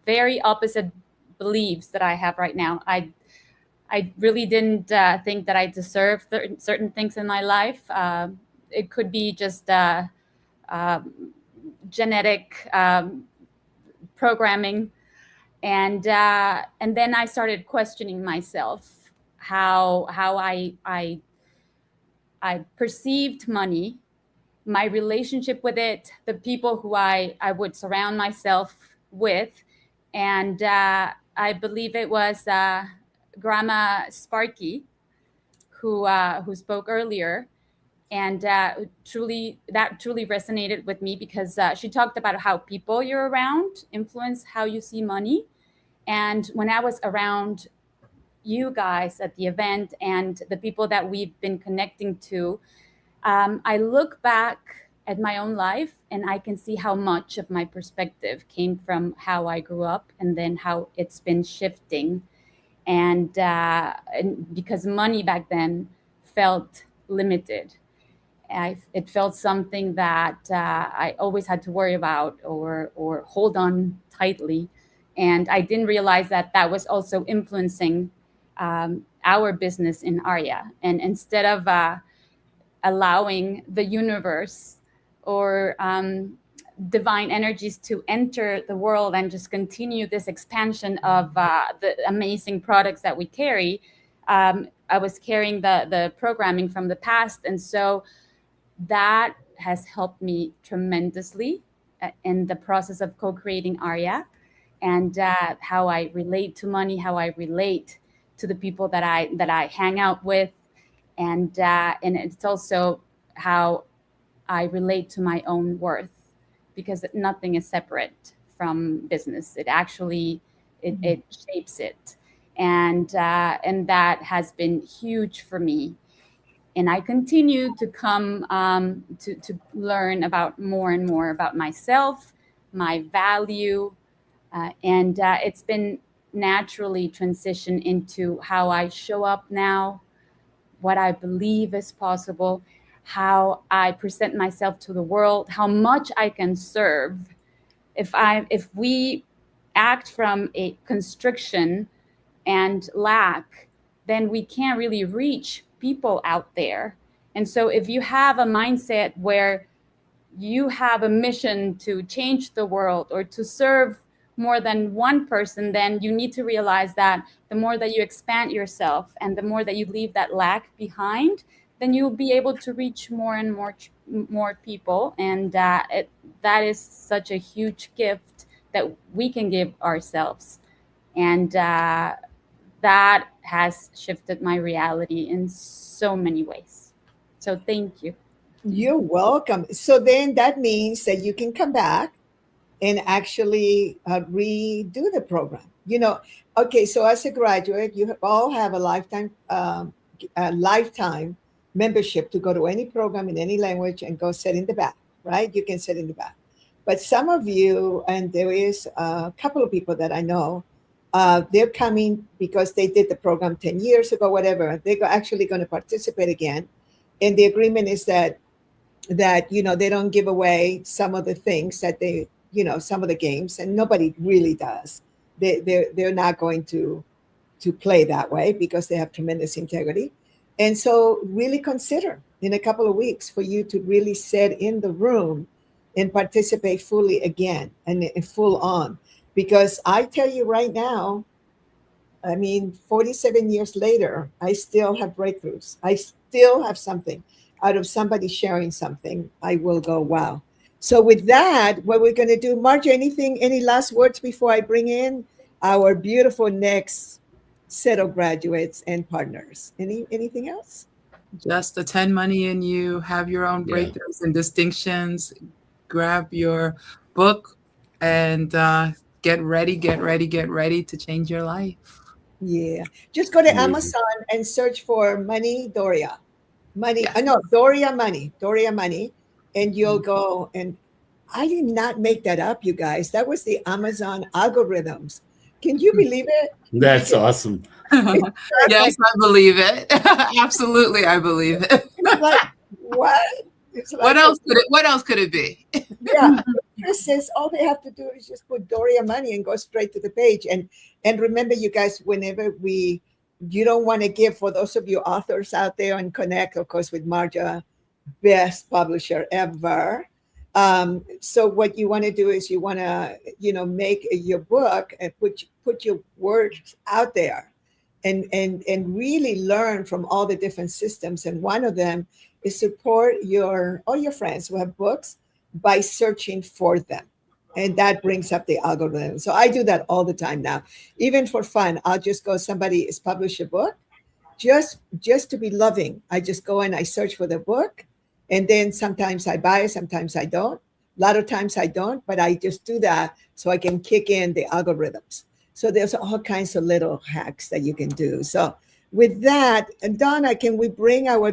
very opposite beliefs that I have right now. I really didn't think that I deserved certain things in my life. It could be just genetic programming, and then I started questioning myself, how I perceived money, my relationship with it, the people who I would surround myself with, and I believe it was Grandma Sparky who spoke earlier. And that truly resonated with me, because she talked about how people you're around influence how you see money. And when I was around you guys at the event and the people that we've been connecting to, I look back at my own life and I can see how much of my perspective came from how I grew up, and then how it's been shifting. And because money back then felt limited. It felt something that I always had to worry about or hold on tightly. And I didn't realize that was also influencing our business in Aria. And instead of allowing the universe or divine energies to enter the world and just continue this expansion of the amazing products that we carry, I was carrying the programming from the past. And so that has helped me tremendously in the process of co-creating Aria, and how I relate to money, how I relate to the people that I hang out with, and it's also how I relate to my own worth, because nothing is separate from business. It actually, it shapes it. And that has been huge for me. And I continue to come to learn about more and more about myself, my value, and it's been naturally transition into how I show up now, what I believe is possible, how I present myself to the world, how much I can serve. If we act from a constriction and lack, then we can't really reach people out there. And so if you have a mindset where you have a mission to change the world or to serve more than one person, then you need to realize that the more that you expand yourself and the more that you leave that lack behind, then you'll be able to reach more and more people. And that is such a huge gift that we can give ourselves. And that has shifted my reality in so many ways. So thank you. You're welcome. So then that means that you can come back and actually redo the program. You know, okay, so as a graduate, you all have a lifetime membership to go to any program in any language and go sit in the back, right? You can sit in the back. But some of you, and there is a couple of people that I know, they're coming because they did the program 10 years ago, whatever. They're actually going to participate again. And the agreement is that you know, they don't give away some of the things that they, you know, some of the games, and nobody really does. They're not going to play that way because they have tremendous integrity. And so really consider in a couple of weeks for you to really sit in the room and participate fully again and full on. Because I tell you right now, I mean, 47 years later, I still have breakthroughs. I still have something out of somebody sharing something. I will go, wow. So with that, what we're going to do, Margie, any last words before I bring in our beautiful next set of graduates and partners? Anything else? Just attend Money in You, have your own breakthroughs and distinctions, grab your book, and get ready to change your life. Yeah. Just go to Amazon and search for Money Doria. Doria Money. And you'll go, and I did not make that up, you guys. That was the Amazon algorithms. Can you believe it? That's awesome. Yes, I believe it. Absolutely, I believe it. It's like, what? It's like, what else could it be? Yeah. Chris says all they have to do is just put Doria Money and go straight to the page. And remember, you guys, whenever you don't want to give, for those of you authors out there, and connect, of course, with Marja, best publisher ever. So what you want to do is you want to, you know, make your book and put your words out there and really learn from all the different systems. And one of them is support all your friends who have books by searching for them. And that brings up the algorithm. So I do that all the time now, even for fun. I'll just go, somebody is published a book, just to be loving. I just go and I search for the book. And then sometimes I buy it, sometimes I don't. A lot of times I don't, but I just do that so I can kick in the algorithms. So there's all kinds of little hacks that you can do. So with that, and Donna, can we bring our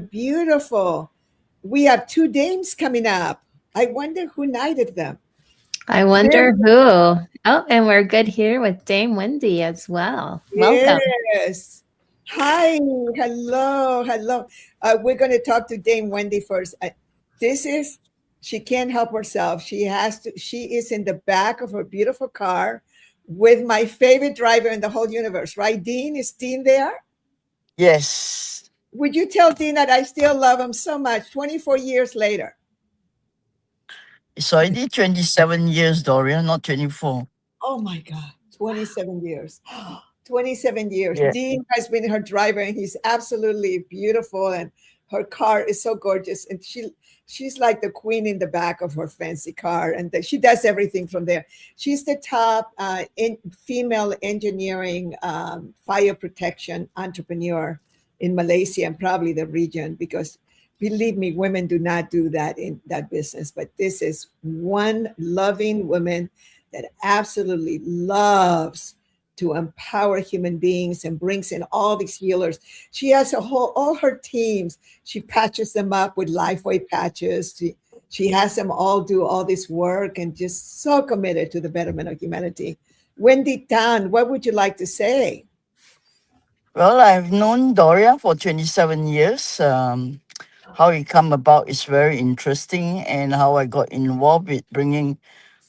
we have two dames coming up. I wonder who knighted them. I wonder who. Oh, and we're good here with Dame Wendy as well. Welcome. Yes. Hi. Hello. We're going to talk to Dame Wendy first. She can't help herself. She is in the back of her beautiful car with my favorite driver in the whole universe, right? Dean, is Dean there? Yes. Would you tell Dean that I still love him so much 24 years later? It's already 27 years, Dorian, not 24. Oh my God, 27 years. 27 years. Yeah. Dean has been her driver, and he's absolutely beautiful, and her car is so gorgeous, and she's like the queen in the back of her fancy car, and she does everything from there. She's the top female engineering fire protection entrepreneur in Malaysia and probably the region, because Believe me, women do not do that in that business, but this is one loving woman that absolutely loves to empower human beings and brings in all these healers. She has all her teams. She patches them up with LifeWay patches. She has them all do all this work and just so committed to the betterment of humanity. Wendy Tan, what would you like to say? Well, I've known Doria for 27 years. How it come about is very interesting, and how I got involved with bringing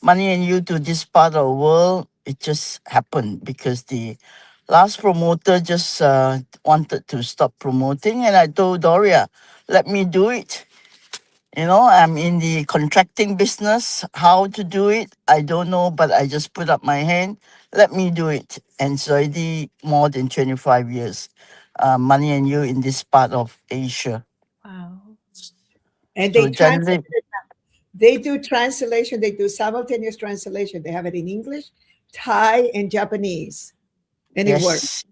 Money and You to this part of the world, it just happened because the last promoter just wanted to stop promoting, and I told Doria, let me do it. You know, I'm in the contracting business. How to do it, I don't know, but I just put up my hand. Let me do it. And so I did more than 25 years, Money and You in this part of Asia. Wow. And So they generally, they do translation. They do simultaneous translation. They have it in English, Thai, and Japanese. And it works.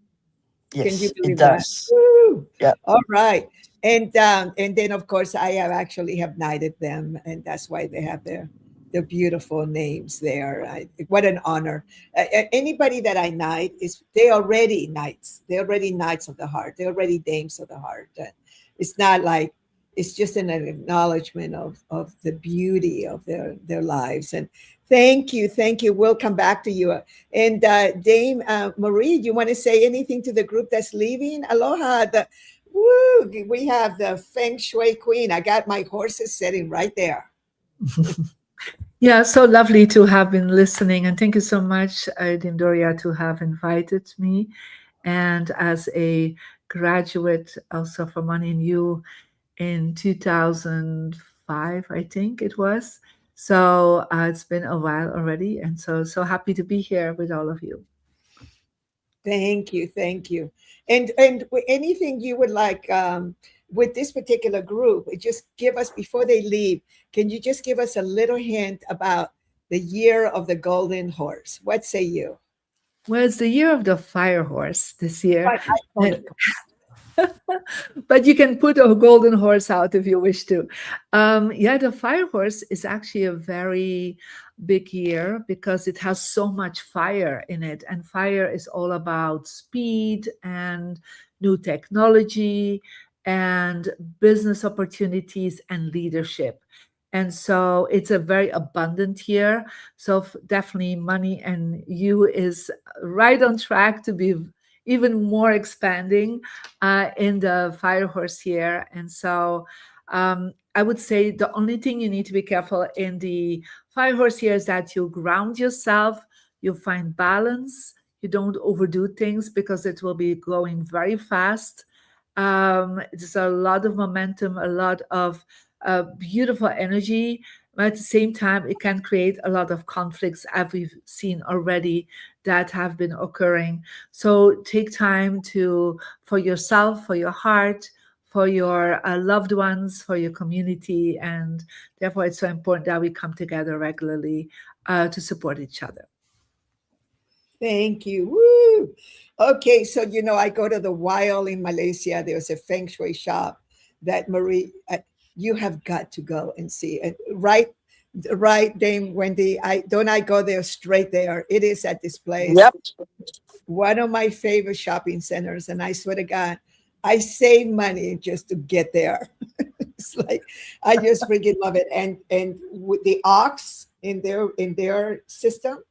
yes, Can you it believe that? does. Woo! Yeah. All right. And then of course I have actually have knighted them, and that's why they have their beautiful names there. What an honor. Anybody that I knight they're already knights. They're already knights of the heart. They're already dames of the heart. It's not like it's just an acknowledgement of the beauty of their lives. And thank you. We'll come back to you. And Dame Marie, do you want to say anything to the group that's leaving? Aloha. We have the Feng Shui Queen. I got my horses sitting right there. Yeah, so lovely to have been listening. And thank you so much, Dame Doria, to have invited me. And as a graduate also from Money and You in 2005, I think it was. So it's been a while already. And so happy to be here with all of you. Thank you. And anything you would like with this particular group, just give us, before they leave, can you just give us a little hint about the year of the golden horse? What say you? Well, it's the year of the fire horse this year. Right, but you can put a golden horse out if you wish to. Yeah, the fire horse is actually a very big year because it has so much fire in it. And fire is all about speed and new technology and business opportunities and leadership. And so it's a very abundant year. So definitely Money and You is right on track to be even more expanding in the fire horse year. And so I would say the only thing you need to be careful in the fire horse year is that you ground yourself, you find balance, you don't overdo things because it will be going very fast. There's a lot of momentum, a lot of beautiful energy. But at the same time, it can create a lot of conflicts, as we've seen already, that have been occurring. So take time for yourself, for your heart, for your loved ones, for your community. And therefore, it's so important that we come together regularly to support each other. Thank you. Woo! Okay, so I go to the wild in Malaysia. There's a Feng Shui shop that Marie, you have got to go and see it. Right, Dame Wendy. I go there straight there. It is at this place. Yep. One of my favorite shopping centers, and I swear to God, I save money just to get there. It's like I just freaking love it. And with the ox in their system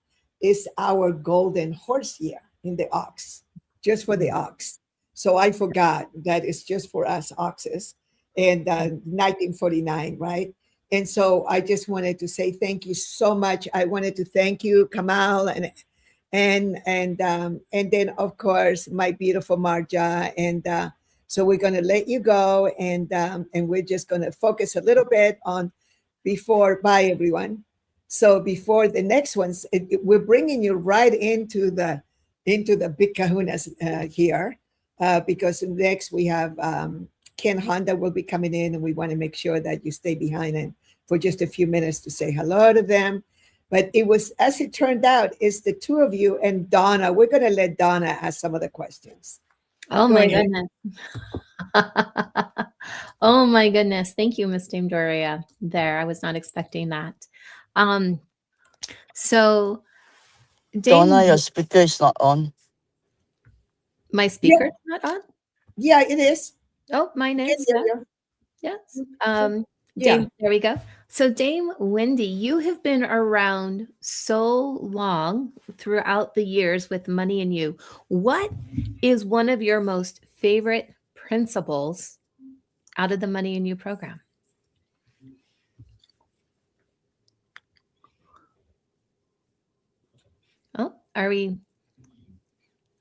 is our golden horse year in the ox, just for the ox. So I forgot that it's just for us oxes. And 1949, right? And so I just wanted to say thank you so much. I wanted to thank you, Kamal, and then of course my beautiful Marja. And so we're going to let you go, and we're just going to focus a little bit on bye everyone. So before the next ones, we're bringing you right into the big kahunas here, because next we have Ken Honda will be coming in, and we want to make sure that you stay behind and for just a few minutes to say hello to them. But it was, as it turned out, it's the two of you and Donna. We're going to let Donna ask some of the questions. Oh Go my ahead. goodness. Oh my goodness. Thank you, Miss Dame Doria. There, I was not expecting that. So Donna, Dame, your speaker is not on. my Yeah, speaker's not on? yeah, it is. Oh, mine Can is. hear Yeah. you. Yes. Yeah. Dame, there we go. So Dame Wendy, you have been around so long throughout the years with Money and You. What is one of your most favorite principles out of the Money and You program? Oh, are you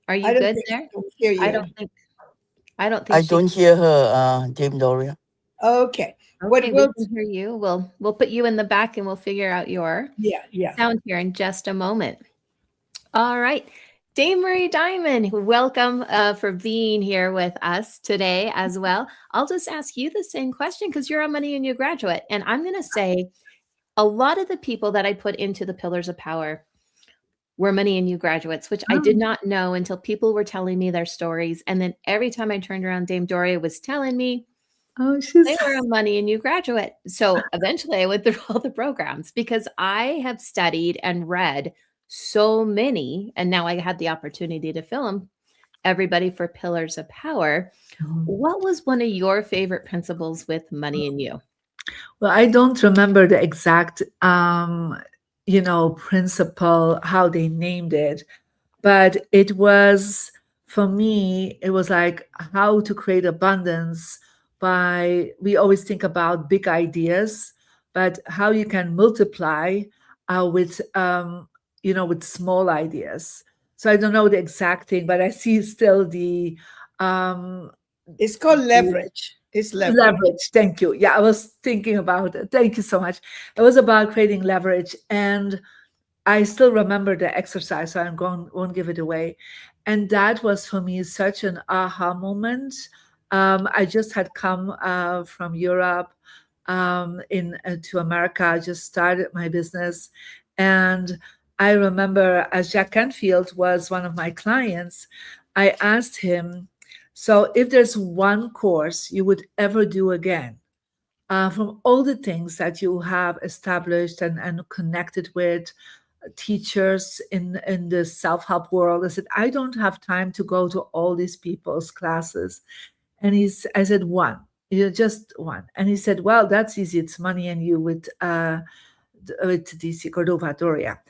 I don't good think there? she can hear I you. don't think I she don't hear her, Dame Doria. Okay. What Okay, we we'll can hear you. We'll put you in the back and we'll figure out your yeah. sound here in just a moment. All right. Dame Marie Diamond, welcome for being here with us today as well. I'll just ask you the same question because you're a Money and You graduate. And I'm going to say a lot of the people that I put into the Pillars of Power were Money and You graduates, which I did not know until people were telling me their stories. And then every time I turned around, Dame Doria was telling me they were a Money and You graduate. So eventually I went through all the programs because I have studied and read so many, and now I had the opportunity to film everybody for Pillars of Power. What was one of your favorite principles with Money and You? Well, I don't remember the exact, principle, how they named it, but it was, for me, it was like how to create abundance we always think about big ideas, but how you can multiply with small ideas. So I don't know the exact thing, but I see still It's called leverage. It's leverage. leverage. Thank you. Yeah, I was thinking about it. Thank you so much. It was about creating leverage, and I still remember the exercise, so won't give it away. And that was for me such an aha moment. I just had come from Europe to America. I just started my business, and I remember as Jack Canfield was one of my clients, I asked him, so if there's one course you would ever do again, from all the things that you have established and connected with teachers in the self-help world, I said, I don't have time to go to all these people's classes. And I said, one, just one. And he said, well, that's easy. It's Money and You with DC Cordova Doria.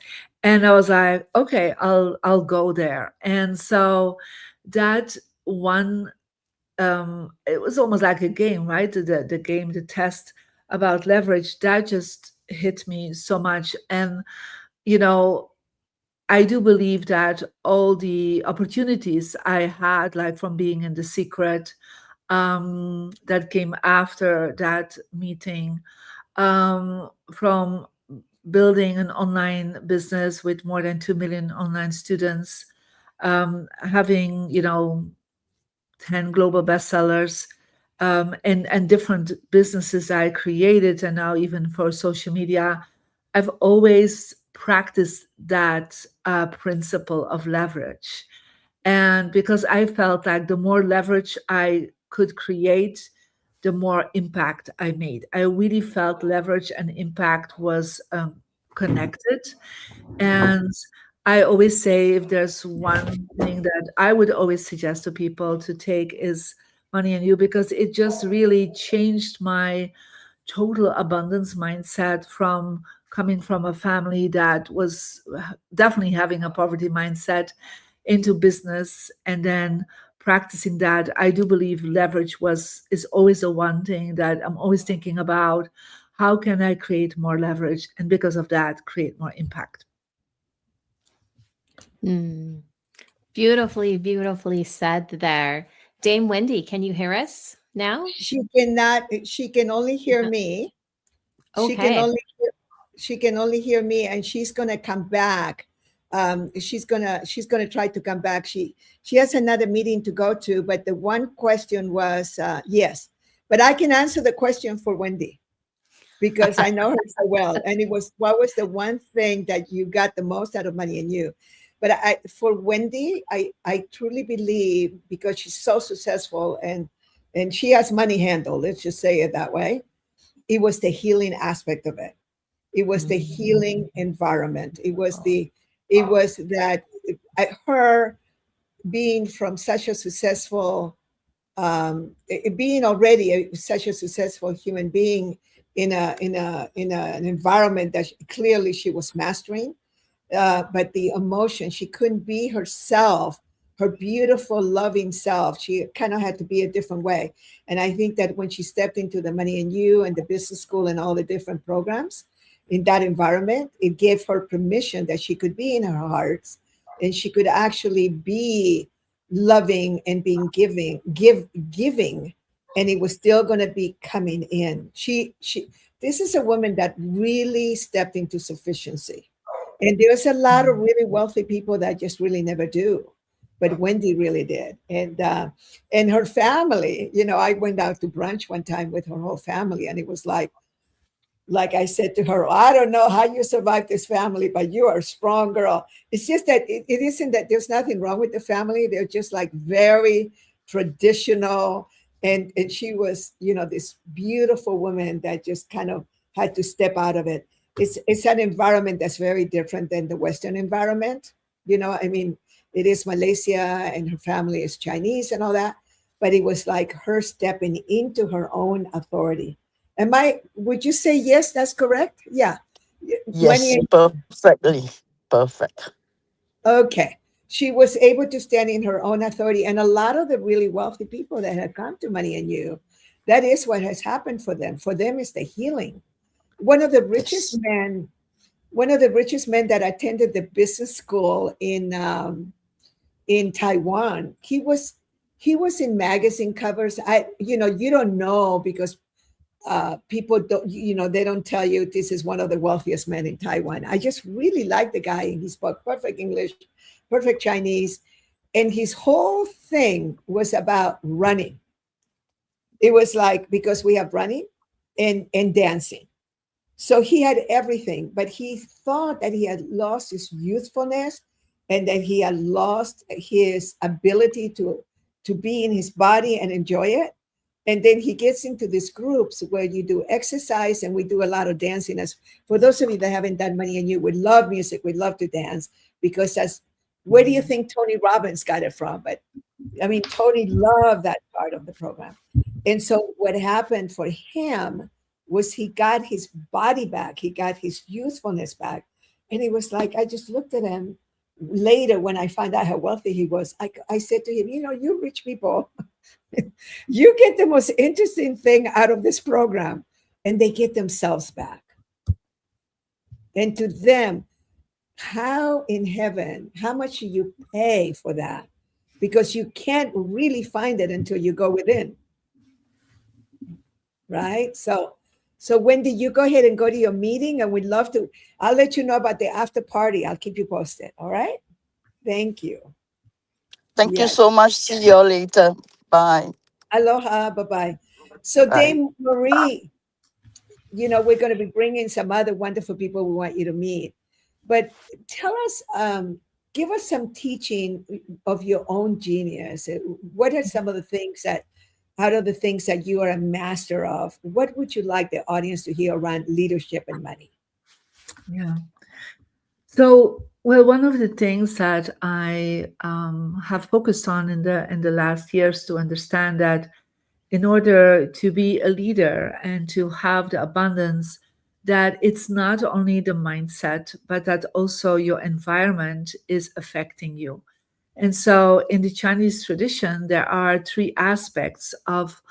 And I was like, okay, I'll go there. And so that one, it was almost like a game, right? The game, the test about leverage, that just hit me so much. And I do believe that all the opportunities I had, like from being in The Secret, that came after that meeting, from building an online business with more than 2 million online students, having 10 global bestsellers, and different businesses I created, and now even for social media, I've always practiced that principle of leverage. And because I felt like the more leverage I could create, the more impact I made. I really felt leverage and impact was connected. And I always say, if there's one thing that I would always suggest to people to take is Money and You, because it just really changed my total abundance mindset from coming from a family that was definitely having a poverty mindset into business, and then practicing that. I do believe leverage is always the one thing that I'm always thinking about. How can I create more leverage? And because of that, create more impact. Beautifully, beautifully said there. Dame Wendy, can you hear us now? She cannot. She can only hear me. Okay. She can only hear me, and she's gonna come back. She's gonna try to come back. She has another meeting to go to, but the one question was yes, but I can answer the question for Wendy because I know her so well. And it was, what was the one thing that you got the most out of Money and You? But for Wendy, I truly believe, because she's so successful and she has money handled, let's just say it that way, it was the healing aspect of it. It was the healing environment. It was that her being from such a successful, being already such a successful human being in an environment that clearly she was mastering, but the emotion, she couldn't be herself, her beautiful, loving self. She kind of had to be a different way. And I think that when she stepped into the Money and You and the business school and all the different programs in that environment, it gave her permission that she could be in her heart and she could actually be loving and being giving, and it was still going to be coming in. This is a woman that really stepped into sufficiency. And there's a lot of really wealthy people that just really never do, but Wendy really did. And her family, I went out to brunch one time with her whole family, and it was like I said to her, I don't know how you survive this family, but you are a strong girl. It's just that it isn't that there's nothing wrong with the family. They're just like very traditional. And she was, this beautiful woman that just kind of had to step out of it. It's an environment that's very different than the Western environment. I mean, it is Malaysia and her family is Chinese and all that, but it was like her stepping into her own authority. Would you say yes, that's correct? Yeah. Yes, perfectly. Perfect. Okay. She was able to stand in her own authority. And a lot of the really wealthy people that have come to Money and You, that is what has happened for them. For them, is the healing. One of the richest men that attended the business school in Taiwan, he was in magazine covers. You don't know because people don't, they don't tell you this is one of the wealthiest men in Taiwan. I just really like the guy. He spoke perfect English, perfect Chinese, and his whole thing was about running. It was like, because we have running and dancing. So he had everything, but he thought that he had lost his youthfulness and that he had lost his ability to be in his body and enjoy it. And then he gets into these groups where you do exercise and we do a lot of dancing. As for those of you that haven't done Money and You, we love music, we love to dance, because that's where do you think Tony Robbins got it from? But I mean, Tony loved that part of the program. And so what happened for him was he got his body back, he got his youthfulness back. And it was like, I just looked at him later when I found out how wealthy he was. I said to him, you rich people, you get the most interesting thing out of this program, and they get themselves back. And to them, how in heaven, how much do you pay for that? Because you can't really find it until you go within. Right? So Wendy, you go ahead and go to your meeting, and we'd love to. I'll let you know about the after party. I'll keep you posted. All right? Thank you. Thank you so much. See you all later. Bye. Aloha. Bye-bye. So Bye. Dame Marie, we're going to be bringing some other wonderful people we want you to meet. But tell us, give us some teaching of your own genius. What are some of the things that, out of the things that you are a master of, what would you like the audience to hear around leadership and money? Yeah. So, well, one of the things that I have focused on in the last years to understand that in order to be a leader and to have the abundance, that it's not only the mindset, but that also your environment is affecting you. And so in the Chinese tradition, there are 3 aspects of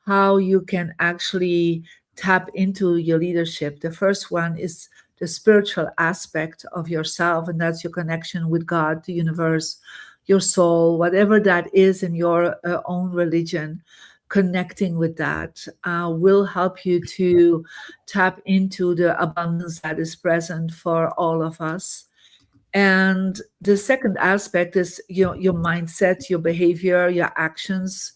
how you can actually tap into your leadership. The first one is the spiritual aspect of yourself, and that's your connection with God, the universe, your soul, whatever that is in your own religion. Connecting with that will help you to tap into the abundance that is present for all of us. And the second aspect is your mindset, your behavior, your actions,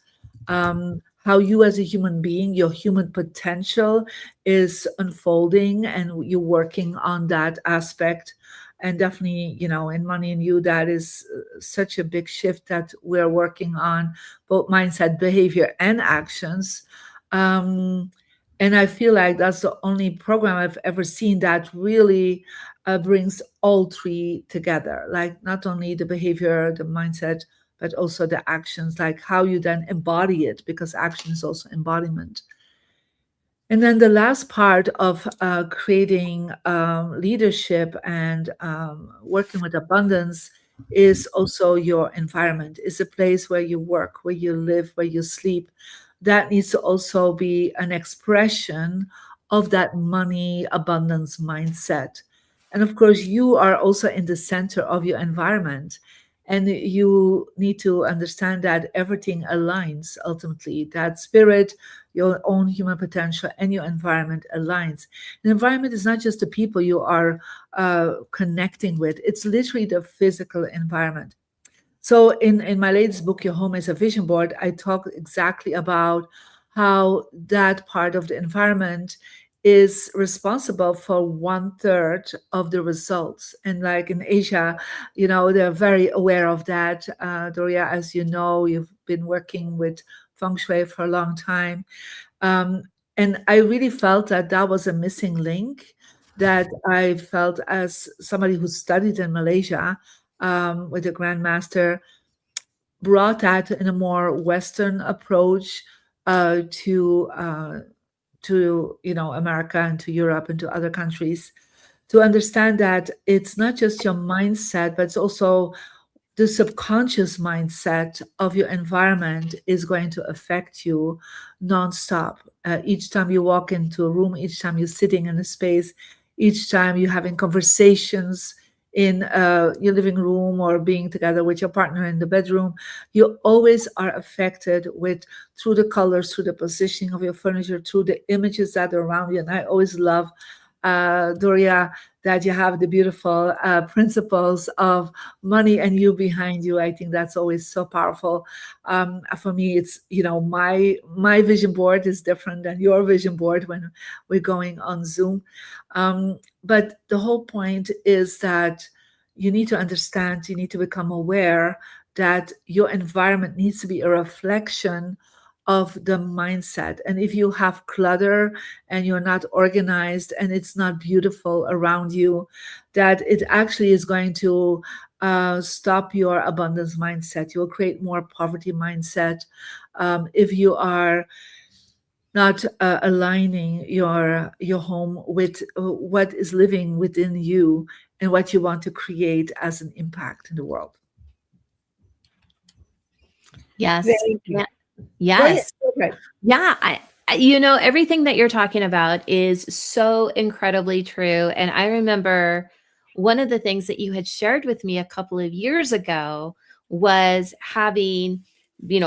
how you as a human being, your human potential is unfolding, and you're working on that aspect And definitely, in Money and You, that is such a big shift that we're working on, both mindset, behavior, and actions. And I feel like that's the only program I've ever seen that really brings all three together, like not only the behavior, the mindset, but also the actions, like how you then embody it, because action is also embodiment. And then the last part of creating leadership and working with abundance is also your environment. It's a place where you work, where you live, where you sleep. That needs to also be an expression of that money abundance mindset. And of course, you are also in the center of your environment. And you need to understand that everything aligns ultimately, that spirit, your own human potential, and your environment aligns. The environment is not just the people you are connecting with, it's literally the physical environment. So in my latest book, Your Home is a Vision Board, I talk exactly about how that part of the environment is responsible for 1/3 of the results. And like in Asia, they're very aware of that. Doria, as you know, you've been working with Feng Shui for a long time. And I really felt that that was a missing link, that I felt as somebody who studied in Malaysia with a grandmaster, brought that in a more Western approach to America and to Europe and to other countries, to understand that it's not just your mindset, but it's also the subconscious mindset of your environment is going to affect you nonstop. Each time you walk into a room, each time you're sitting in a space, each time you're having conversations in your living room or being together with your partner in the bedroom, you always are affected through the colors, through the positioning of your furniture, through the images that are around you. And I always love, Doria, that you have the beautiful principles of Money and You behind you. I think that's always so powerful. For me, it's, my vision board is different than your vision board when we're going on Zoom. But the whole point is that you need to understand, you need to become aware that your environment needs to be a reflection of the mindset. And if you have clutter and you're not organized and it's not beautiful around you, that it actually is going to stop your abundance mindset. You'll create more poverty mindset if you are not aligning your home with what is living within you and what you want to create as an impact in the world. Yes. Thank you. Yeah. Yes. Okay. Yeah. Everything that you're talking about is so incredibly true. And I remember one of the things that you had shared with me a couple of years ago was having,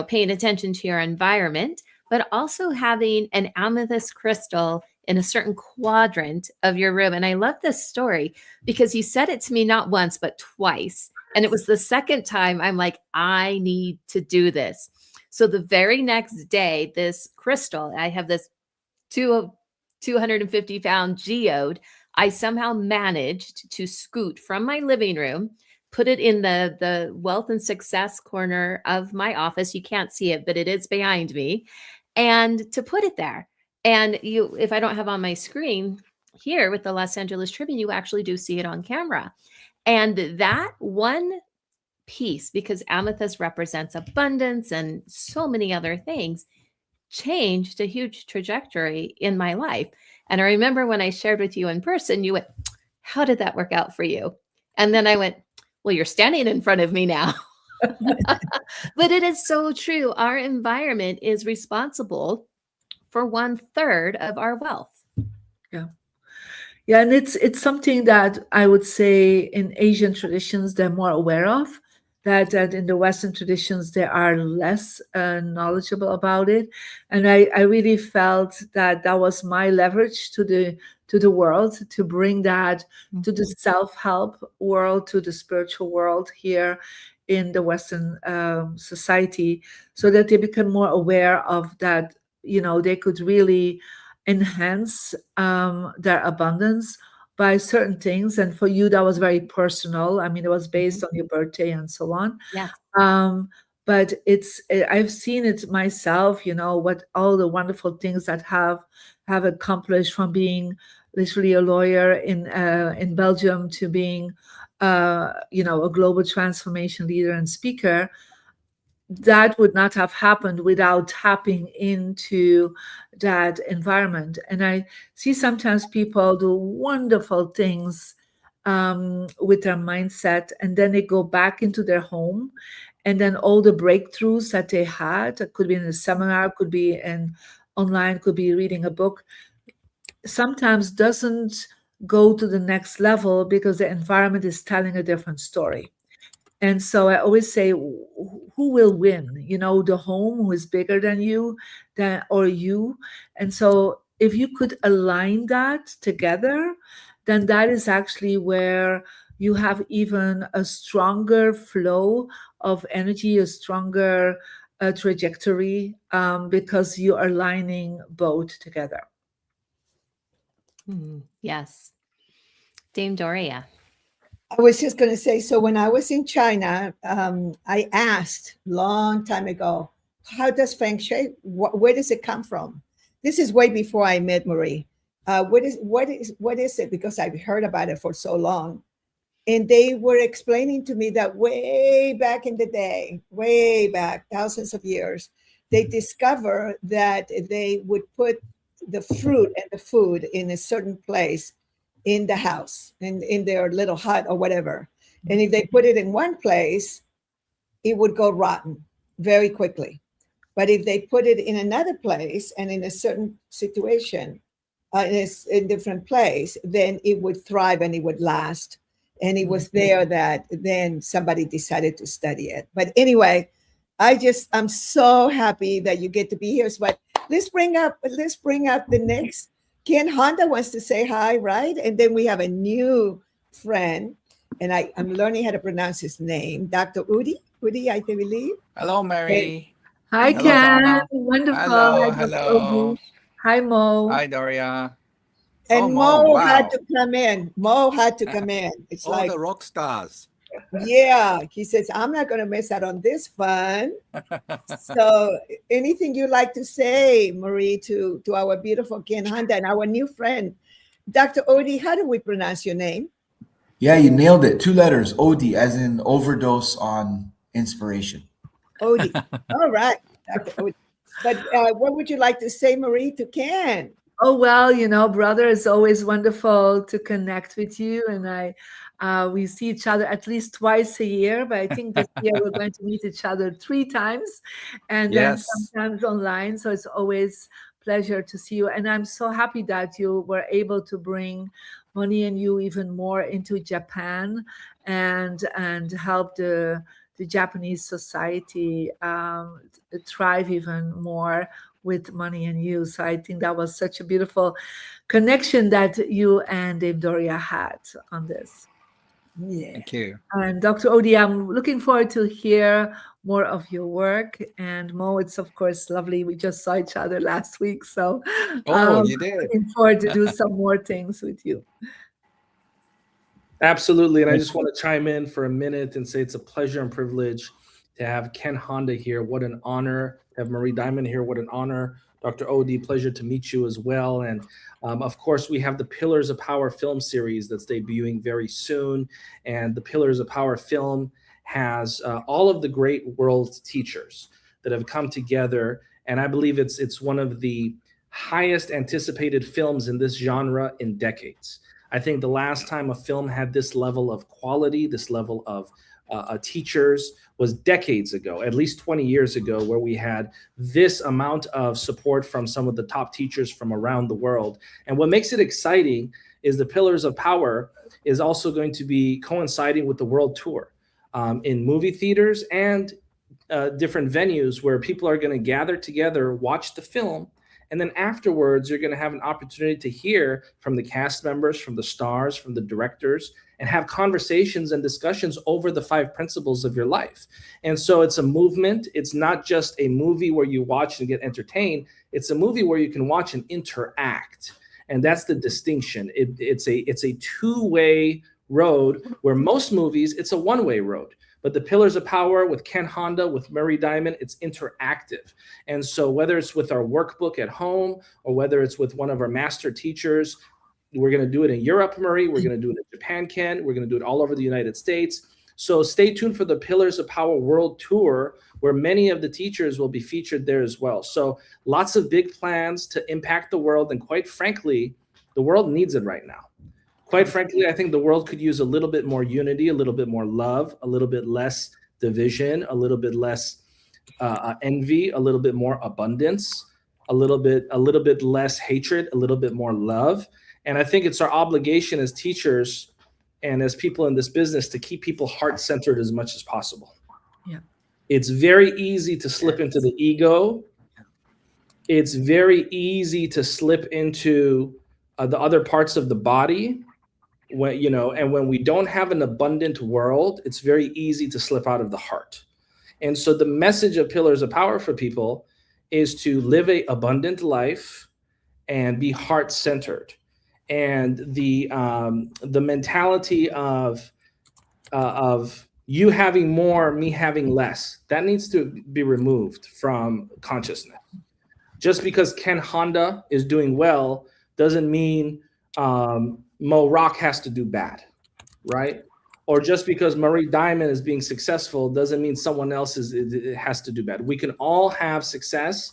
paying attention to your environment, but also having an amethyst crystal in a certain quadrant of your room. And I love this story because you said it to me not once, but twice. And it was the second time I'm like, I need to do this. So the very next day, this crystal, I have this 250-pound geode, I somehow managed to scoot from my living room, put it in the wealth and success corner of my office. You can't see it, but it is behind me. And to put it there. And if I don't have on my screen here with the Los Angeles Tribune, you actually do see it on camera. And that one piece, because amethyst represents abundance and so many other things, changed a huge trajectory in my life. And I remember when I shared with you in person, you went, how did that work out for you? And then I went, well, you're standing in front of me now. But it is so true. Our environment is responsible for 1/3 of our wealth. Yeah, and it's something that I would say in Asian traditions they're more aware of, that in the Western traditions they are less knowledgeable about it. And I really felt that that was my leverage to the world, to bring that to the self-help world, to the spiritual world here in the Western society, so that they become more aware of that, they could really enhance their abundance by certain things. And for you, that was very personal. I mean, it was based on your birthday and so on. Yes. But I've seen it myself, what all the wonderful things that have accomplished, from being literally a lawyer in Belgium to being, a global transformation leader and speaker. That would not have happened without tapping into that environment. And I see sometimes people do wonderful things with their mindset, and then they go back into their home, and then all the breakthroughs that they had, it could be in a seminar, could be in online, could be reading a book, sometimes doesn't go to the next level because the environment is telling a different story. And so I always say, who will win? The home, who is bigger than you, or you. And so if you could align that together, then that is actually where you have even a stronger flow of energy, a stronger trajectory, because you are aligning both together. Yes. Dame Doria. I was just going to say, so when I was in China, I asked long time ago, how does Feng Shui, where does it come from? This is way before I met Marie. What is it? Because I've heard about it for so long. And they were explaining to me that way back in the day, way back, thousands of years, they discovered that they would put the fruit and the food in a certain place in the house, in their little hut or whatever. And if they put it in one place, it would go rotten very quickly. But if they put it in another place and in a certain situation, in a different place, then it would thrive and it would last. And it was there that then somebody decided to study it. But anyway, I'm so happy that you get to be here. But let's bring up the next. Ken Honda wants to say hi, right? And then we have a new friend, and I'm learning how to pronounce his name, Dr. Udi, I believe. Hello, Mary. Hey. Hi, Hello, Ken. Donna. Wonderful. Hello, Hi, Dr. hello. Udi. Hi, Mo. Hi, Doria. And Mo, Mo wow. had to come in. Mo had to come in. It's All like the rock stars. Yeah, he says, I'm not going to miss out on this fun. So anything you'd like to say, Marie, to our beautiful Ken Honda and our new friend, Dr. Odi, how do we pronounce your name? Yeah, you nailed it. 2 letters, Odi, as in overdose on inspiration. Odi. All right, Dr. Odi. But what would you like to say, Marie, to Ken? Oh, well, brother, it's always wonderful to connect with you. And we see each other at least twice a year, but I think this year we're going to meet each other 3 times, and then sometimes online. So it's always a pleasure to see you. And I'm so happy that you were able to bring Money and You even more into Japan and help the Japanese society thrive even more with Money and You. So I think that was such a beautiful connection that you and Dame Doria had on this. Yeah. Thank you. And Dr. Odi, I'm looking forward to hear more of your work. And Mo, it's of course lovely. We just saw each other last week. So You did. looking forward to do some more things with you. Absolutely. And I just want to chime in for a minute and say it's a pleasure and privilege to have Ken Honda here. What an honor. To have Marie Diamond here. What an honor. Dr. Odi, pleasure to meet you as well. And of course, we have the Pillars of Power film series that's debuting very soon. And the Pillars of Power film has all of the great world teachers that have come together. And I believe it's one of the highest anticipated films in this genre in decades. I think the last time a film had this level of quality, this level of teachers was decades ago, at least 20 years ago, where we had this amount of support from some of the top teachers from around the world. And what makes it exciting is the Pillars of Power is also going to be coinciding with the world tour in movie theaters and different venues where people are going to gather together, watch the film, and then afterwards, you're going to have an opportunity to hear from the cast members, from the stars, from the directors, and have conversations and discussions over the 5 principles of your life. And so it's a movement. It's not just a movie where you watch and get entertained. It's a movie where you can watch and interact. And that's the distinction. It's a two-way road, where most movies, it's a one-way road. But the Pillars of Power with Ken Honda, with Murray Diamond, it's interactive. And so whether it's with our workbook at home, or whether it's with one of our master teachers, we're going to do it in Europe, Murray. We're going to do it in Japan, Ken. We're going to do it all over the United States. So stay tuned for the Pillars of Power World Tour, where many of the teachers will be featured there as well. So lots of big plans to impact the world. And quite frankly, the world needs it right now. Quite frankly, I think the world could use a little bit more unity, a little bit more love, a little bit less division, a little bit less envy, a little bit more abundance, a little bit less hatred, a little bit more love. And I think it's our obligation as teachers and as people in this business to keep people heart-centered as much as possible. Yeah. It's very easy to slip into the ego. It's very easy to slip into the other parts of the body. When we don't have an abundant world, it's very easy to slip out of the heart. And so the message of Pillars of Power for people is to live an abundant life and be heart-centered. And the mentality of you having more, me having less, that needs to be removed from consciousness. Just because Ken Honda is doing well doesn't mean Mo Rock has to do bad, right? Or just because Murray Diamond is being successful doesn't mean someone else has to do bad. We can all have success,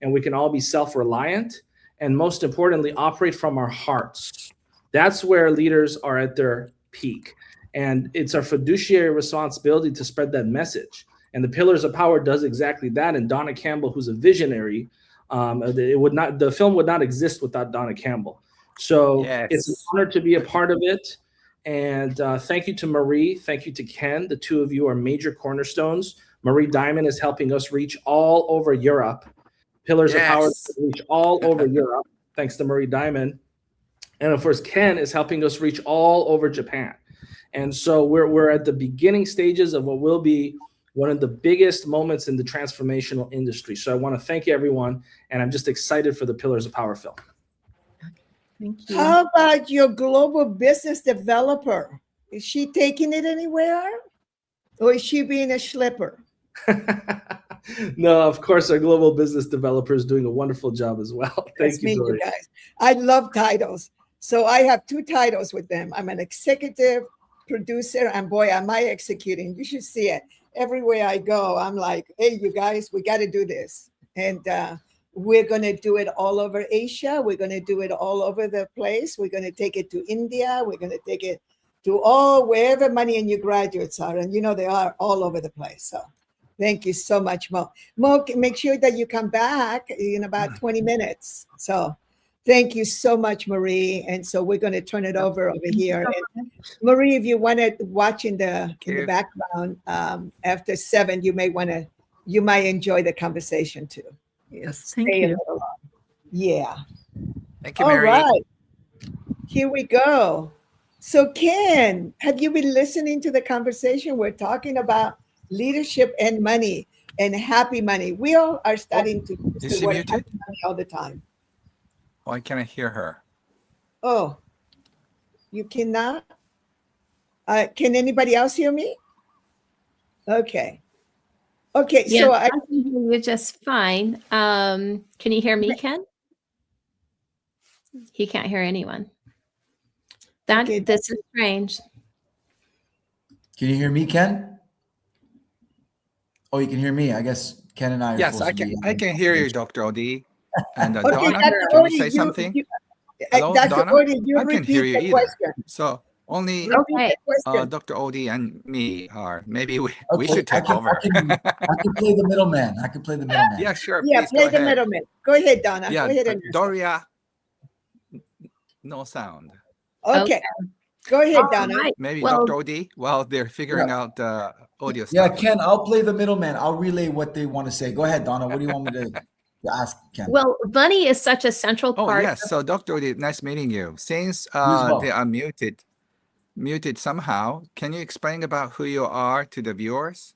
and we can all be self-reliant, and most importantly, operate from our hearts. That's where leaders are at their peak. And it's our fiduciary responsibility to spread that message. And the Pillars of Power does exactly that. And Donna Campbell, who's a visionary, the film would not exist without Donna Campbell. So It's an honor to be a part of it. And thank you to Marie. Thank you to Ken. The two of you are major cornerstones. Marie Diamond is helping us reach all over Europe. Pillars of Power reach all over Europe, thanks to Marie Diamond. And of course, Ken is helping us reach all over Japan. And so we're at the beginning stages of what will be one of the biggest moments in the transformational industry. So I want to thank everyone, and I'm just excited for the Pillars of Power film. Thank you. How about your global business developer? Is she taking it anywhere? Or is she being a schlipper? No, of course, our global business developer is doing a wonderful job as well. Thank you, Dory. Guys. I love titles. So I have two titles with them. I'm an executive producer, and boy, am I executing. You should see it. Everywhere I go, I'm like, hey, you guys, we got to do this. And we're going to do it all over Asia. We're going to do it all over the place. We're going to take it to India. We're going to take it to wherever Money and You graduates are. And they are all over the place. So thank you so much, Mo. Mo, make sure that you come back in about 20 minutes. So thank you so much, Marie. And so we're going to turn it over here. And Marie, if you want to watch in the background after 7, you might enjoy the conversation too. Yes, thank you. Yeah. Thank you, Mary. All right. Here we go. So Ken, have you been listening to the conversation? We're talking about leadership and money and happy money. We all are starting to Is she word muted? happy money all the time. Why can't I hear her? Oh, you cannot? Can anybody else hear me? Okay. Okay, Yeah, so I can hear you just fine. Can you hear me, Ken? He can't hear anyone. This is strange. Can you hear me, Ken? Oh, you can hear me. I guess Ken and I are Yes, I can hear you, Dr. Odie. And Okay, Donna, Dr. can Odie, you say something? Hello, Dr. Donna? Odie, you I can't hear you repeat the either. question. So only Okay. Dr. Odie and me are. Maybe we Okay, should take over. I can play the middleman. Yeah, sure. Yeah, Please play go the ahead. middleman. Go ahead, Donna. Yeah, Go ahead and Doria. No sound. Okay. Go ahead, All Donna. right. Maybe Well, Dr. Odie, while they're figuring out the audio Yeah, stuff. Ken, I'll play the middleman. I'll relay what they want to say. Go ahead, Donna. What do you want me to ask Ken? well, money is such a central Oh, part. yes. So, Dr. Odie, nice meeting you. Since well. they are muted somehow, can you explain about who you are to the viewers?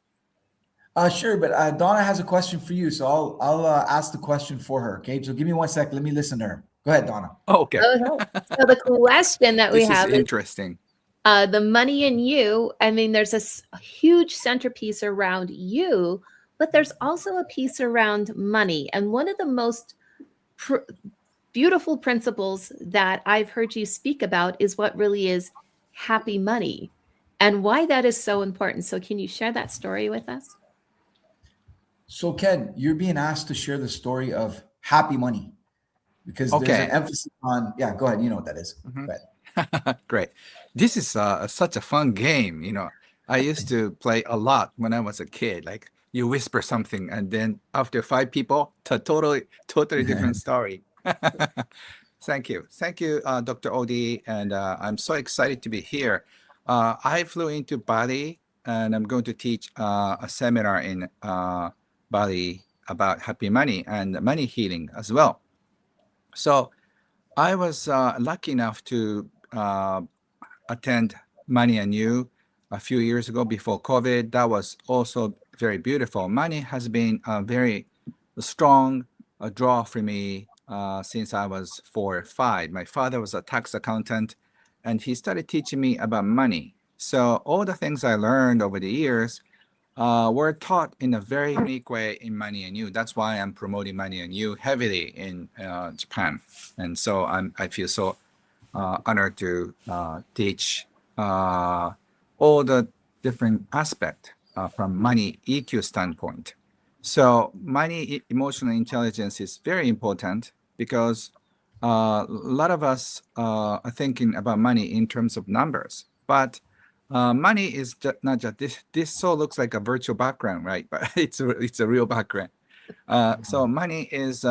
Sure, but Donna has a question for you, so I'll ask the question for her. Okay, so give me 1 sec. Let me listen to her. Go ahead, Donna. Oh, okay. Okay. So the question that we This is have is interesting. the money in you. I mean, there's a huge centerpiece around you, but there's also a piece around money. And one of the most beautiful principles that I've heard you speak about is what really is happy money and why that is so important. So can you share that story with us? So Ken, you're being asked to share the story of happy money because there's an Okay. emphasis on, yeah, go ahead. You know what that is. Mhm. Go ahead. Great. This is such a fun game. I used to play a lot when I was a kid. Like you whisper something, and then after 5 people, totally different story. Thank you, Dr. Odie, and I'm so excited to be here. I flew into Bali, and I'm going to teach a seminar in Bali about happy money and money healing as well. So I was lucky enough to attend Money and You a few years ago before COVID. That was also very beautiful. Money has been a very strong draw for me since I was 4 or 5. My father was a tax accountant, and he started teaching me about money. So all the things I learned over the years were taught in a very unique way in Money and You. That's why I'm promoting Money and You heavily in Japan. And so I feel so honored to teach all the different aspects from money EQ standpoint. So money emotional intelligence is very important because a lot of us are thinking about money in terms of numbers, but money is not just this. This so looks like a virtual background, right? But it's a real background. So money is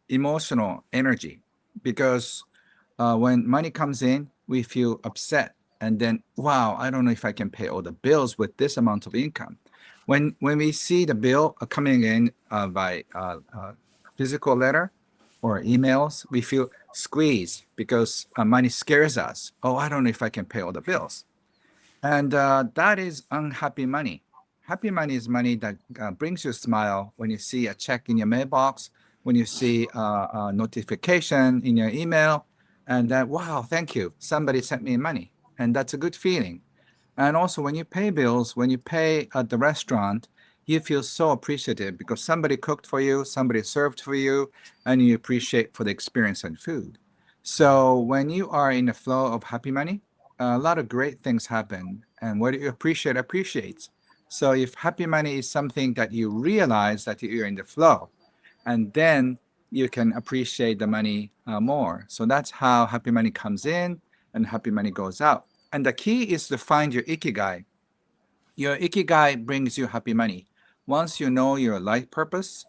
emotional energy because when money comes in, we feel upset, and then wow, I don't know if I can pay all the bills with this amount of income. When we see the bill coming in by physical letter or emails, we feel squeezed because money scares us. Oh, I don't know if I can pay all the bills. And that is unhappy money. Happy money is money that brings you a smile when you see a check in your mailbox, when you see a notification in your email, and that, wow, thank you, somebody sent me money. And that's a good feeling. And also when you pay bills, when you pay at the restaurant, you feel so appreciative because somebody cooked for you, somebody served for you, and you appreciate for the experience and food. So when you are in the flow of happy money, a lot of great things happen, and what you appreciate appreciates. So if happy money is something that you realize that you're in the flow, and then you can appreciate the money more. So that's how happy money comes in and happy money goes out. And the key is to find your ikigai. Your ikigai brings you happy money. Once you know your life purpose,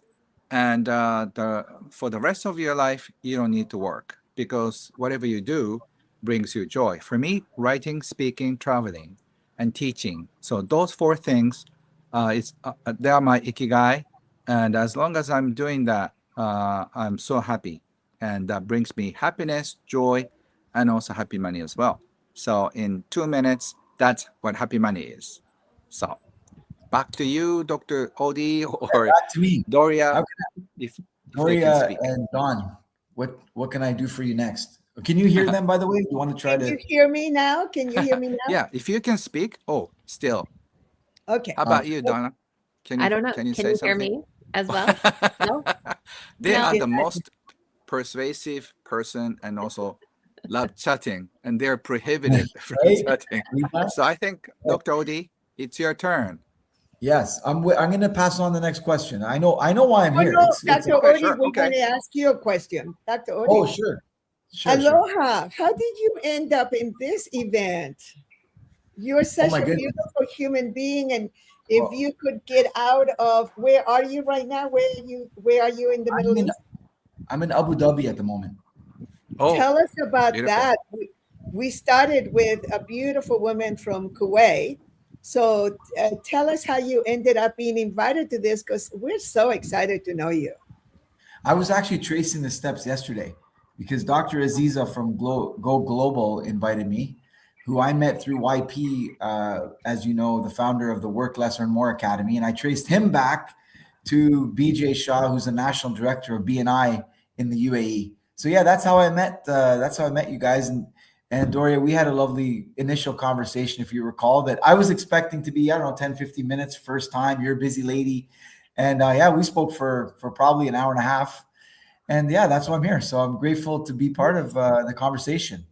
and for the rest of your life, you don't need to work because whatever you do brings you joy. For me, writing, speaking, traveling, and teaching. So those 4 things, they are my ikigai. And as long as I'm doing that, I'm so happy. And that brings me happiness, joy, and also happy money as well. So in 2 minutes, that's what happy money is. So back to you, Dr. Odie, or Back to me. Doria, if they can Doria speak. and Don, what can I do for you next? Can you hear them, by the way? You want to try Can to? you hear me now? Can you hear me now? Yeah, if you can speak. Oh, still. Okay. How about you, Donna? I don't know. Can you Can say you hear something? me as well? No? They No. are the most persuasive person and also love chatting, and they're prohibited from Right? chatting. So I think, Dr. Odie, it's your turn. Yes, I'm going to pass on the next question. I know why I'm Oh here. no, It's Dr. Okay, Odie, sure, we okay. want to ask you a question. Dr. Odie. oh sure. Aloha. How did you end up in this event? You're such my a goodness. beautiful human being, and if you could get out of, where are you right now? Where are you in the Middle East? I'm in Abu Dhabi at the moment. Oh, tell us about beautiful. that. We started with a beautiful woman from Kuwait. So tell us how you ended up being invited to this, because we're so excited to know you. I was actually tracing the steps yesterday because Dr. Aziza from Go Global invited me, who I met through YP, as you know, the founder of the Work Less Earn More Academy. And I traced him back to BJ Shah, who's the national director of BNI in the UAE. so yeah, that's how I met you guys. And Doria, we had a lovely initial conversation, if you recall, that I was expecting to be, I don't know, 10, 15 minutes first time. You're a busy lady. And yeah, we spoke for probably an hour and a half. And yeah, that's why I'm here. So I'm grateful to be part of the conversation.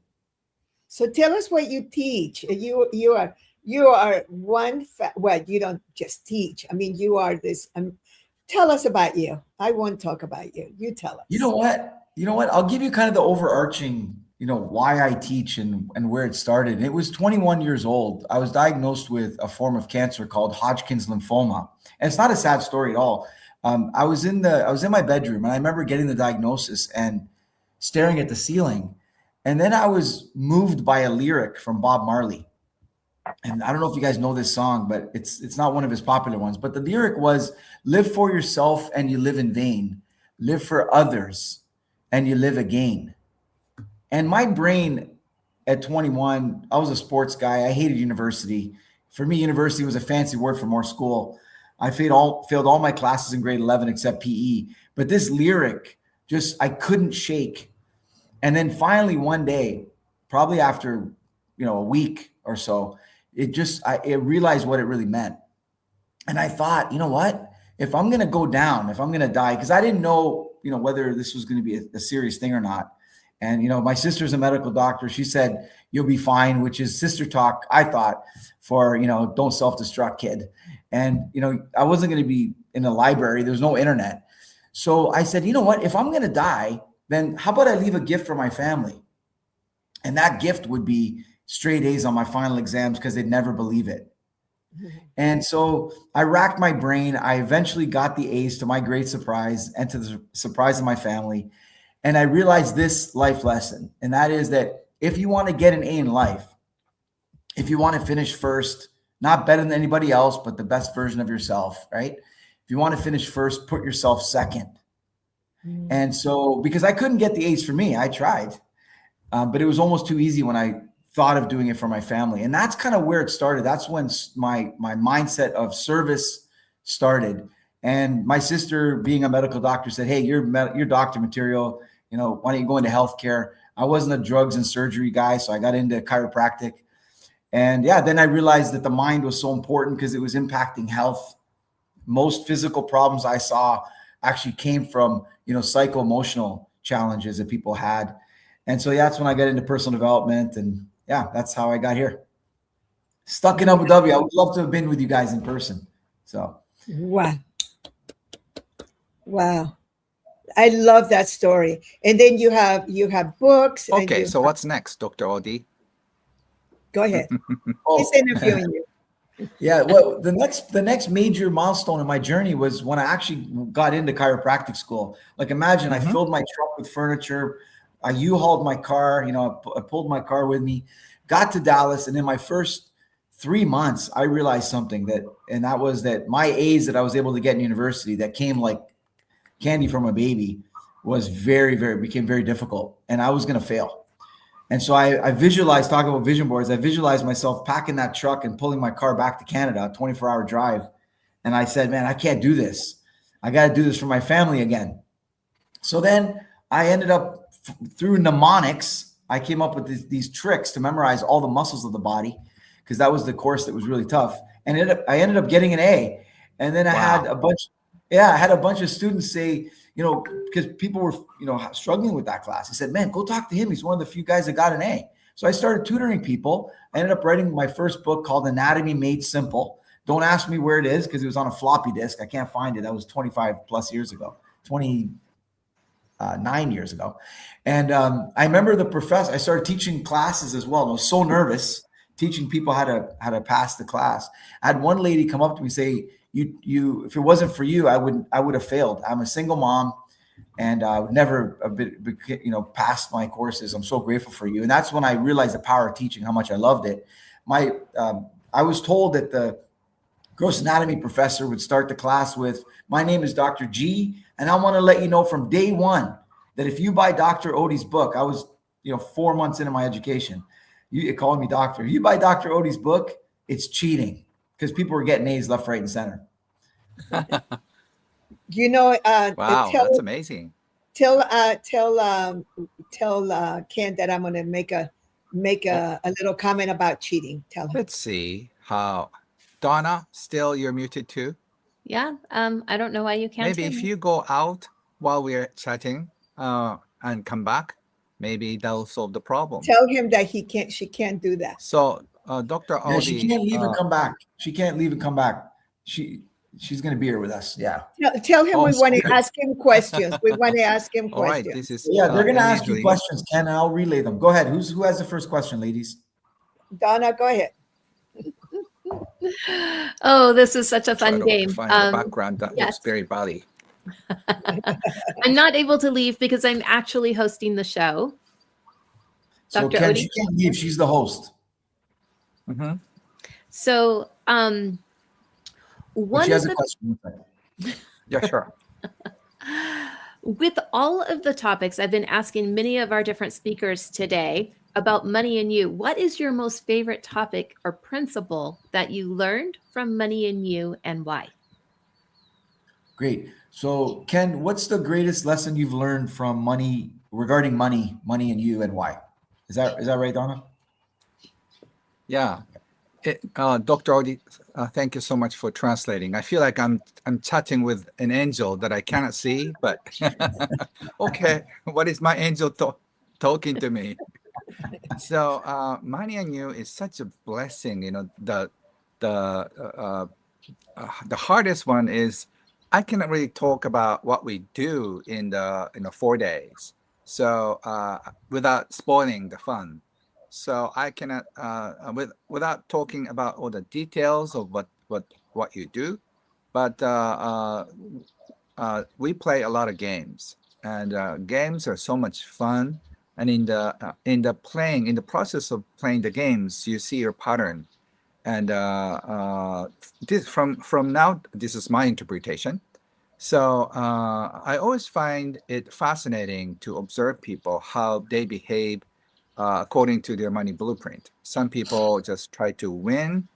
So tell us what you teach. You are well, you don't just teach. I mean, you are this. Tell us about you. I won't talk about you. You tell us. You know what? I'll give you kind of the overarching, why I teach and where it started. It was 21 years old. I was diagnosed with a form of cancer called Hodgkin's lymphoma. And it's not a sad story at all. I was in my bedroom, and I remember getting the diagnosis and staring at the ceiling. And then I was moved by a lyric from Bob Marley. And I don't know if you guys know this song, but it's not one of his popular ones. But the lyric was, live for yourself and you live in vain. Live for others and you live again. And my brain at 21, I was a sports guy. I hated university. For me, university was a fancy word for more school. I failed all my classes in grade 11 except PE. But this lyric, I couldn't shake. And then finally one day, probably after, a week or so, I realized what it really meant. And I thought, you know what, if I'm going to go down, if I'm going to die, because I didn't know, whether this was going to be a serious thing or not. And, my sister's a medical doctor. She said, you'll be fine, which is sister talk, I thought, for, don't self-destruct, kid. And, I wasn't going to be in a library. There was no internet. So I said, you know what, if I'm going to die, then how about I leave a gift for my family? And that gift would be straight A's on my final exams, because they'd never believe it. And so I racked my brain. I eventually got the A's, to my great surprise and to the surprise of my family. And I realized this life lesson, and that is that if you want to get an A in life, if you want to finish first, not better than anybody else, but the best version of yourself, right? If you want to finish first, put yourself second. And so, because I couldn't get the A's for me, I tried, but it was almost too easy when I thought of doing it for my family. And that's kind of where it started. That's when my mindset of service started. And my sister, being a medical doctor, said, hey, you're doctor material, why don't you go into healthcare? I wasn't a drugs and surgery guy, so I got into chiropractic. And yeah, then I realized that the mind was so important because it was impacting health. Most physical problems I saw actually came from, psycho-emotional challenges that people had. And so that's when I got into personal development. And yeah, that's how I got here. Stuck in Abu Dhabi. I would love to have been with you guys in person. So. Wow. I love that story. And then you have books. Okay, so what's next, Dr. Odi? Go ahead. He's interviewing you. Yeah, well, the next major milestone in my journey was when I actually got into chiropractic school. Like, imagine I filled my truck with furniture. I U-hauled my car, I pulled my car with me, got to Dallas. And in my first 3 months, I realized something that was that my A's that I was able to get in university that came like candy from a baby was became very difficult. And I was going to fail. And so I visualized, talking about vision boards, I visualized myself packing that truck and pulling my car back to Canada, a 24-hour drive. And I said, man, I can't do this. I got to do this for my family again. So then I ended up, through mnemonics, I came up with these tricks to memorize all the muscles of the body, because that was the course that was really tough. And I ended up getting an A. And then I had a bunch of students say, because people were, struggling with that class. I said, man, go talk to him. He's one of the few guys that got an A. So I started tutoring people. I ended up writing my first book called Anatomy Made Simple. Don't ask me where it is, because it was on a floppy disk. I can't find it. That was 25 plus years ago, 29 years ago. And I remember the professor, I started teaching classes as well. I was so nervous teaching people how to pass the class. I had one lady come up to me and say, you if it wasn't for you, I would have failed. I'm a single mom, and I would never pass my courses. I'm so grateful for you. And that's when I realized the power of teaching, how much I loved it. I was told that the gross anatomy professor would start the class with, my name is Dr. G, and I want to let you know from day one that if you buy Dr. Odi's book, I was 4 months into my education, you calling me doctor, you buy Dr. Odi's book, it's cheating, because people were getting A's left, right, and center. Wow, that's amazing. tell Ken that I'm going to make a little comment about cheating. Tell him. Let's see how. Donna, still you're muted too. Yeah. I don't know why you can't Maybe hear if me. you go out while we're chatting and come back, maybe that'll solve the problem. Tell him that she can't do that. So, Dr. Yeah, Audi, she can't leave and come back. She can't leave and come back. She's going to be here with us. Yeah. Tell him Oh, we I'm want to sorry. ask him questions. We want to ask him all right, questions. this is Yeah, they're going to ask you usually- questions, Ken, and I'll relay them. Go ahead. Who has the first question, ladies? Donna, go ahead. Oh, this is such a I fun don't game. find the background that yes. looks very bally. I'm not able to leave because I'm actually hosting the show. So Dr. Ken, Odie? she can't leave. She's the host. Mm-hmm. So, But one she of has a the question. Yeah, sure. with all of the topics I've been asking many of our different speakers today about money and you, what is your most favorite topic or principle that you learned from Money and You, and why? Great. So Ken, what's the greatest lesson you've learned from money regarding money and you, and why? Is that right, Donna? Yeah. Dr. Audi, thank you so much for translating. I feel like I'm chatting with an angel that I cannot see, but okay, what is my angel talking to me? So money and you is such a blessing. You know, the hardest one is I cannot really talk about what we do in the 4 days. So without spoiling the fun. So I cannot without talking about all the details of what you do, but we play a lot of games, and games are so much fun. And in the process of playing the games, you see your pattern. And this from now, this is my interpretation. So I always find it fascinating to observe people, how they behave according to their money blueprint. Some people just try to win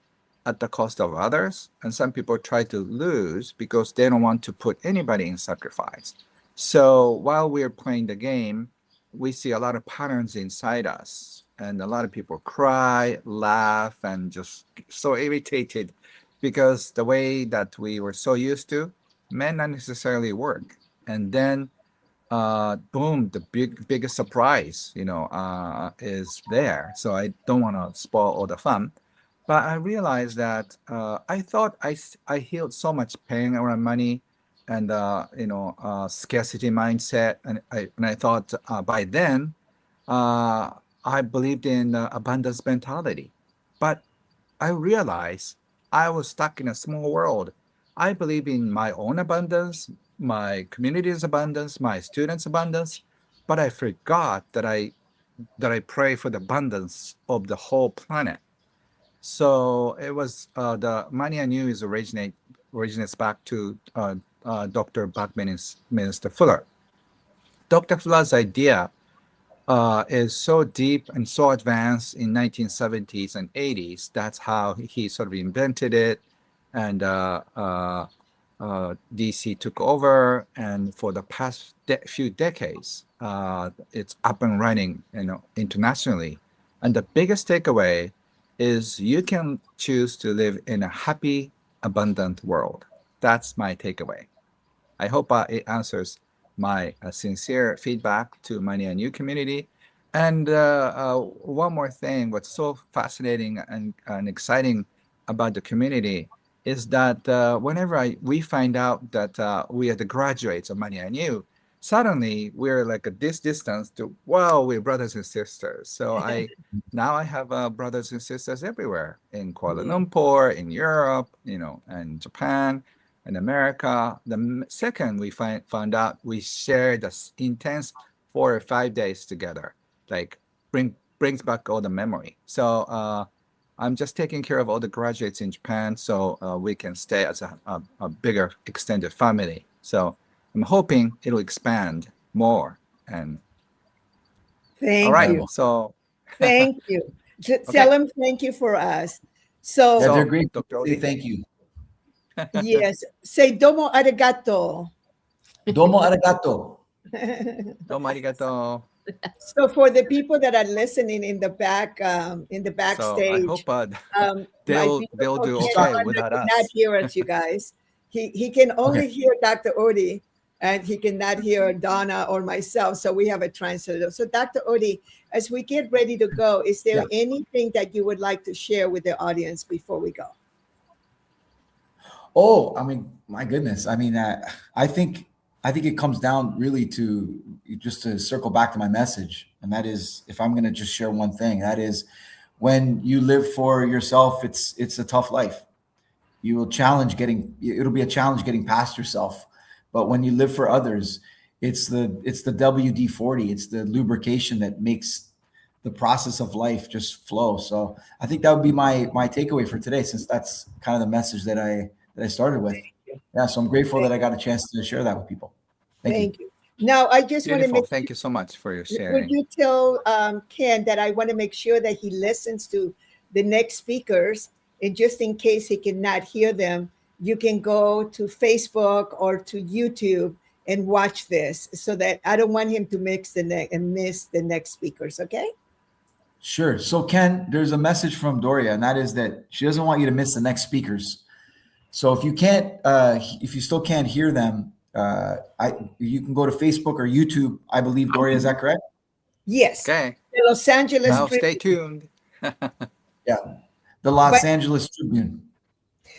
at the cost of others, and some people try to lose because they don't want to put anybody in sacrifice. So while we're playing the game, we see a lot of patterns inside us, and a lot of people cry, laugh, and just so irritated because the way that we were so used to may not necessarily work. And then boom, the biggest surprise, is there. So I don't want to spoil all the fun, but I realized that I thought I healed so much pain around money and scarcity mindset, and I thought by then I believed in abundance mentality, but I realized I was stuck in a small world. I believe in my own abundance, my community's abundance, my students' abundance, but I forgot that I pray for the abundance of the whole planet. So it was the money I knew is originates back to Dr. Buckminster Fuller. Dr. Fuller's idea is so deep and so advanced in 1970s and 80s. That's how he sort of invented it, and DC took over, and for the past few decades, it's up and running, internationally. And the biggest takeaway is you can choose to live in a happy, abundant world. That's my takeaway. I hope it answers my sincere feedback to Money and You community. And one more thing, what's so fascinating and exciting about the community is that whenever we find out that we are the graduates of Money and You, suddenly we're like at this distance to, wow, we're brothers and sisters. So now I have brothers and sisters everywhere, in Kuala Lumpur, in Europe, and Japan, in America. The second we found out, we share the intense 4 or 5 days together, like brings back all the memory. So I'm just taking care of all the graduates in Japan, so we can stay as a bigger extended family. So I'm hoping it'll expand more. And Thank all right, you. so thank you. Tell them thank you for us. So Yeah, they're great. Dr. Say thank you. yes, say domo arigato. Domo arigato. Domo arigato. So for the people that are listening in the back, in the So I backstage, hope my they'll beautiful do Ken okay Wonder without cannot us. hear us, you guys. He can only hear Dr. Odie, and he cannot hear Donna or myself. So we have a translator. So Dr. Odie, as we get ready to go, is there anything that you would like to share with the audience before we go? Oh, I mean, my goodness. I mean, I think it comes down really to just to circle back to my message, and that is, if I'm going to just share one thing, that is, when you live for yourself, it's a tough life. You will it'll be a challenge getting past yourself. But when you live for others, it's the WD-40. It's the lubrication that makes the process of life just flow. So I think that would be my takeaway for today, since that's kind of the message that I started with. Yeah. So I'm grateful that I got a chance to share that with people. Thank you. Now, I just want to Beautiful. make Thank you so much for your would sharing. you tell Ken that I want to make sure that he listens to the next speakers, and just in case he cannot hear them, you can go to Facebook or to YouTube and watch this, so that I don't want him to miss the next speakers. Okay. Sure. So Ken, there's a message from Doria, and that is that she doesn't want you to miss the next speakers. So if you can't, if you still can't hear them, you can go to Facebook or YouTube. I believe, Doria, is that correct? Yes. Okay. The Los Angeles Now Tribune. stay tuned. Yeah. The Los Angeles Tribune.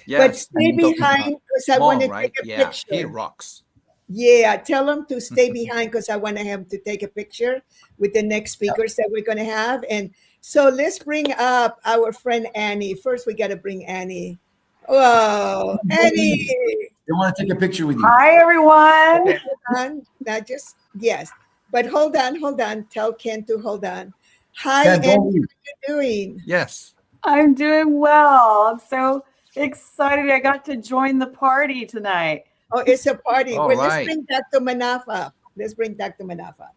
Yes. But stay and Dr. behind, because I Small, want to right? take a Yeah, picture. he rocks. Yeah, tell him to stay behind, because I want him to take a picture with the next speakers that we're going to have. And so let's bring up our friend Annie. First, we got to bring Annie. Whoa, Annie. They want to take a picture with you. Hi, everyone. Hold on. Now just, yes. But hold on. Tell Ken to hold on. Hi, Ken, Annie. How don't are leave. you doing? Yes. I'm doing well. I'm so excited I got to join the party tonight. Oh, it's a party. All Well, right. let's bring Dr. Manaf up. Let's bring Dr. Manaf up.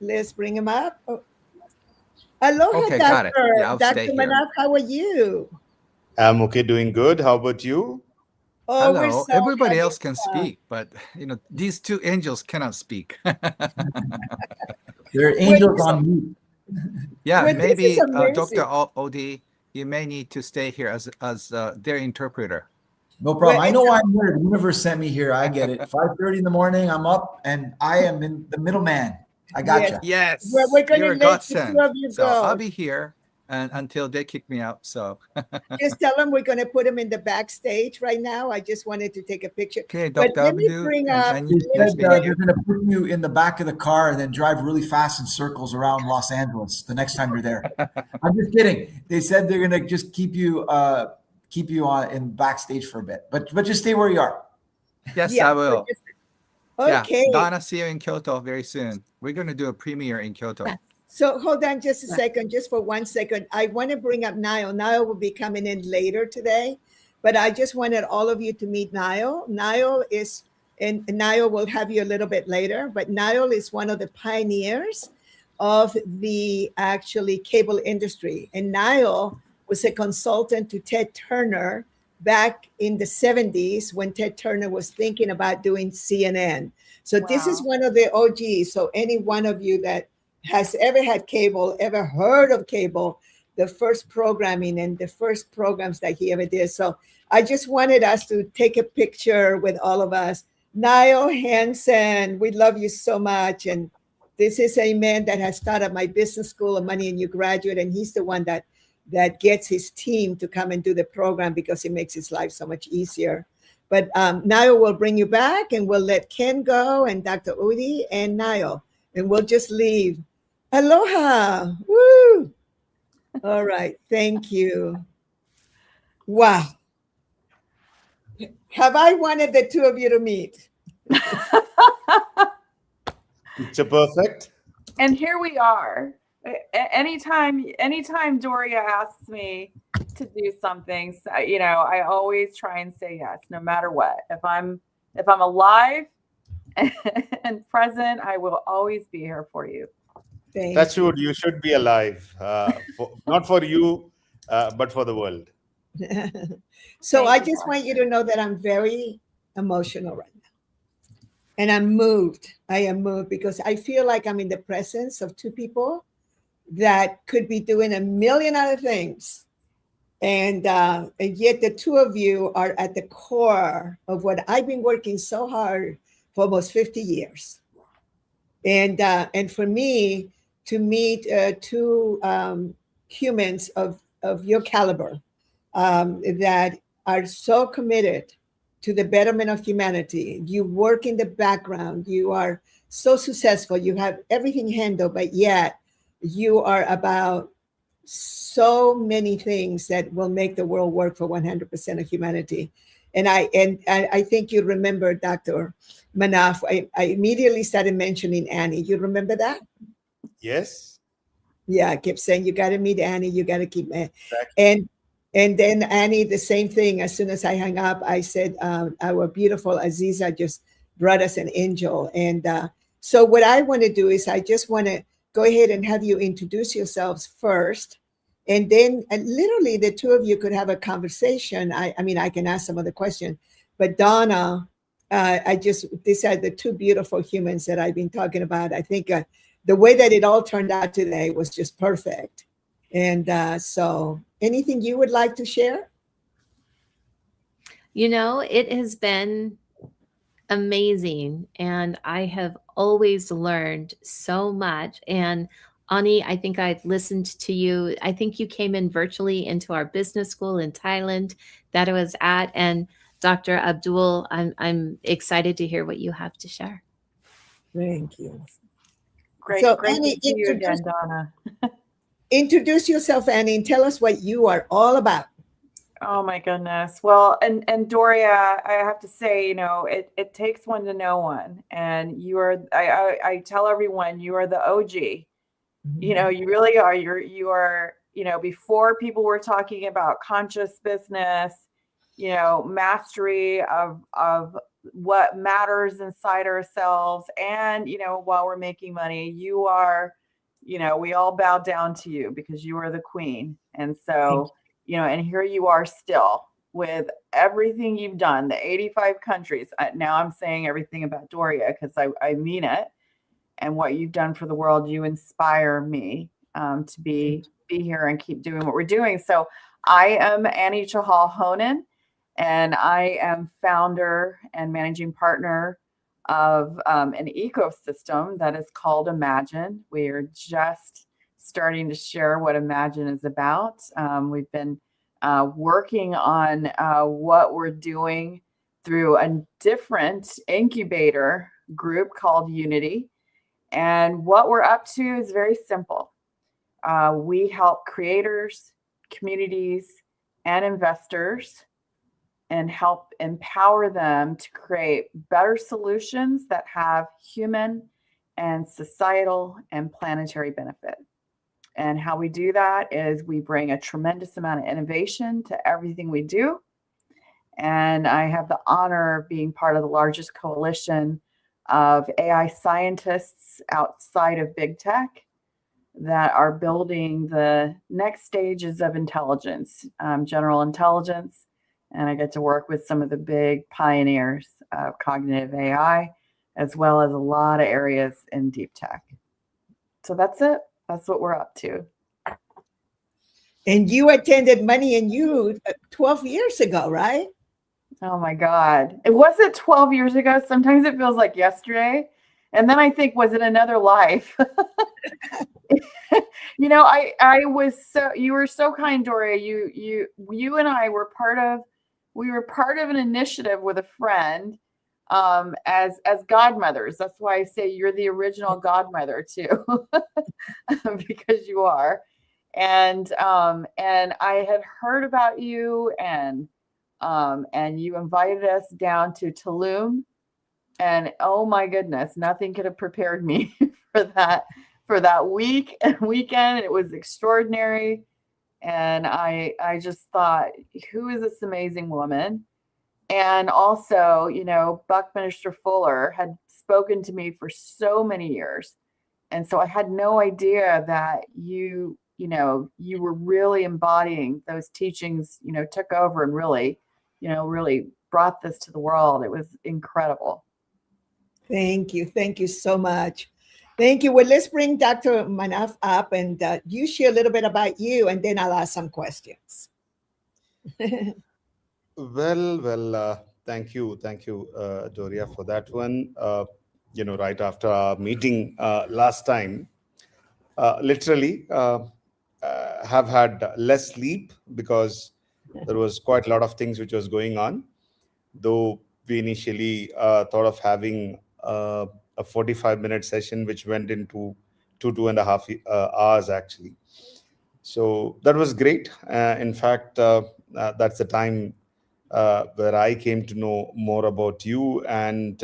Let's bring him up. Oh. Aloha, Okay, got it. Doctor. Yeah, I'll Dr. stay here. Manaf, how are you? I'm okay, doing good. How about you? Oh, we're Hello. so Everybody happy. else can speak, but these two angels cannot speak. They're angels on mute. Yeah, Well, this maybe is amazing. Dr. Odie, you may need to stay here as their interpreter. No problem. Well, I know why I'm here. The universe sent me here. I get it. 5:30 in the morning, I'm up, and I am in the middleman. I got Yes. you. Yes, We're going you're to a let the godsend. two of you So I'll go. be here until they kick me out. So Just tell them we're going to put him in the backstage right now. I just wanted to take a picture. okay, But Dr. let me Abdu, bring up. and They nice said meeting they're you. going to put you in the back of the car and then drive really fast in circles around Los Angeles the next time you're there. I'm just kidding. They said they're going to just keep you on in backstage for a bit, but just stay where you are. Yes, Yeah. I will. Okay. Yeah, Donna, see you in Kyoto very soon. We're going to do a premiere in Kyoto. So hold on just a second, just for 1 second. I want to bring up Niall. Niall will be coming in later today, but I just wanted all of you to meet Niall. Niall is, and Niall will have you a little bit later, but Niall is one of the pioneers of the actually cable industry. And Niall was a consultant to Ted Turner back in the 70s when Ted Turner was thinking about doing CNN. So this is one of the OGs. So any one of you that has ever had cable, ever heard of cable, the first programming and the first programs that he ever did. So I just wanted us to take a picture with all of us. Niall Hansen, we love you so much. And this is a man that has started my business school of Money and You Graduate, and he's the one that gets his team to come and do the program because it makes his life so much easier. But Niall will bring you back, and we'll let Ken go and Dr. Udi and Niall, and we'll just leave. Aloha. Woo. All right. Thank you. Wow. Have I wanted the two of you to meet? Picture perfect. And here we are. Anytime Doria asks me to do something, I always try and say yes, no matter what. If I'm alive and present, I will always be here for you. That's good. You should be alive. Not for you, but for the world. So I just want you to know that I'm very emotional right now. And I'm moved. I am moved because I feel like I'm in the presence of two people that could be doing a million other things. And yet the two of you are at the core of what I've been working so hard for almost 50 years. And for me to meet two humans of your caliber that are so committed to the betterment of humanity. You work in the background. You are so successful. You have everything handled, but yet you are about so many things that will make the world work for 100% of humanity. And I think you remember, Dr. Manaf, I immediately started mentioning Annie. You remember that? Yes. Yeah, I kept saying, you got to meet Annie. You got to keep Exactly. And then Annie, the same thing. As soon as I hung up, I said, our beautiful Aziza just brought us an angel. And so what I want to do is I just want to go ahead and have you introduce yourselves first. And then literally the two of you could have a conversation. I mean, I can ask some other questions, but Donna, these are the two beautiful humans that I've been talking about. I think the way that it all turned out today was just perfect. And so anything you would like to share? You know, it has been amazing, and I have always learned so much. And Ani, I think I've listened to you. I think you came in virtually into our business school in Thailand that I was at. And Dr. Abdul, I'm excited to hear what you have to share. Thank you. Great, So, great Annie, to see you again, Donna. Introduce yourself, Annie, and tell us what you are all about. Oh my goodness. Well, and Doria, I have to say, you know, it takes one to know one. And you are, I tell everyone, you are the OG. You know, you really are. You are, you know, before people were talking about conscious business, you know, mastery of what matters inside ourselves. And, you know, while we're making money, you are, you know, we all bow down to you because you are the queen. And so, you know, and here you are still with everything you've done, the 85 countries. Now I'm saying everything about Doria because I mean it. And what you've done for the world, you inspire me to be here and keep doing what we're doing. So I am Annie Chahal Honan, and I am founder and managing partner of an ecosystem that is called Imagine. We are just starting to share what Imagine is about. We've been working on what we're doing through a different incubator group called Unity. And what we're up to is very simple. We help creators, communities, and investors and help empower them to create better solutions that have human and societal and planetary benefit. And how we do that is we bring a tremendous amount of innovation to everything we do. And I have the honor of being part of the largest coalition of AI scientists outside of big tech that are building the next stages of intelligence, general intelligence. And I get to work with some of the big pioneers of cognitive AI, as well as a lot of areas in deep tech. So that's it. That's what we're up to. And you attended Money and You 12 years ago, right? Oh my God. It wasn't 12 years ago. Sometimes it feels like yesterday. And then I think, was it another life? You know, I was so, you were so kind, Doria. You and I were part of an initiative with a friend as godmothers. That's why I say you're the original godmother too, because you are. And I had heard about you and you invited us down to Tulum, and oh my goodness, nothing could have prepared me for that week and weekend. It was extraordinary. And I just thought, who is this amazing woman? And also, you know, Buckminster Fuller had spoken to me for so many years. And so I had no idea that you were really embodying those teachings, you know, took over and really brought this to the world. It was incredible. Thank you. Thank you so much. Thank you. Well, let's bring Dr. Manaf up and you share a little bit about you, and then I'll ask some questions. Thank you, Doria, for that one. Right after our meeting last time, literally have had less sleep because there was quite a lot of things which was going on. Though we initially thought of having a 45-minute session, which went into 2.5 hours actually. So that was great. In fact, that's the time where I came to know more about you and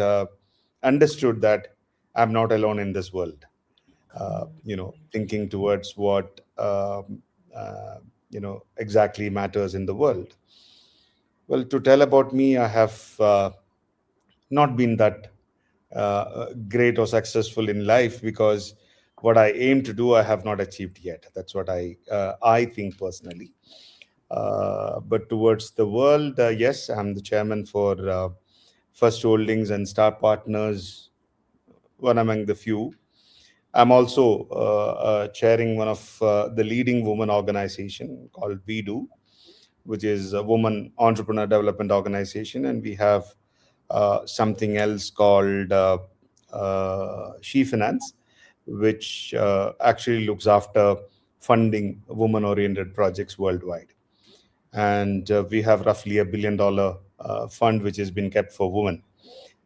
understood that I'm not alone in this world. Thinking towards what exactly matters in the world. Well, to tell about me, I have not been that great or successful in life because what I aim to do, I have not achieved yet. That's what I think personally. But towards the world, yes, I'm the chairman for First Holdings and Star Partners, one among the few. I'm also chairing one of the leading women organization called We Do, which is a woman entrepreneur development organization. And we have something else called She Finance, which actually looks after funding women-oriented projects worldwide. And we have roughly $1 billion fund which has been kept for women.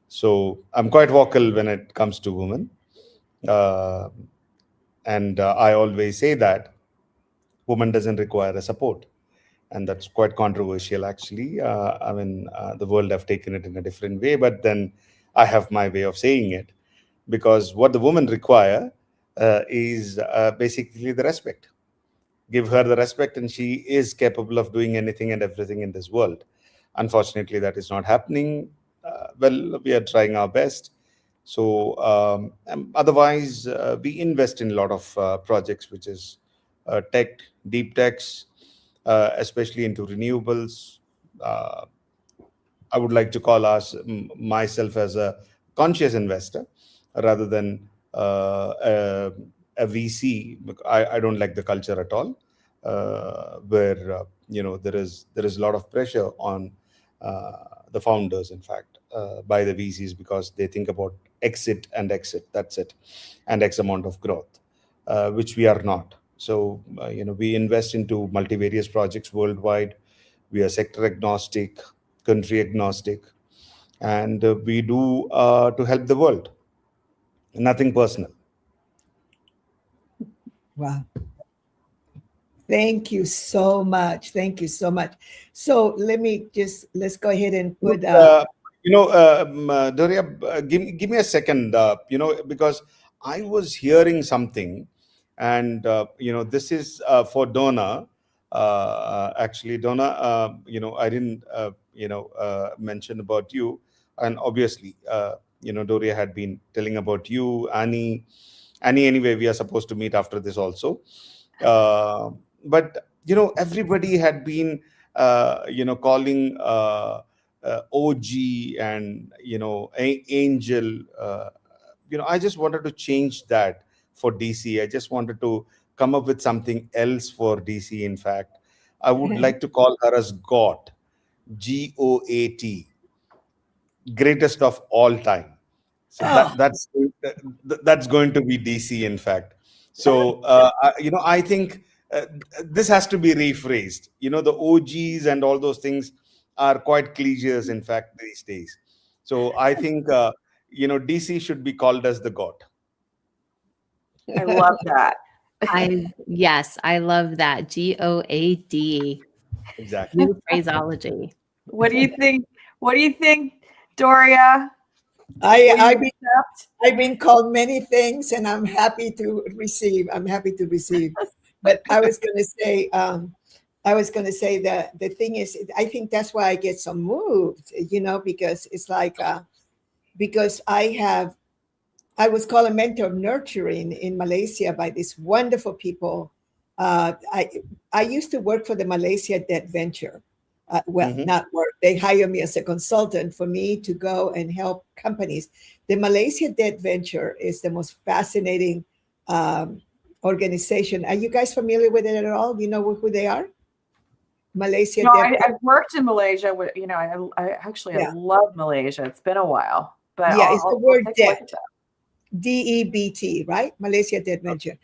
So I'm quite vocal when it comes to women. And I always say that woman doesn't require a support. And that's quite controversial, actually. The world have taken it in a different way, but then I have my way of saying it, because what the women require is basically the respect. Give her the respect, and she is capable of doing anything and everything in this world. Unfortunately, that is not happening. We are trying our best. So otherwise, we invest in a lot of projects, which is tech, deep techs, especially into renewables. I would like to call myself as a conscious investor rather than a VC. I don't like the culture at all, where there is a lot of pressure on the founders, in fact, by the VCs, because they think about exit, that's it, and X amount of growth, which we are not. So we invest into multivarious projects worldwide. We are sector agnostic, country agnostic, and we do to help the world. Nothing personal. Wow. Thank you so much. Thank you so much. So let's go ahead and put. Doria, give me a second. Because I was hearing something, and this is for Donna. Actually, Donna, I didn't mention about you, and obviously, Doria had been telling about you, Annie. Anyway, we are supposed to meet after this also. But everybody had been calling OG and Angel. I just wanted to change that for DC. I just wanted to come up with something else for DC. In fact, I would like to call her as GOAT, GOAT, greatest of all time. So that's going to be DC, in fact. So I think this has to be rephrased. The OGs and all those things are quite cliches, in fact, these days. So I think DC should be called as the GOAT. I love that. Yes, I love that. GOAD. Exactly. New phraseology. What do you think? What do you think, Doria? I've been called many things, and I'm happy to receive. But I was going to say that the thing is, I think that's why I get so moved, because it's like, because I was called a mentor of nurturing in Malaysia by these wonderful people. I used to work for the Malaysia Debt Venture. Not work. They hire me as a consultant for me to go and help companies The Malaysia Debt Venture is the most fascinating organization. Are you guys familiar with it at all? Do you know who they are? Malaysia No, Debt. I've worked in Malaysia. I actually I love Malaysia. It's been a while, but Yeah, it's the I'll word take a look at debt. that. DEBT, right? Malaysia Debt Venture.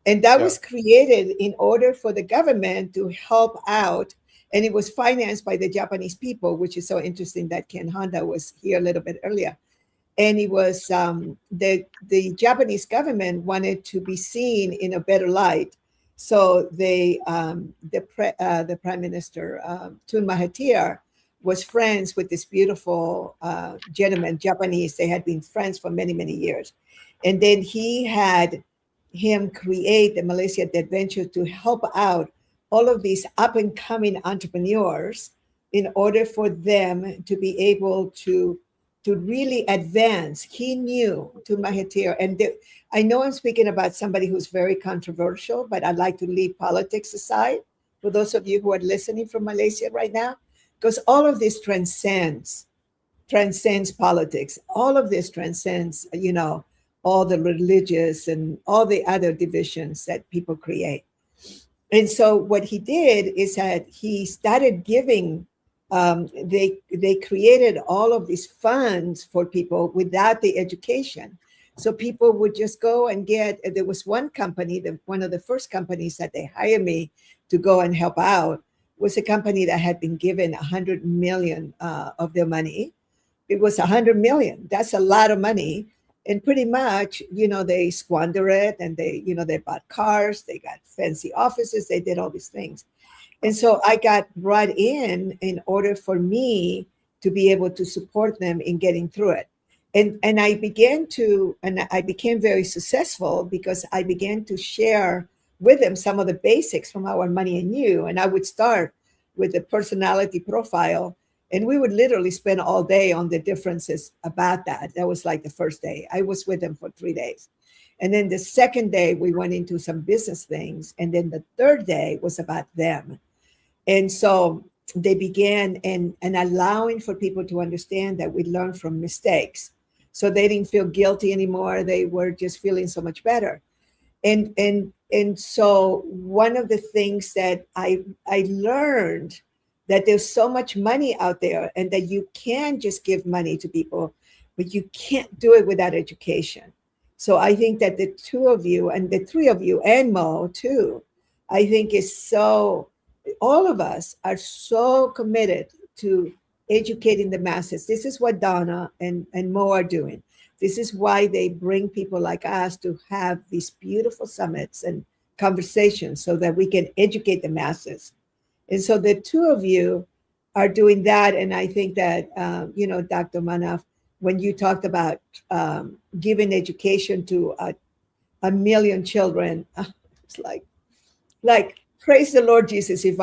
And that was created in order for the government to help out. And it was financed by the Japanese people, which is so interesting that Ken Honda was here a little bit earlier. And it was the Japanese government wanted to be seen in a better light. So the Prime Minister, Tun Mahathir, was friends with this beautiful gentleman, Japanese. They had been friends for many, many years. And then he had him create the Malaysia Debt Venture to help out all of these up and coming entrepreneurs in order for them to be able to really advance. He knew to Mahathir, and I know I'm speaking about somebody who's very controversial, but I'd like to leave politics aside for those of you who are listening from Malaysia right now, because all of this transcends politics. All of this transcends, all the religious and all the other divisions that people create. And so what he did is that he started giving, they created all of these funds for people without the education. So people would just go and there was one company, one of the first companies that they hired me to go and help out was a company that had been given 100 million of their money. It was 100 million. That's a lot of money. And pretty much, they squander it, and they bought cars, they got fancy offices, they did all these things. And so I got brought in order for me to be able to support them in getting through it. And I became very successful because I began to share with them some of the basics from our Money and You. And I would start with the personality profile. And we would literally spend all day on the differences about that. That was like the first day. I was with them for 3 days. And then the second day, we went into some business things. And then the third day was about them. And so they began and allowing for people to understand that we learn from mistakes. So they didn't feel guilty anymore. They were just feeling so much better. And so one of the things that I learned that there's so much money out there and that you can just give money to people, but you can't do it without education. So I think that the two of you and the three of you and Mo too, I think all of us are so committed to educating the masses. This is what Donna and Mo are doing. This is why they bring people like us to have these beautiful summits and conversations so that we can educate the masses. And so the two of you are doing that. And I think that, Dr. Manaf, when you talked about giving education to a million children, it's like, praise the Lord Jesus, if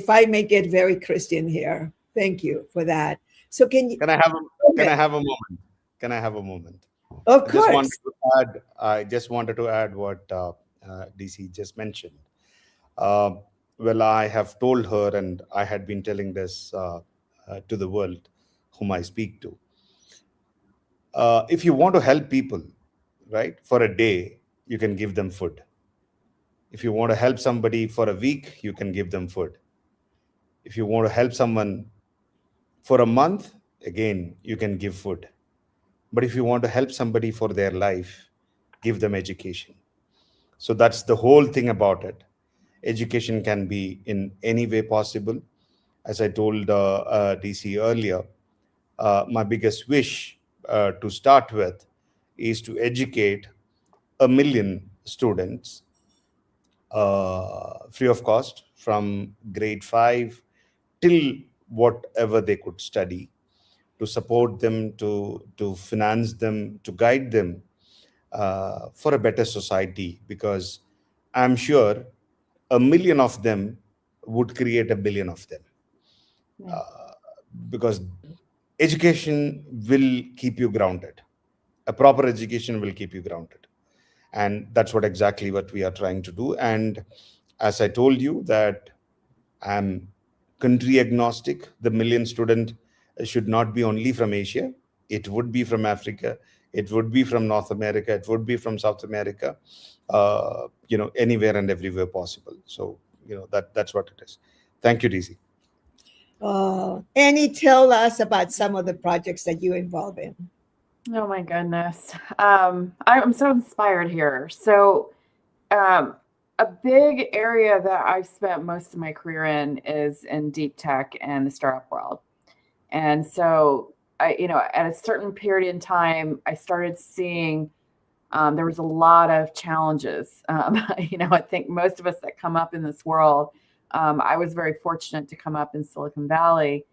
I may get very Christian here. Thank you for that. So can I have a moment? Can I have a moment? Of course. I just wanted to add what DC just mentioned. Well, I have told her, and I had been telling this to the world whom I speak to. If you want to help people, right, for a day, you can give them food. If you want to help somebody for a week, you can give them food. If you want to help someone for a month, again, you can give food. But if you want to help somebody for their life, give them education. So that's the whole thing about it. Education can be in any way possible. As I told DC earlier, my biggest wish to start with is to educate 1 million students free of cost from grade 5 till whatever they could study, to support them, to finance them, to guide them for a better society, because I'm sure 1 million of them would create 1 billion of them. Because education will keep you grounded. A proper education will keep you grounded. And that's exactly what we are trying to do. And as I told you that I'm country agnostic, the million student should not be only from Asia. It would be from Africa. It would be from North America. It would be from South America. Anywhere and everywhere possible. So that's what it is. Thank you, DC. Annie, tell us about some of the projects that you involve in. Oh my goodness. I'm so inspired here. So a big area that I've spent most of my career in is in deep tech and the startup world. And so at a certain period in time, I started seeing there was a lot of challenges. I think most of us that come up in this world, I was very fortunate to come up in Silicon Valley,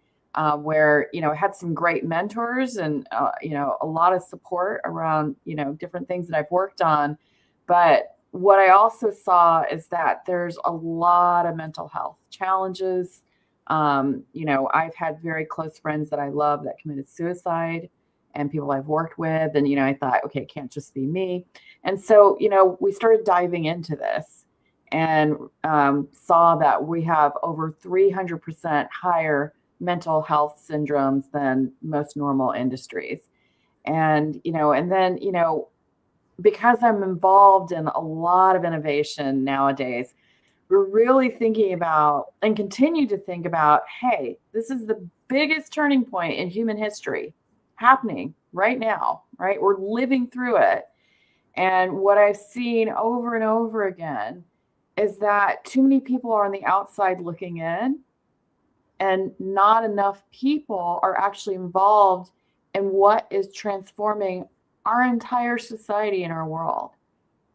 where, I had some great mentors and, a lot of support around, different things that I've worked on. But what I also saw is that there's a lot of mental health challenges. I've had very close friends that I love that committed suicide, and people I've worked with. And, I thought, okay, it can't just be me. And so, we started diving into this and saw that we have over 300% higher mental health syndromes than most normal industries. And, because I'm involved in a lot of innovation nowadays, we're really thinking about and continue to think about, hey, this is the biggest turning point in human history happening right now, right? We're living through it. And what I've seen over and over again is that too many people are on the outside looking in, and not enough people are actually involved in what is transforming our entire society and our world.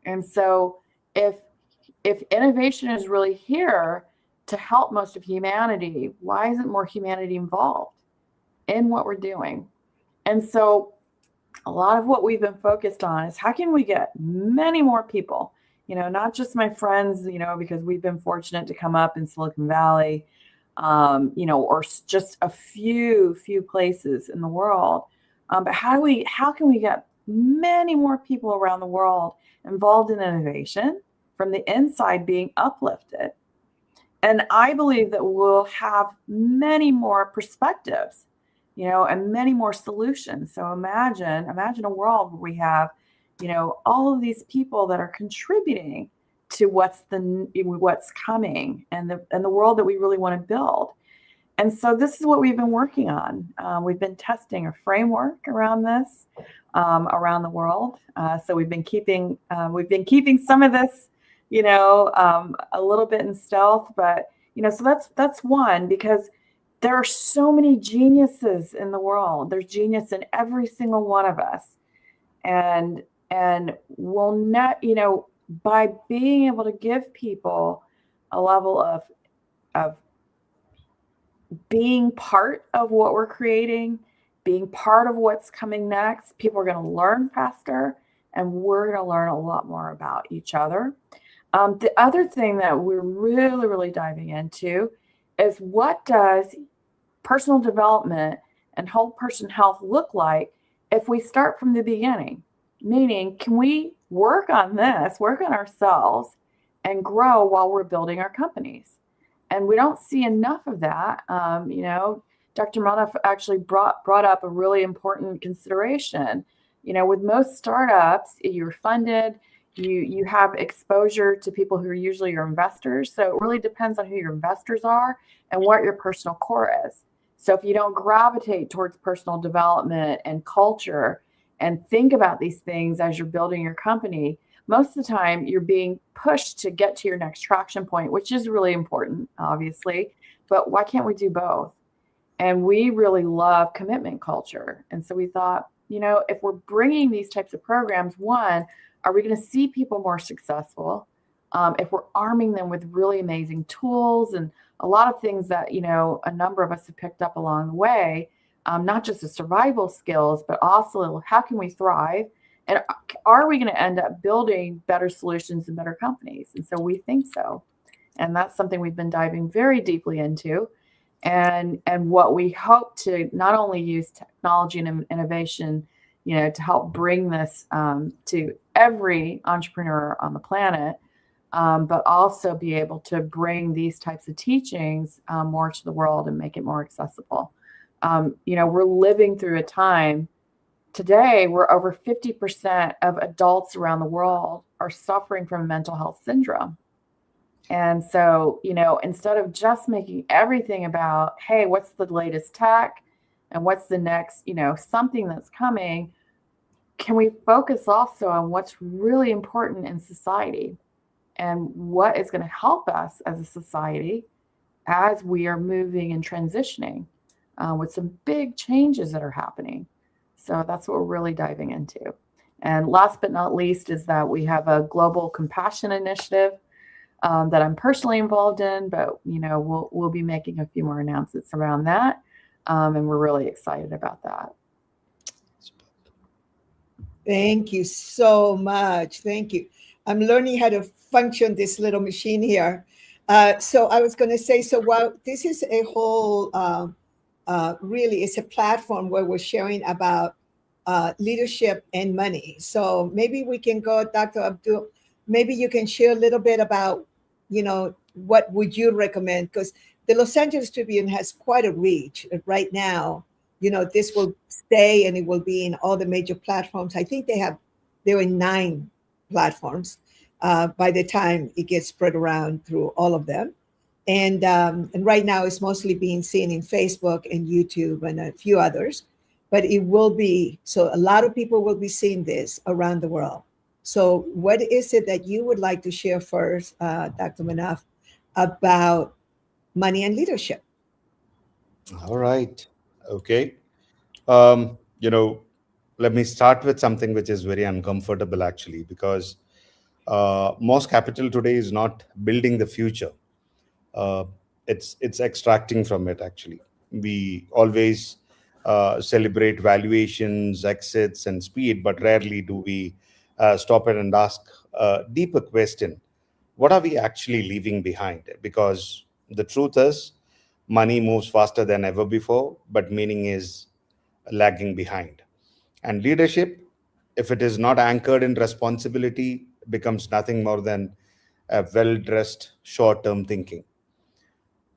And so if innovation is really here to help most of humanity, why isn't more humanity involved in what we're doing? And so a lot of what we've been focused on is how can we get many more people, not just my friends, because we've been fortunate to come up in Silicon Valley, or just a few places in the world. But how can we get many more people around the world involved in innovation from the inside being uplifted? And I believe that we'll have many more perspectives, and many more solutions. So imagine a world where we have, all of these people that are contributing to what's coming and the world that we really want to build. And so this is what we've been working on. We've been testing a framework around this around the world. So we've been keeping some of this, a little bit in stealth, but so that's one, because there are so many geniuses in the world. There's genius in every single one of us, and we'll not, by being able to give people a level of being part of what we're creating, being part of what's coming next, people are going to learn faster, and we're going to learn a lot more about each other. The other thing that we're really, really diving into is, what does personal development and whole person health look like if we start from the beginning? Meaning, can we work on ourselves and grow while we're building our companies? And we don't see enough of that. Dr. Manoff actually brought up a really important consideration. With most startups, you're funded, you have exposure to people who are usually your investors. So it really depends on who your investors are and what your personal core is. So if you don't gravitate towards personal development and culture and think about these things as you're building your company, most of the time you're being pushed to get to your next traction point, which is really important, obviously. But why can't we do both? And we really love commitment culture. And so we thought, if we're bringing these types of programs, one, are we going to see people more successful? If we're arming them with really amazing tools and a lot of things that, a number of us have picked up along the way, not just the survival skills, but also how can we thrive? And are we going to end up building better solutions and better companies? And so we think so. And that's something we've been diving very deeply into. And what we hope to not only use technology and innovation, to help bring this to every entrepreneur on the planet, but also be able to bring these types of teachings more to the world and make it more accessible. We're living through a time today we're over 50% of adults around the world are suffering from mental health syndrome. And so, instead of just making everything about, hey, what's the latest tech and what's the next, something that's coming, can we focus also on what's really important in society and what is going to help us as a society as we are moving and transitioning with some big changes that are happening. So that's what we're really diving into. And last but not least is that we have a global compassion initiative that I'm personally involved in, but we'll be making a few more announcements around that, and we're really excited about that. Thank you so much. Thank you. I'm learning how to function this little machine here. So I was going to say, so while this is a whole, really, it's a platform where we're sharing about leadership and money. So maybe we can go, Dr. Abdul, maybe you can share a little bit about, what would you recommend? Because the Los Angeles Tribune has quite a reach right now. This will stay and it will be in all the major platforms. I think they're in 9 platforms by the time it gets spread around through all of them. And right now it's mostly being seen in Facebook and YouTube and a few others, but it will be, so a lot of people will be seeing this around the world. So what is it that you would like to share first, Dr. Manaf, about money and leadership? All right. Okay. Let me start with something which is very uncomfortable actually, because most capital today is not building the future. It's extracting from it actually. We always celebrate valuations, exits, and speed, but rarely do we stop it and ask a deeper question. What are we actually leaving behind? Because the truth is, money moves faster than ever before, but meaning is lagging behind. And leadership, if it is not anchored in responsibility, becomes nothing more than a well-dressed short-term thinking.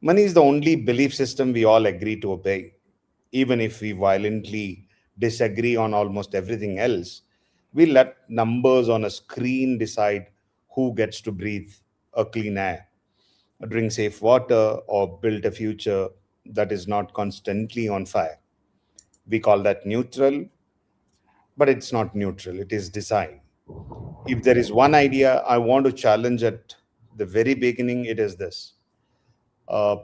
Money is the only belief system we all agree to obey. Even if we violently disagree on almost everything else, we let numbers on a screen decide who gets to breathe a clean air, drink safe water, or build a future that is not constantly on fire. We call that neutral, but it's not neutral, it is design. If there is one idea I want to challenge at the very beginning, it is this. Uh,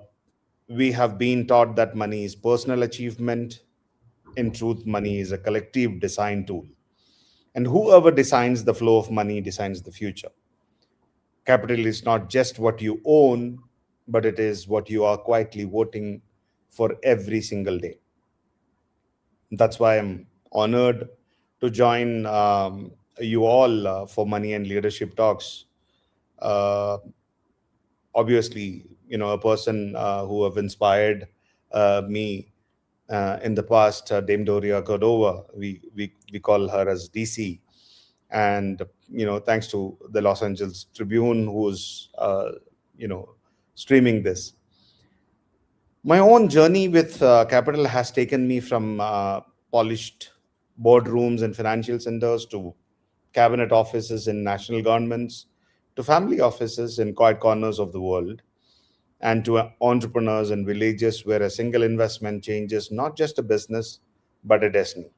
we have been taught that money is personal achievement. In truth, money is a collective design tool. And whoever designs the flow of money designs the future. Capital is not just what you own, but it is what you are quietly voting for every single day. That's why I'm honored to join you all for Money and Leadership Talks. Obviously, a person who have inspired me in the past, Dame Doria Cordova, we call her as DC. And, thanks to the Los Angeles Tribune, who's, streaming this. My own journey with capital has taken me from polished boardrooms and financial centers to cabinet offices in national governments, to family offices in quiet corners of the world, and to entrepreneurs in villages where a single investment changes not just a business, but a destiny.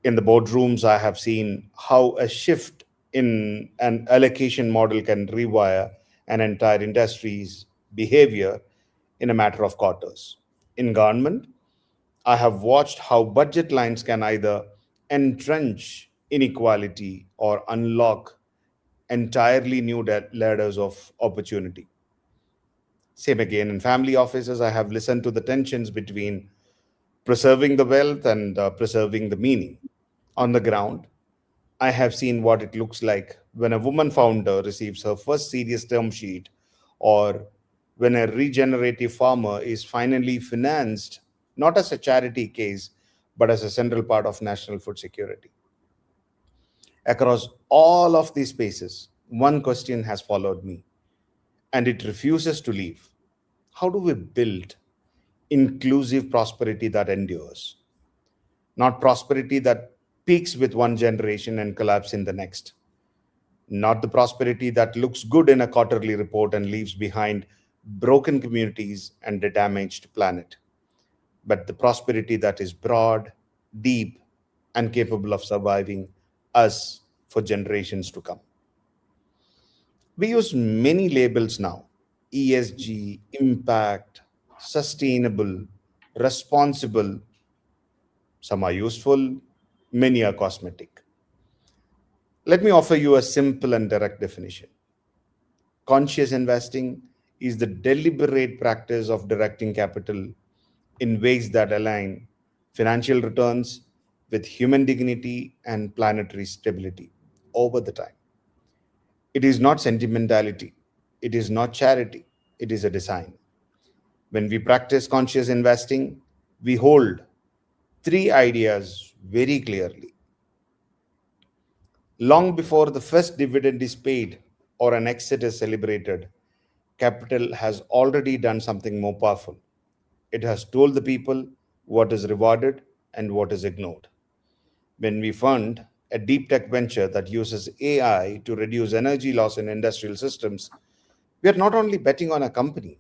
In the boardrooms, I have seen how a shift in an allocation model can rewire an entire industry's behavior in a matter of quarters. In government, I have watched how budget lines can either entrench inequality or unlock entirely new ladders of opportunity. Same again in family offices, I have listened to the tensions between preserving the wealth and preserving the meaning. On the ground, I have seen what it looks like when a woman founder receives her first serious term sheet, or when a regenerative farmer is finally financed, not as a charity case, but as a central part of national food security. Across all of these spaces, one question has followed me, and it refuses to leave. How do we build inclusive prosperity that endures? not prosperity that peaks with one generation and collapses in the next, not the prosperity that looks good in a quarterly report and leaves behind broken communities and a damaged planet, but the prosperity that is broad, deep, and capable of surviving us for generations to come. We use many labels now: ESG, impact, sustainable, responsible. Some are useful, many are cosmetic. Let me offer you a simple and direct definition. Conscious investing is the deliberate practice of directing capital in ways that align financial returns with human dignity and planetary stability over the time. It is not sentimentality, it is not charity, it is a design. When we practice conscious investing, we hold three ideas very clearly. Long before the first dividend is paid or an exit is celebrated, capital has already done something more powerful. It has told the people what is rewarded and what is ignored. When we fund a deep tech venture that uses AI to reduce energy loss in industrial systems, we are not only betting on a company,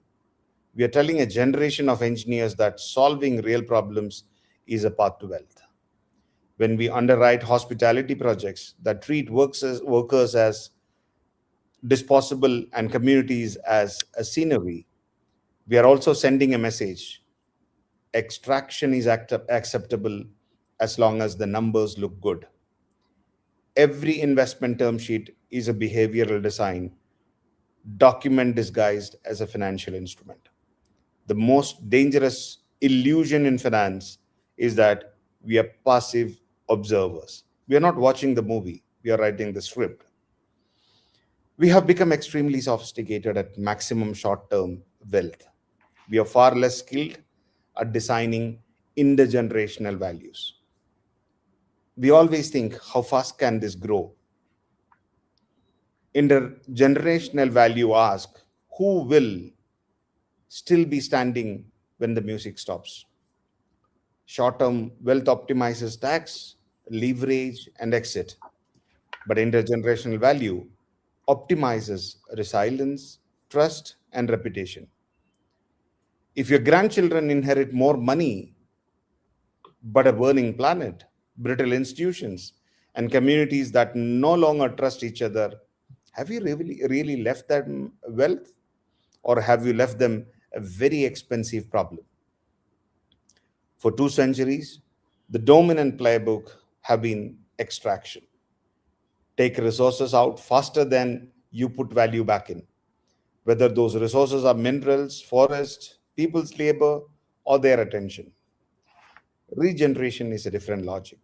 we are telling a generation of engineers that solving real problems is a path to wealth. When we underwrite hospitality projects that treat workers as disposable and communities as a scenery, we are also sending a message: extraction is acceptable as long as the numbers look good. Every investment term sheet is a behavioral design document disguised as a financial instrument. The most dangerous illusion in finance is that we are passive observers. We are not watching the movie, we are writing the script. We have become extremely sophisticated at maximum short term wealth. We are far less skilled at designing intergenerational values. We always think, how fast can this grow? Intergenerational value asks, who will still be standing when the music stops? Short-term wealth optimizes tax, leverage, and exit. But intergenerational value optimizes resilience, trust, and reputation. If your grandchildren inherit more money, but a burning planet, brittle institutions, and communities that no longer trust each other, have you really left them wealth? Or have you left them a very expensive problem? For 2 centuries, the dominant playbook have been extraction. Take resources out faster than you put value back in, whether those resources are minerals, forests, people's labor, or their attention. Regeneration is a different logic.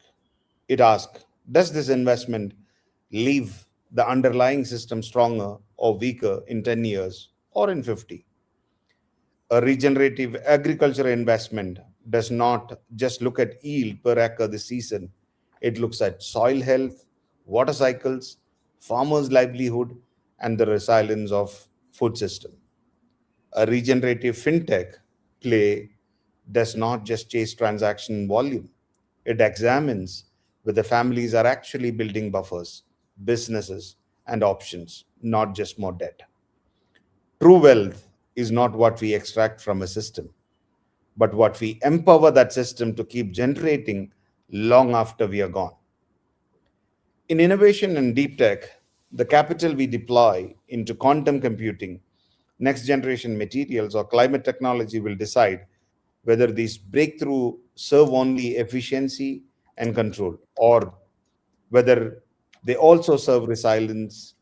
It asks, does this investment leave the underlying system stronger or weaker in 10 years or in 50? A regenerative agriculture investment does not just look at yield per acre this season. It looks at soil health, water cycles, farmers' livelihood, and the resilience of food system. A regenerative fintech play does not just chase transaction volume. It examines whether families are actually building buffers, businesses, and options, not just more debt. True wealth is not what we extract from a system, but what we empower that system to keep generating long after we are gone. In innovation and deep tech, the capital we deploy into quantum computing, next generation materials, or climate technology will decide whether these breakthroughs serve only efficiency and control, or whether they also serve resilience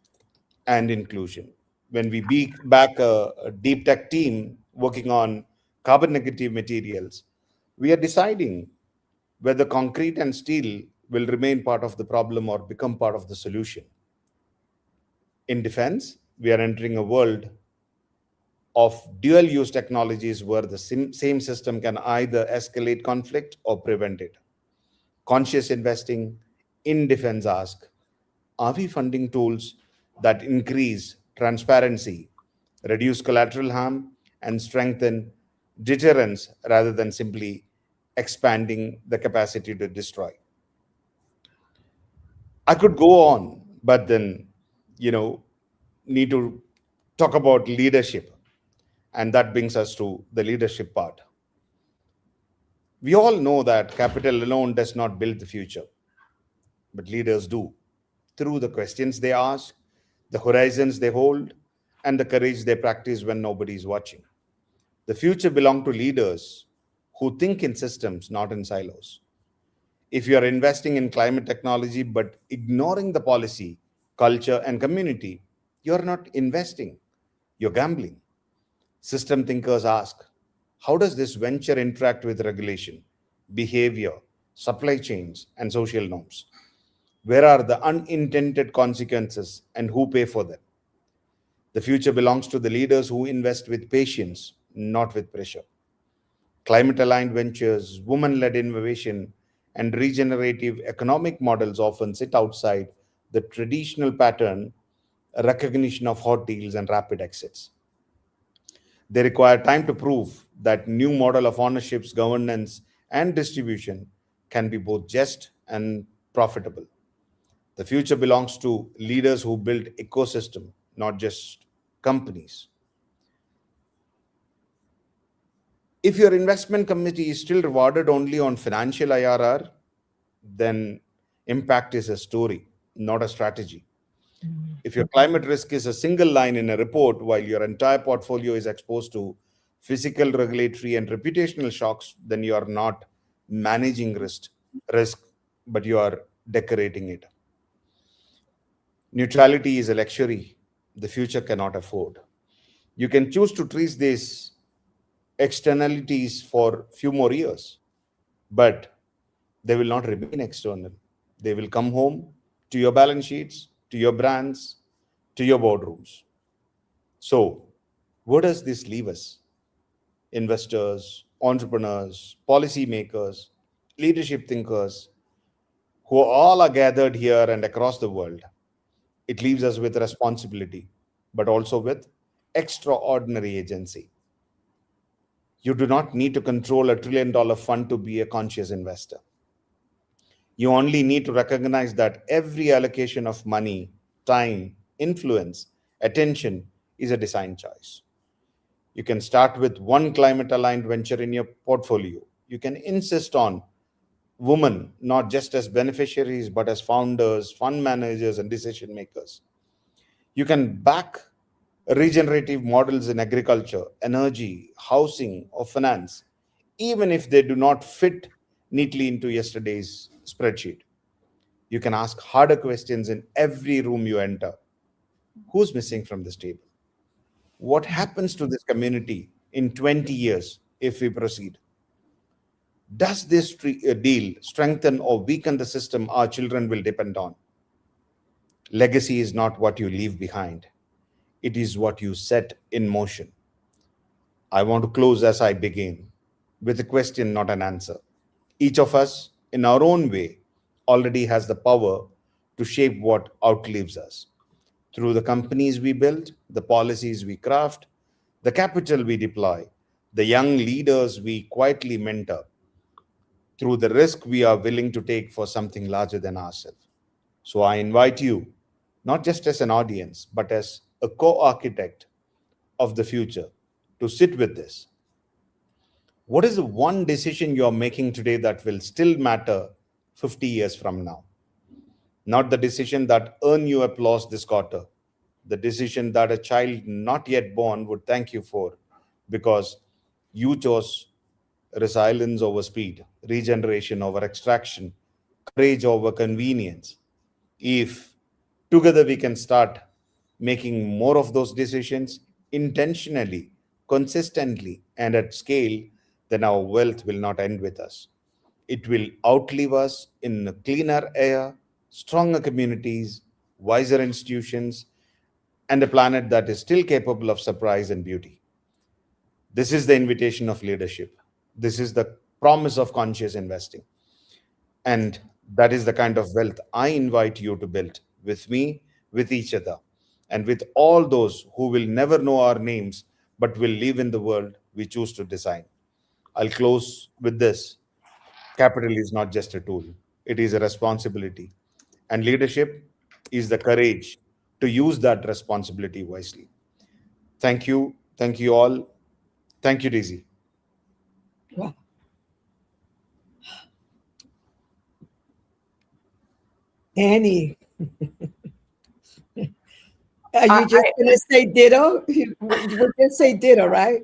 and inclusion. When we back a deep tech team working on carbon negative materials, we are deciding whether concrete and steel will remain part of the problem or become part of the solution. In defense, we are entering a world of dual use technologies where the same system can either escalate conflict or prevent it. Conscious investing in defense asks, are we funding tools that increase transparency, reduce collateral harm, and strengthen deterrence rather than simply expanding the capacity to destroy. I could go on, but then, need to talk about leadership. And that brings us to the leadership part. We all know that capital alone does not build the future, but leaders do, through the questions they ask, the horizons they hold, and the courage they practice when nobody is watching. The future belongs to leaders who think in systems, not in silos. If you are investing in climate technology but ignoring the policy, culture, and community, you're not investing, you're gambling. System thinkers ask, how does this venture interact with regulation, behavior, supply chains, and social norms? Where are the unintended consequences and who pay for them? The future belongs to the leaders who invest with patience, not with pressure. Climate aligned ventures, women led innovation, and regenerative economic models often sit outside the traditional pattern recognition of hot deals and rapid exits. They require time to prove that new model of ownerships, governance, and distribution can be both just and profitable. The future belongs to leaders who build ecosystem, not just companies. If your investment committee is still rewarded only on financial IRR, then impact is a story, not a strategy. If your climate risk is a single line in a report while your entire portfolio is exposed to physical, regulatory, and reputational shocks, then you are not managing risk, but you are decorating it. Neutrality is a luxury the future cannot afford. You can choose to treat these externalities for few more years, but they will not remain external. They will come home to your balance sheets, to your brands, to your boardrooms. So, where does this leave us? Investors, entrepreneurs, policymakers, leadership thinkers, who all are gathered here and across the world. It leaves us with responsibility, but also with extraordinary agency. You do not need to control $1 trillion fund to be a conscious investor. You only need to recognize that every allocation of money, time, influence, attention is a design choice. You can start with one climate aligned venture in your portfolio. You can insist on women not just as beneficiaries, but as founders, fund managers, and decision makers. You can back regenerative models in agriculture, energy, housing, or finance, even if they do not fit neatly into yesterday's spreadsheet. You can ask harder questions in every room you enter. Who's missing from this table? What happens to this community in 20 years if we proceed? Does this deal strengthen or weaken the system our children will depend on? Legacy is not what you leave behind. It is what you set in motion. I want to close as I begin with a question, not an answer. Each of us, in our own way, already has the power to shape what outlives us. Through the companies we build, the policies we craft, the capital we deploy, the young leaders we quietly mentor, through the risk we are willing to take for something larger than ourselves. So I invite you, not just as an audience, but as a co-architect of the future, to sit with this. What is the one decision you're making today that will still matter 50 years from now? Not the decision that earn you applause this quarter, the decision that a child not yet born would thank you for because you chose resilience over speed, regeneration over extraction, courage over convenience. If together we can start making more of those decisions intentionally, consistently, and at scale, then our wealth will not end with us. It will outlive us in a cleaner air, stronger communities, wiser institutions, and a planet that is still capable of surprise and beauty. This is the invitation of leadership. This is the promise of conscious investing. And that is the kind of wealth I invite you to build with me, with each other, and with all those who will never know our names but will live in the world we choose to design. I'll close with this. Capital is not just a tool, it is a responsibility. And leadership is the courage to use that responsibility wisely. Thank you. Thank you all. Thank you, Daisy. Wow. Annie, are you just going to say ditto? You would just say ditto, right?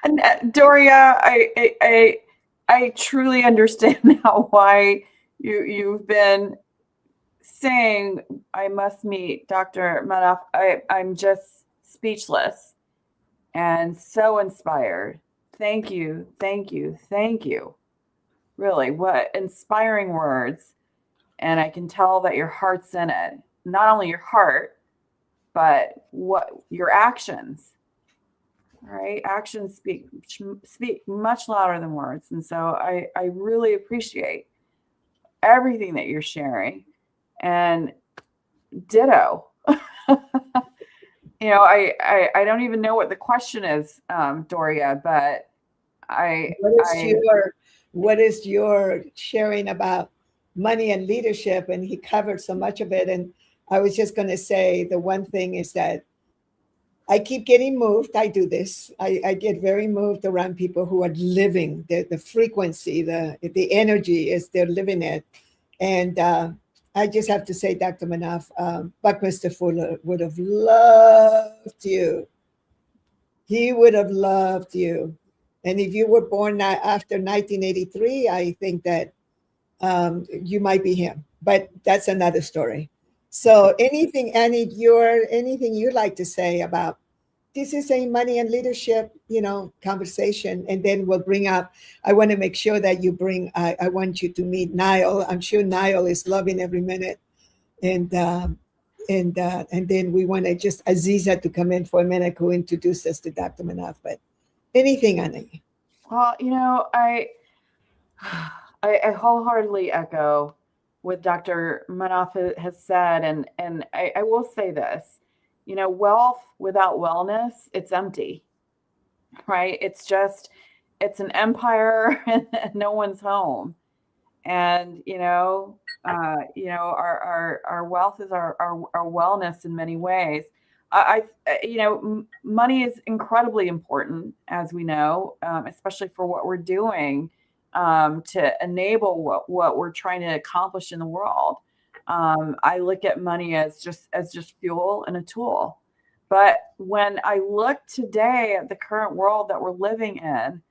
And Doria, I truly understand now why you've been saying I must meet Dr. Manaf. I'm just speechless and so inspired. Thank you, thank you, thank you. Really, what inspiring words. And I can tell that your heart's in it. Not only your heart, but what your actions. Right? Actions speak much louder than words. And so I really appreciate everything that you're sharing. And ditto. I don't even know what the question is, Doria, but what is your sharing about money and leadership? And he covered so much of it. And I was just going to say the one thing is that I keep getting moved. I do this. I get very moved around people who are living the frequency, the energy is they're living it. And I just have to say, Dr. Manaf, Buckminster Fuller would have loved you. He would have loved you. And if you were born after 1983, I think that you might be him. But that's another story. So anything, Annie, anything you'd like to say about this is a money and leadership, conversation, and then we'll bring up, I want to make sure that you bring, I want you to meet Niall. I'm sure Niall is loving every minute. And then we want to just Aziza to come in for a minute, who introduced us to Dr. Manaf, but anything, Annie? Well, I wholeheartedly echo what Dr. Manaf has said. And I will say this, wealth without wellness, it's empty, right? It's an empire and no one's home. And, our wealth is our wellness in many ways. Money is incredibly important, as we know, especially for what we're doing to enable what we're trying to accomplish in the world. I look at money as just fuel and a tool. But when I look today at the current world that we're living in,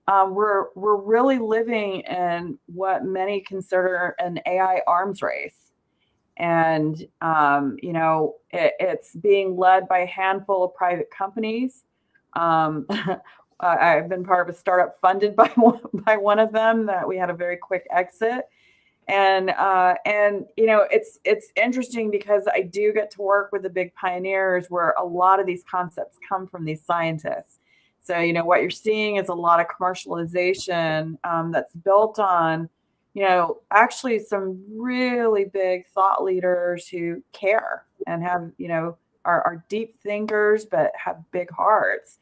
we're really living in what many consider an AI arms race. And, it's being led by a handful of private companies. I've been part of a startup funded by one of them that we had a very quick exit. And it's interesting because I do get to work with the big pioneers where a lot of these concepts come from these scientists. So, what you're seeing is a lot of commercialization that's built on, actually some really big thought leaders who care and have, are deep thinkers, but have big hearts.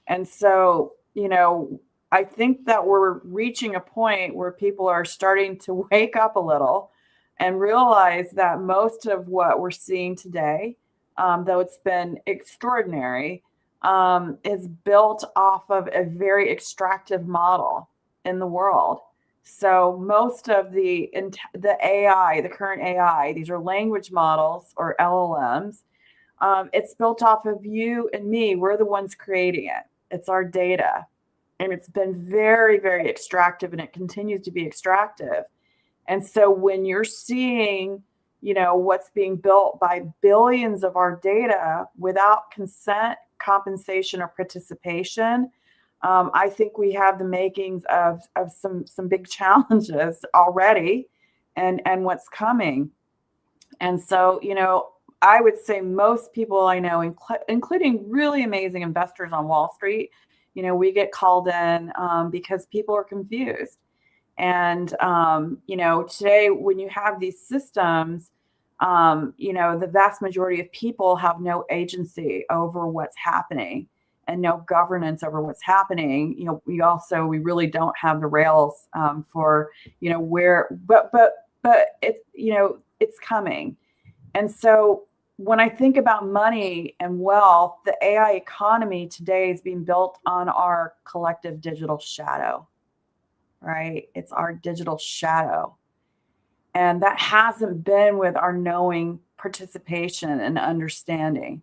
And so, I think that we're reaching a point where people are starting to wake up a little and realize that most of what we're seeing today, though it's been extraordinary, is built off of a very extractive model in the world. So most of the AI, the current AI, these are language models or LLMs. It's built off of you and me. We're the ones creating it. It's our data. And it's been very, very extractive, and it continues to be extractive. And so when you're seeing, what's being built by billions of our data without consent, compensation, or participation, I think we have the makings of some big challenges already and what's coming. And so, I would say most people I know, including really amazing investors on Wall Street, we get called in because people are confused. And, today when you have these systems, the vast majority of people have no agency over what's happening. and no governance over what's happening, we really don't have the rails for, where, but it's coming. And so when I think about money and wealth, the AI economy today is being built on our collective digital shadow, right? It's our digital shadow. And that hasn't been with our knowing, participation, and understanding.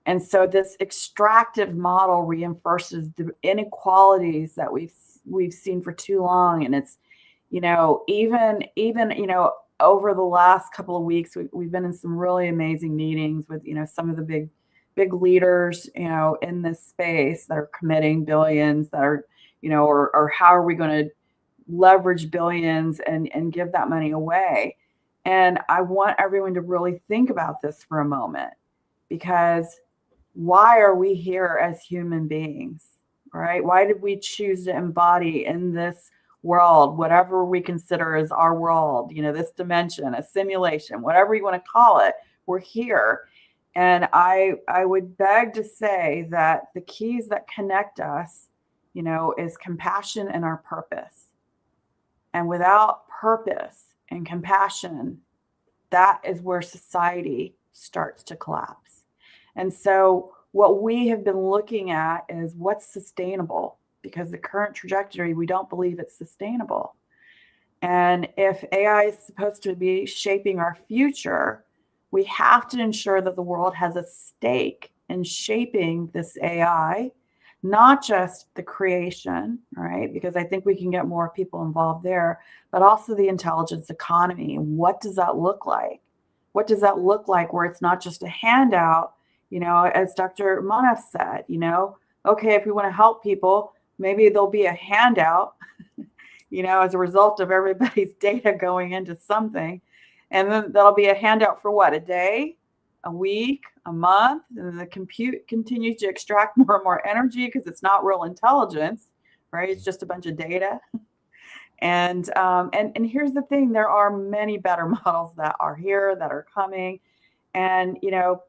And so this extractive model reinforces the inequalities that we've seen for too long. And it's, even over the last couple of weeks, we've been in some really amazing meetings with, some of the big leaders, in this space that are committing billions, that are, or how are we going to leverage billions and give that money away. And I want everyone to really think about this for a moment, because why are we here as human beings, right? Why did we choose to embody in this world, whatever we consider as our world, this dimension, a simulation, whatever you want to call it, we're here. And I would beg to say that the keys that connect us, is compassion and our purpose. And without purpose and compassion, that is where society starts to collapse. And so what we have been looking at is what's sustainable, because the current trajectory, we don't believe it's sustainable. And if AI is supposed to be shaping our future, we have to ensure that the world has a stake in shaping this AI, not just the creation, right? Because I think we can get more people involved there, but also the intelligence economy. What does that look like? What does that look like where it's not just a handout, as Dr. Manaf said, okay, if we want to help people, maybe there'll be a handout, as a result of everybody's data going into something. And then that'll be a handout for what, a day, a week, a month, and the compute continues to extract more and more energy because it's not real intelligence, right? It's just a bunch of data. And here's the thing, there are many better models that are here, that are coming. And,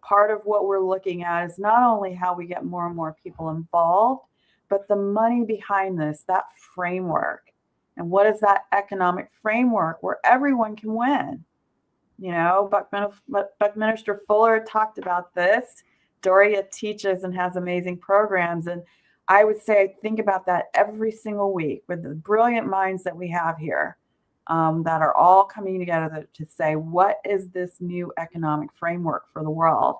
part of what we're looking at is not only how we get more and more people involved, but the money behind this, that framework. And what is that economic framework where everyone can win? Buckminster Fuller talked about this. Doria teaches and has amazing programs. And I would say I think about that every single week with the brilliant minds that we have here, that are all coming together to say, what is this new economic framework for the world?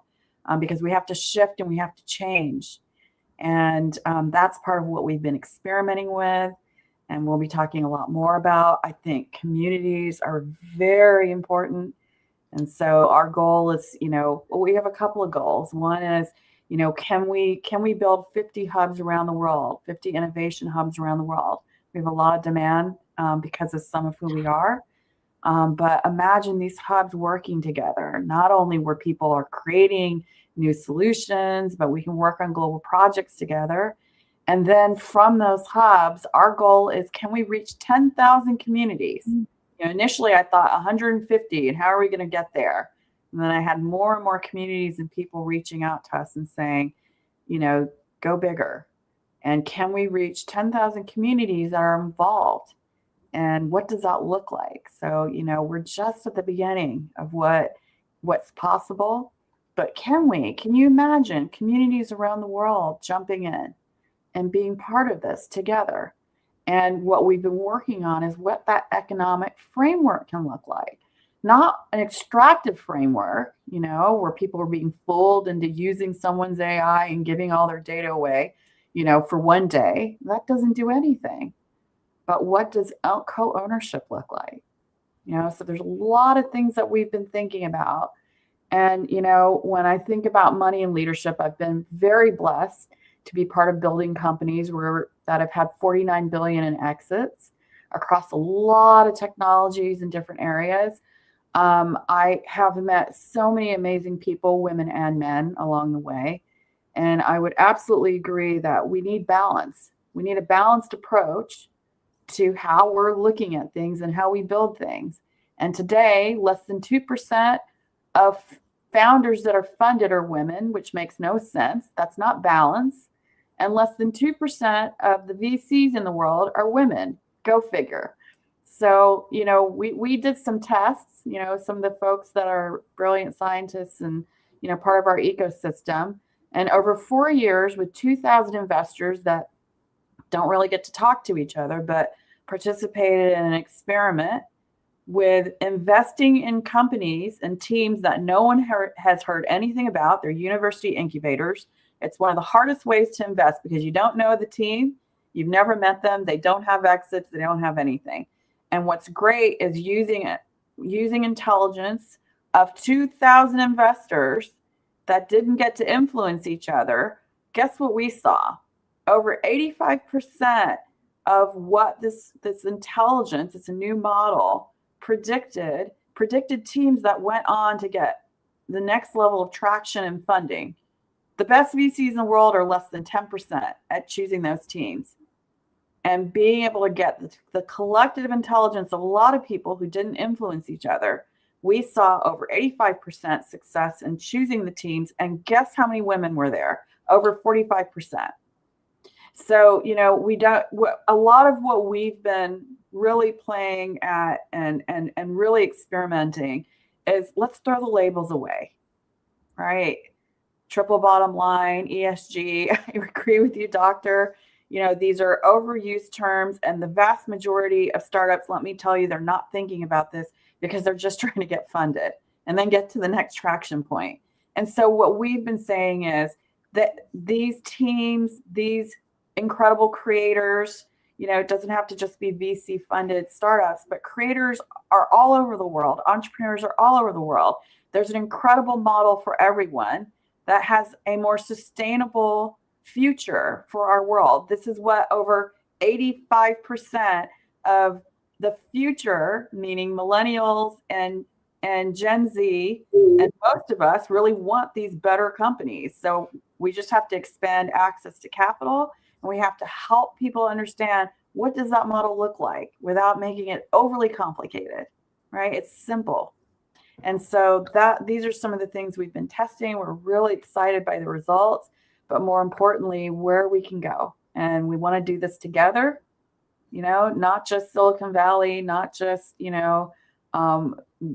Because we have to shift and we have to change. And that's part of what we've been experimenting with. And we'll be talking a lot more about. I think communities are very important. And so our goal is, we have a couple of goals. One is, can we build 50 hubs around the world, 50 innovation hubs around the world? We have a lot of demand because of some of who we are. But imagine these hubs working together, not only where people are creating new solutions, but we can work on global projects together. And then from those hubs, our goal is, can we reach 10,000 communities? Initially I thought 150, and how are we going to get there? And then I had more and more communities and people reaching out to us and saying, go bigger. And can we reach 10,000 communities that are involved? And what does that look like? So, we're just at the beginning of what's possible, but can you imagine communities around the world jumping in and being part of this together? And what we've been working on is what that economic framework can look like. Not an extractive framework, where people are being fooled into using someone's AI and giving all their data away, for one day. That doesn't do anything. But what does co-ownership look like? So there's a lot of things that we've been thinking about. And, when I think about money and leadership, I've been very blessed to be part of building companies that have had 49 billion in exits across a lot of technologies in different areas. I have met so many amazing people, women and men, along the way. And I would absolutely agree that we need balance. We need a balanced approach to how we're looking at things and how we build things. And today, less than 2% of founders that are funded are women, which makes no sense. That's not balance. and less than 2% of the VCs in the world are women. Go figure. So, we did some tests, some of the folks that are brilliant scientists and, part of our ecosystem. And over 4 years with 2,000 investors that don't really get to talk to each other, but participated in an experiment with investing in companies and teams that no one has heard anything about. They're university incubators. It's one of the hardest ways to invest because you don't know the team. You've never met them. They don't have exits. They don't have anything. And what's great is using intelligence of 2,000 investors that didn't get to influence each other. Guess what we saw? Over 85% of what this intelligence, it's a new model, predicted teams that went on to get the next level of traction and funding. The best VCs in the world are less than 10% at choosing those teams. And being able to get the collective intelligence of a lot of people who didn't influence each other, we saw over 85% success in choosing the teams. And guess how many women were there? Over 45%. So, a lot of what we've been really playing at and really experimenting is let's throw the labels away, right? Triple bottom line, ESG. I agree with you, Doctor. These are overused terms, and the vast majority of startups, let me tell you, they're not thinking about this because they're just trying to get funded and then get to the next traction point. And so what we've been saying is that these teams, these incredible creators, it doesn't have to just be VC funded startups, but creators are all over the world. Entrepreneurs are all over the world. There's an incredible model for everyone that has a more sustainable future for our world. This is what over 85% of the future, meaning millennials and Gen Z, and most of us really want these better companies. So we just have to expand access to capital, and we have to help people understand what does that model look like without making it overly complicated, right? It's simple. And so these are some of the things we've been testing. We're really excited by the results, but more importantly, where we can go. And we want to do this together, not just Silicon Valley, not just,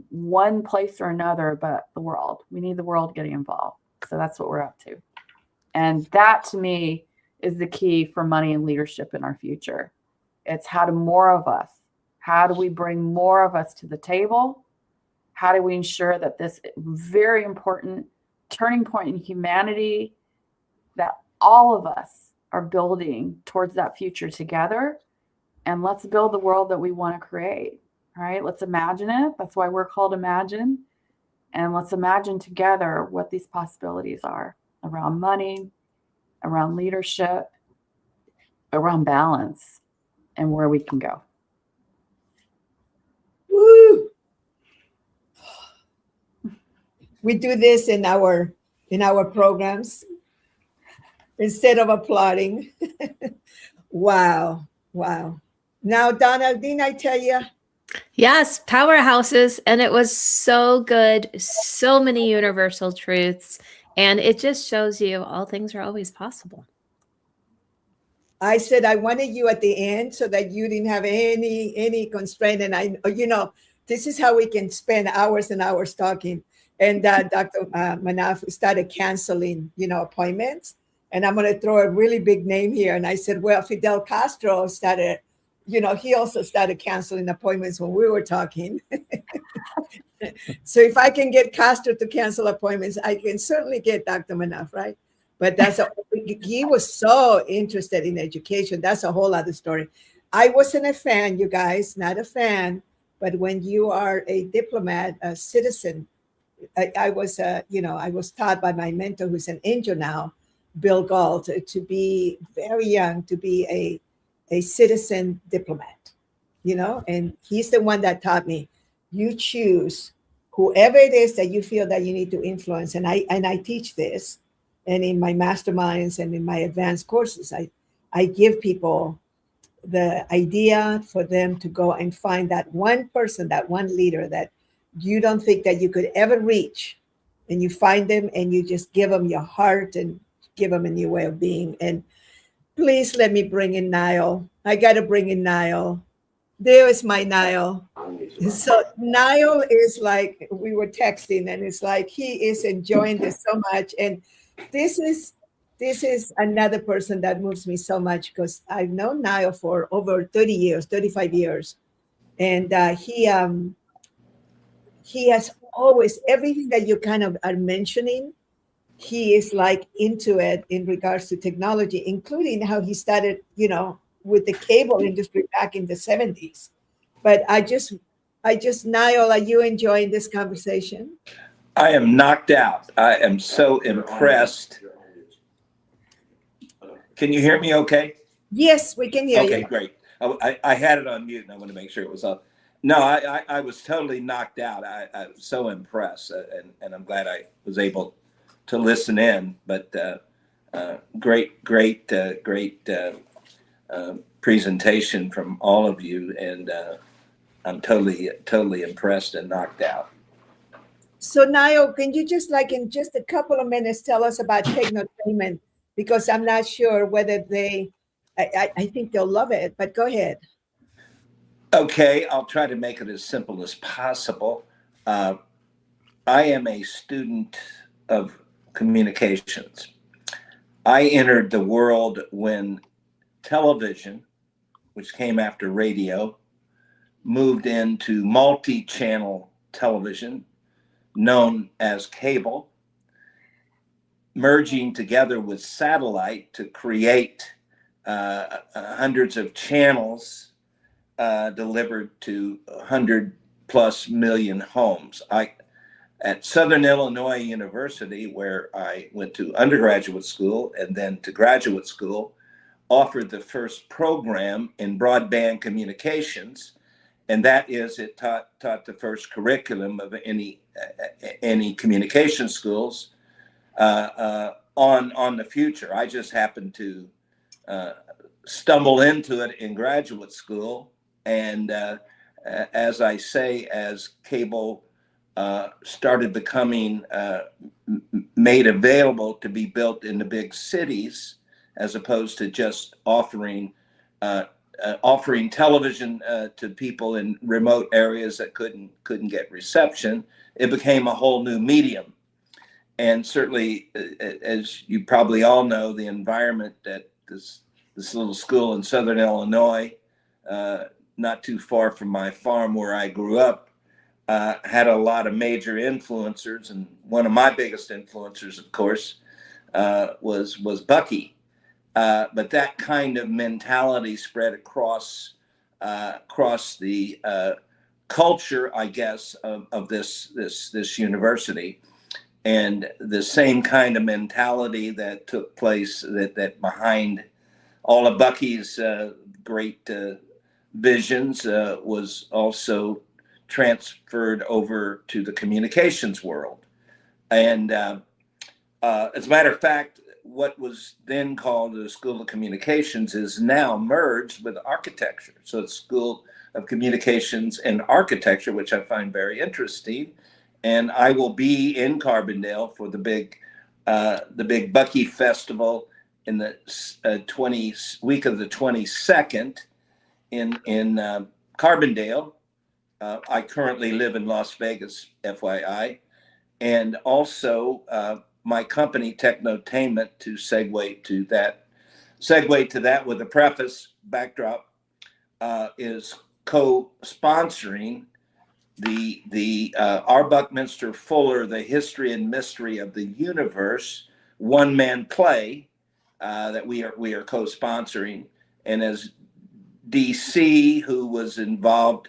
one place or another, but the world. We need the world getting involved. So that's what we're up to. And that to me is the key for money and leadership in our future. It's how do we bring more of us to the table? How do we ensure that this very important turning point in humanity, that all of us are building towards that future together? And let's build the world that we want to create, right? Let's imagine it. That's why we're called Imagine. And let's imagine together what these possibilities are around money, around leadership, around balance, and where we can go. Woo! We do this in our programs instead of applauding. Wow. Now, Donna, didn't I tell you? Yes, powerhouses. And it was so good. So many universal truths. And it just shows you all things are always possible. I said I wanted you at the end so that you didn't have any constraint. And this is how we can spend hours and hours talking. And Dr. Manaf started canceling, appointments. And I'm going to throw a really big name here. And I said, well, Fidel Castro started, he also started canceling appointments when we were talking. So if I can get Castro to cancel appointments, I can certainly get Dr. Manaf, right? But he was so interested in education. That's a whole other story. I wasn't a fan, you guys, not a fan. But when you are a diplomat, a citizen, I was taught by my mentor, who's an angel now, Bill Galt, to be very young, to be a citizen diplomat, and he's the one that taught me, you choose whoever it is that you feel that you need to influence. And I teach this, and in my masterminds and in my advanced courses, I give people the idea for them to go and find that one person, that one leader that you don't think that you could ever reach, and you find them and you just give them your heart and give them a new way of being. And Please let me bring in Niall. I got to bring in Niall. There is my Niall. So Niall is like, we were texting and it's like, he is enjoying this so much. And this is another person that moves me so much because I've known Niall for over 30 years, 35 years. And he has always, everything that you kind of are mentioning, he is like into it in regards to technology, including how he started, with the cable industry back in the 70s. But I just, Niall, are you enjoying this conversation? I am knocked out. I am so impressed. Can you hear me okay? Yes, we can hear you. Okay, great. I had it on mute and I want to make sure it was up. No, I was totally knocked out. I was so impressed and I'm glad I was able to listen in, but great presentation from all of you. And I'm totally impressed and knocked out. So Niall, can you just like in just a couple of minutes tell us about Technotainment? Because I'm not sure whether I think they'll love it, but go ahead. Okay, I'll try to make it as simple as possible. I am a student of communications. I entered the world when television, which came after radio, moved into multi-channel television, known as cable, merging together with satellite to create hundreds of channels delivered to 100+ million homes. At Southern Illinois University, where I went to undergraduate school and then to graduate school, offered the first program in broadband communications, and that is it taught the first curriculum of any communication schools on the future. I just happened to stumble into it in graduate school, and as I say, as cable started becoming made available to be built in the big cities, as opposed to just offering television to people in remote areas that couldn't get reception, it became a whole new medium. And certainly, as you probably all know, the environment that this little school in Southern Illinois, not too far from my farm where I grew up, had a lot of major influencers, and one of my biggest influencers, of course, was Bucky. But that kind of mentality spread across the culture, I guess, of this university, and the same kind of mentality that took place that behind all of Bucky's great visions was also transferred over to the communications world. And as a matter of fact, what was then called the School of Communications is now merged with architecture. So it's School of Communications and Architecture, which I find very interesting. And I will be in Carbondale for the big Bucky Festival in the week of the 22nd in Carbondale. I currently live in Las Vegas, FYI, and also my company Technotainment, to segue to that with a preface backdrop, is co-sponsoring the R. Buckminster Fuller, The History and Mystery of the Universe one-man play that we are co-sponsoring. And as DC, who was involved,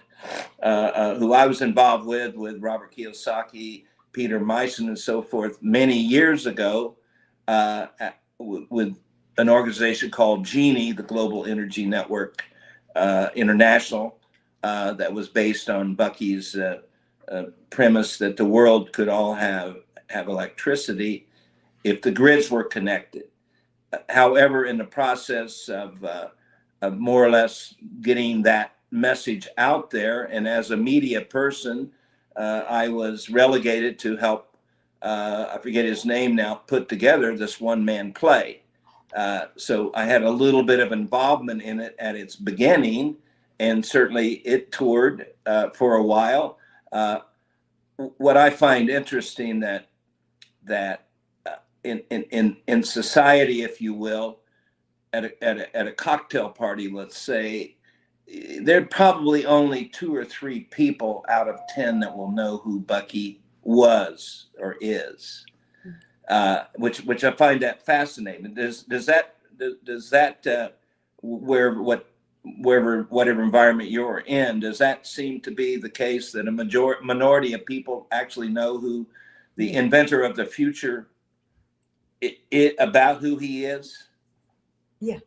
who I was involved with Robert Kiyosaki, Peter Meissen, and so forth many years ago, with an organization called GENIE, the Global Energy Network International, that was based on Bucky's premise that the world could all have electricity if the grids were connected. However, in the process of more or less getting that message out there, and as a media person, I was relegated to help, I forget his name now, put together this one-man play. So I had a little bit of involvement in it at its beginning, and certainly it toured for a while. What I find interesting that in society, if you will, at a cocktail party, let's say, there are probably only 2 or 3 people out of 10 that will know who Bucky was or is, which I find that fascinating. Does that whatever environment you're in, does that seem to be the case that a minority of people actually know who the inventor of the future about who he is? Yeah.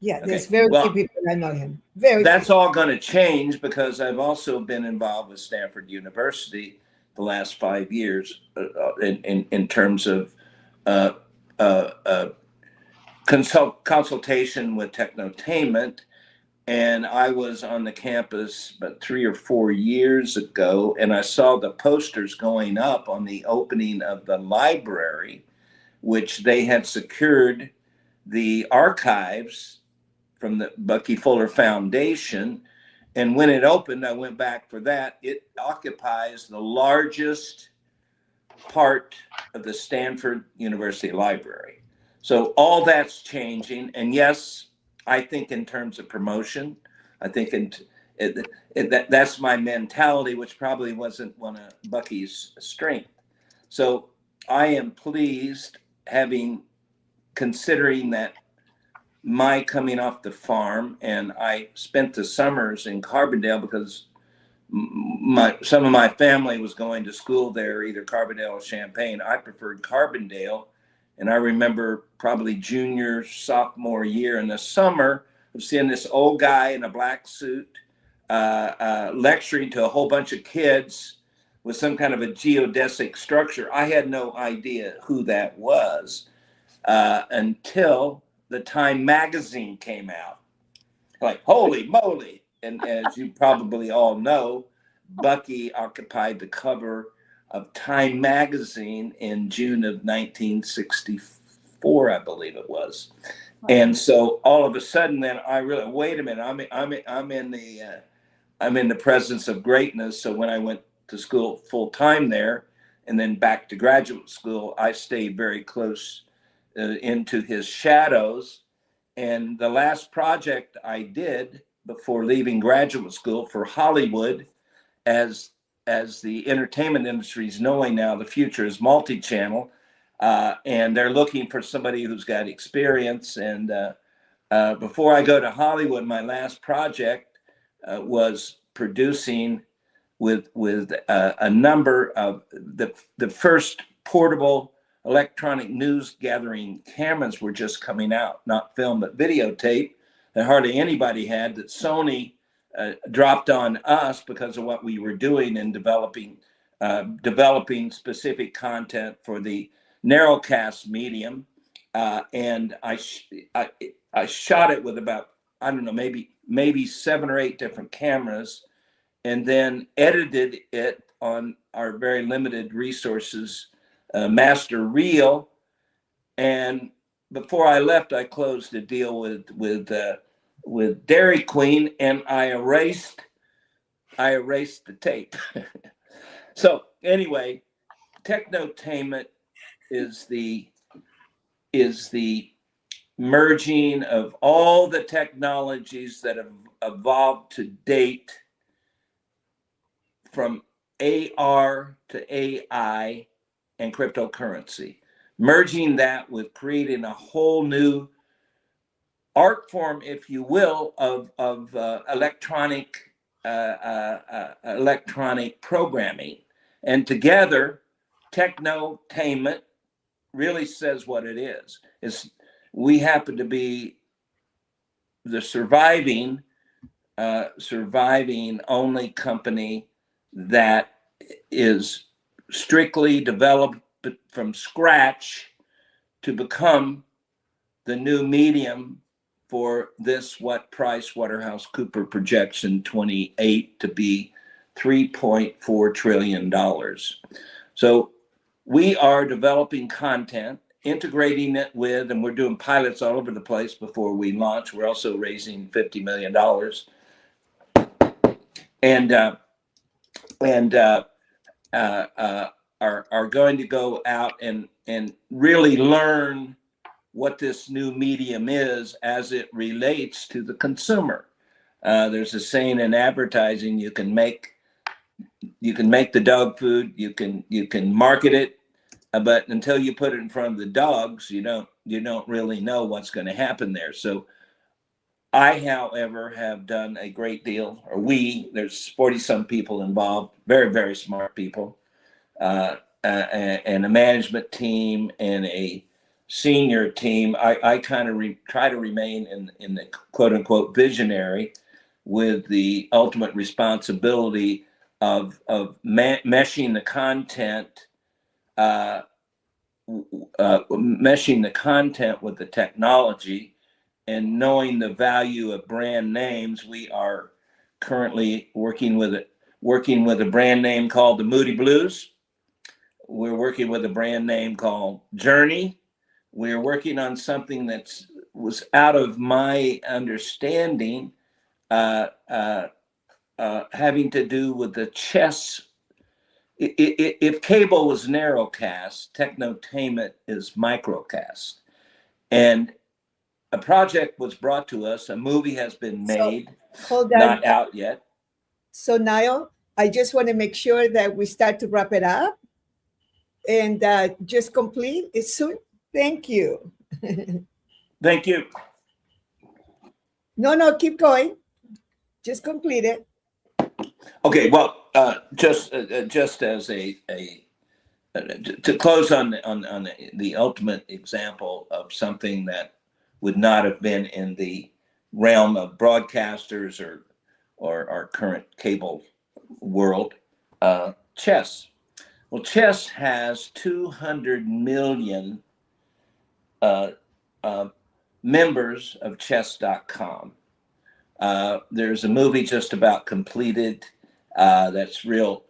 Yeah, Okay. there's very Well, few people that know him. Very that's few. all going to change, because I've also been involved with Stanford University the last 5 years in terms of consultation with Technotainment. And I was on the campus about 3 or 4 years ago, and I saw the posters going up on the opening of the library, which they had secured the archives from the Bucky Fuller Foundation. And when it opened, I went back for that. It occupies the largest part of the Stanford University Library. So all that's changing. And yes, I think in terms of promotion, I think that's my mentality, which probably wasn't one of Bucky's strengths. So I am pleased, considering that my coming off the farm, and I spent the summers in Carbondale because some of my family was going to school there, either Carbondale or Champaign. I preferred Carbondale, and I remember probably junior, sophomore year in the summer of seeing this old guy in a black suit lecturing to a whole bunch of kids with some kind of a geodesic structure. I had no idea who that was until the Time magazine came out. Like, holy moly. And as you probably all know, Bucky occupied the cover of Time magazine in June of 1964, I believe it was. Wow. And so all of a sudden, then I really, wait a minute, I'm in the presence of greatness. So when I went to school full time there, and then back to graduate school, I stayed very close into his shadows. And the last project I did before leaving graduate school for Hollywood, as the entertainment industry is knowing now, the future is multi-channel, and they're looking for somebody who's got experience. And before I go to Hollywood, my last project was producing with a number of the first portable electronic news gathering cameras were just coming out, not film, but videotape, that hardly anybody had, that Sony dropped on us because of what we were doing in developing specific content for the narrowcast medium. And I shot it with about, I don't know, maybe 7 or 8 different cameras, and then edited it on our very limited resources, master reel. And before I left, I closed a deal with Dairy Queen, and I erased the tape. So anyway, Technotainment is the merging of all the technologies that have evolved to date, from AR to AI and cryptocurrency, merging that with creating a whole new art form, if you will, of electronic programming. And together, Technotainment really says what it is. We happen to be the surviving only company that is strictly developed from scratch to become the new medium for this, what PricewaterhouseCoopers projects in 28 to be $3.4 trillion. So we are developing content, integrating it with, and we're doing pilots all over the place before we launch. We're also raising $50 million, and are going to go out and really learn what this new medium is as it relates to the consumer. There's a saying in advertising: you can make the dog food, you can market it, but until you put it in front of the dogs, you don't really know what's going to happen there. So I, however, have done a great deal, or there's 40-some people involved, very, very smart people, and a management team and a senior team. I kind of try to remain in the quote unquote visionary, with the ultimate responsibility of meshing the content, with the technology, and knowing the value of brand names. We are currently working with a brand name called the Moody Blues. We're working with a brand name called Journey. We're working on something that was out of my understanding, having to do with the chess. If cable was narrowcast, Technotainment is microcast. And a project was brought to us. A movie has been made, hold on. Not out yet. So Niall, I just want to make sure that we start to wrap it up, and just complete it soon. Thank you. Thank you. No, keep going. Just complete it. Okay, well, just as to close on the ultimate example of something that would not have been in the realm of broadcasters or our current cable world, chess. Well, chess has 200 million members of chess.com. There's a movie just about completed that's real,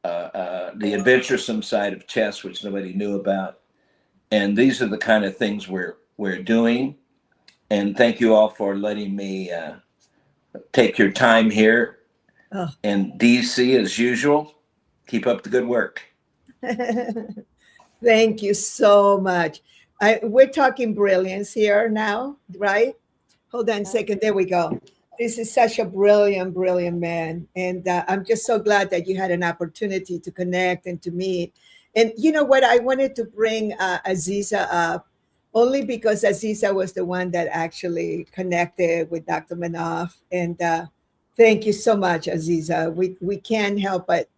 the adventuresome side of chess, which nobody knew about. And these are the kind of things we're doing. And thank you all for letting me take your time here. Oh. And DC, as usual, keep up the good work. Thank you so much. We're talking brilliance here now, right? Hold on a second. There we go. This is such a brilliant, brilliant man. And I'm just so glad that you had an opportunity to connect and to meet. And you know what? I wanted to bring Aziza up only because Aziza was the one that actually connected with Dr. Manoff. And thank you so much, Aziza. We can't help but,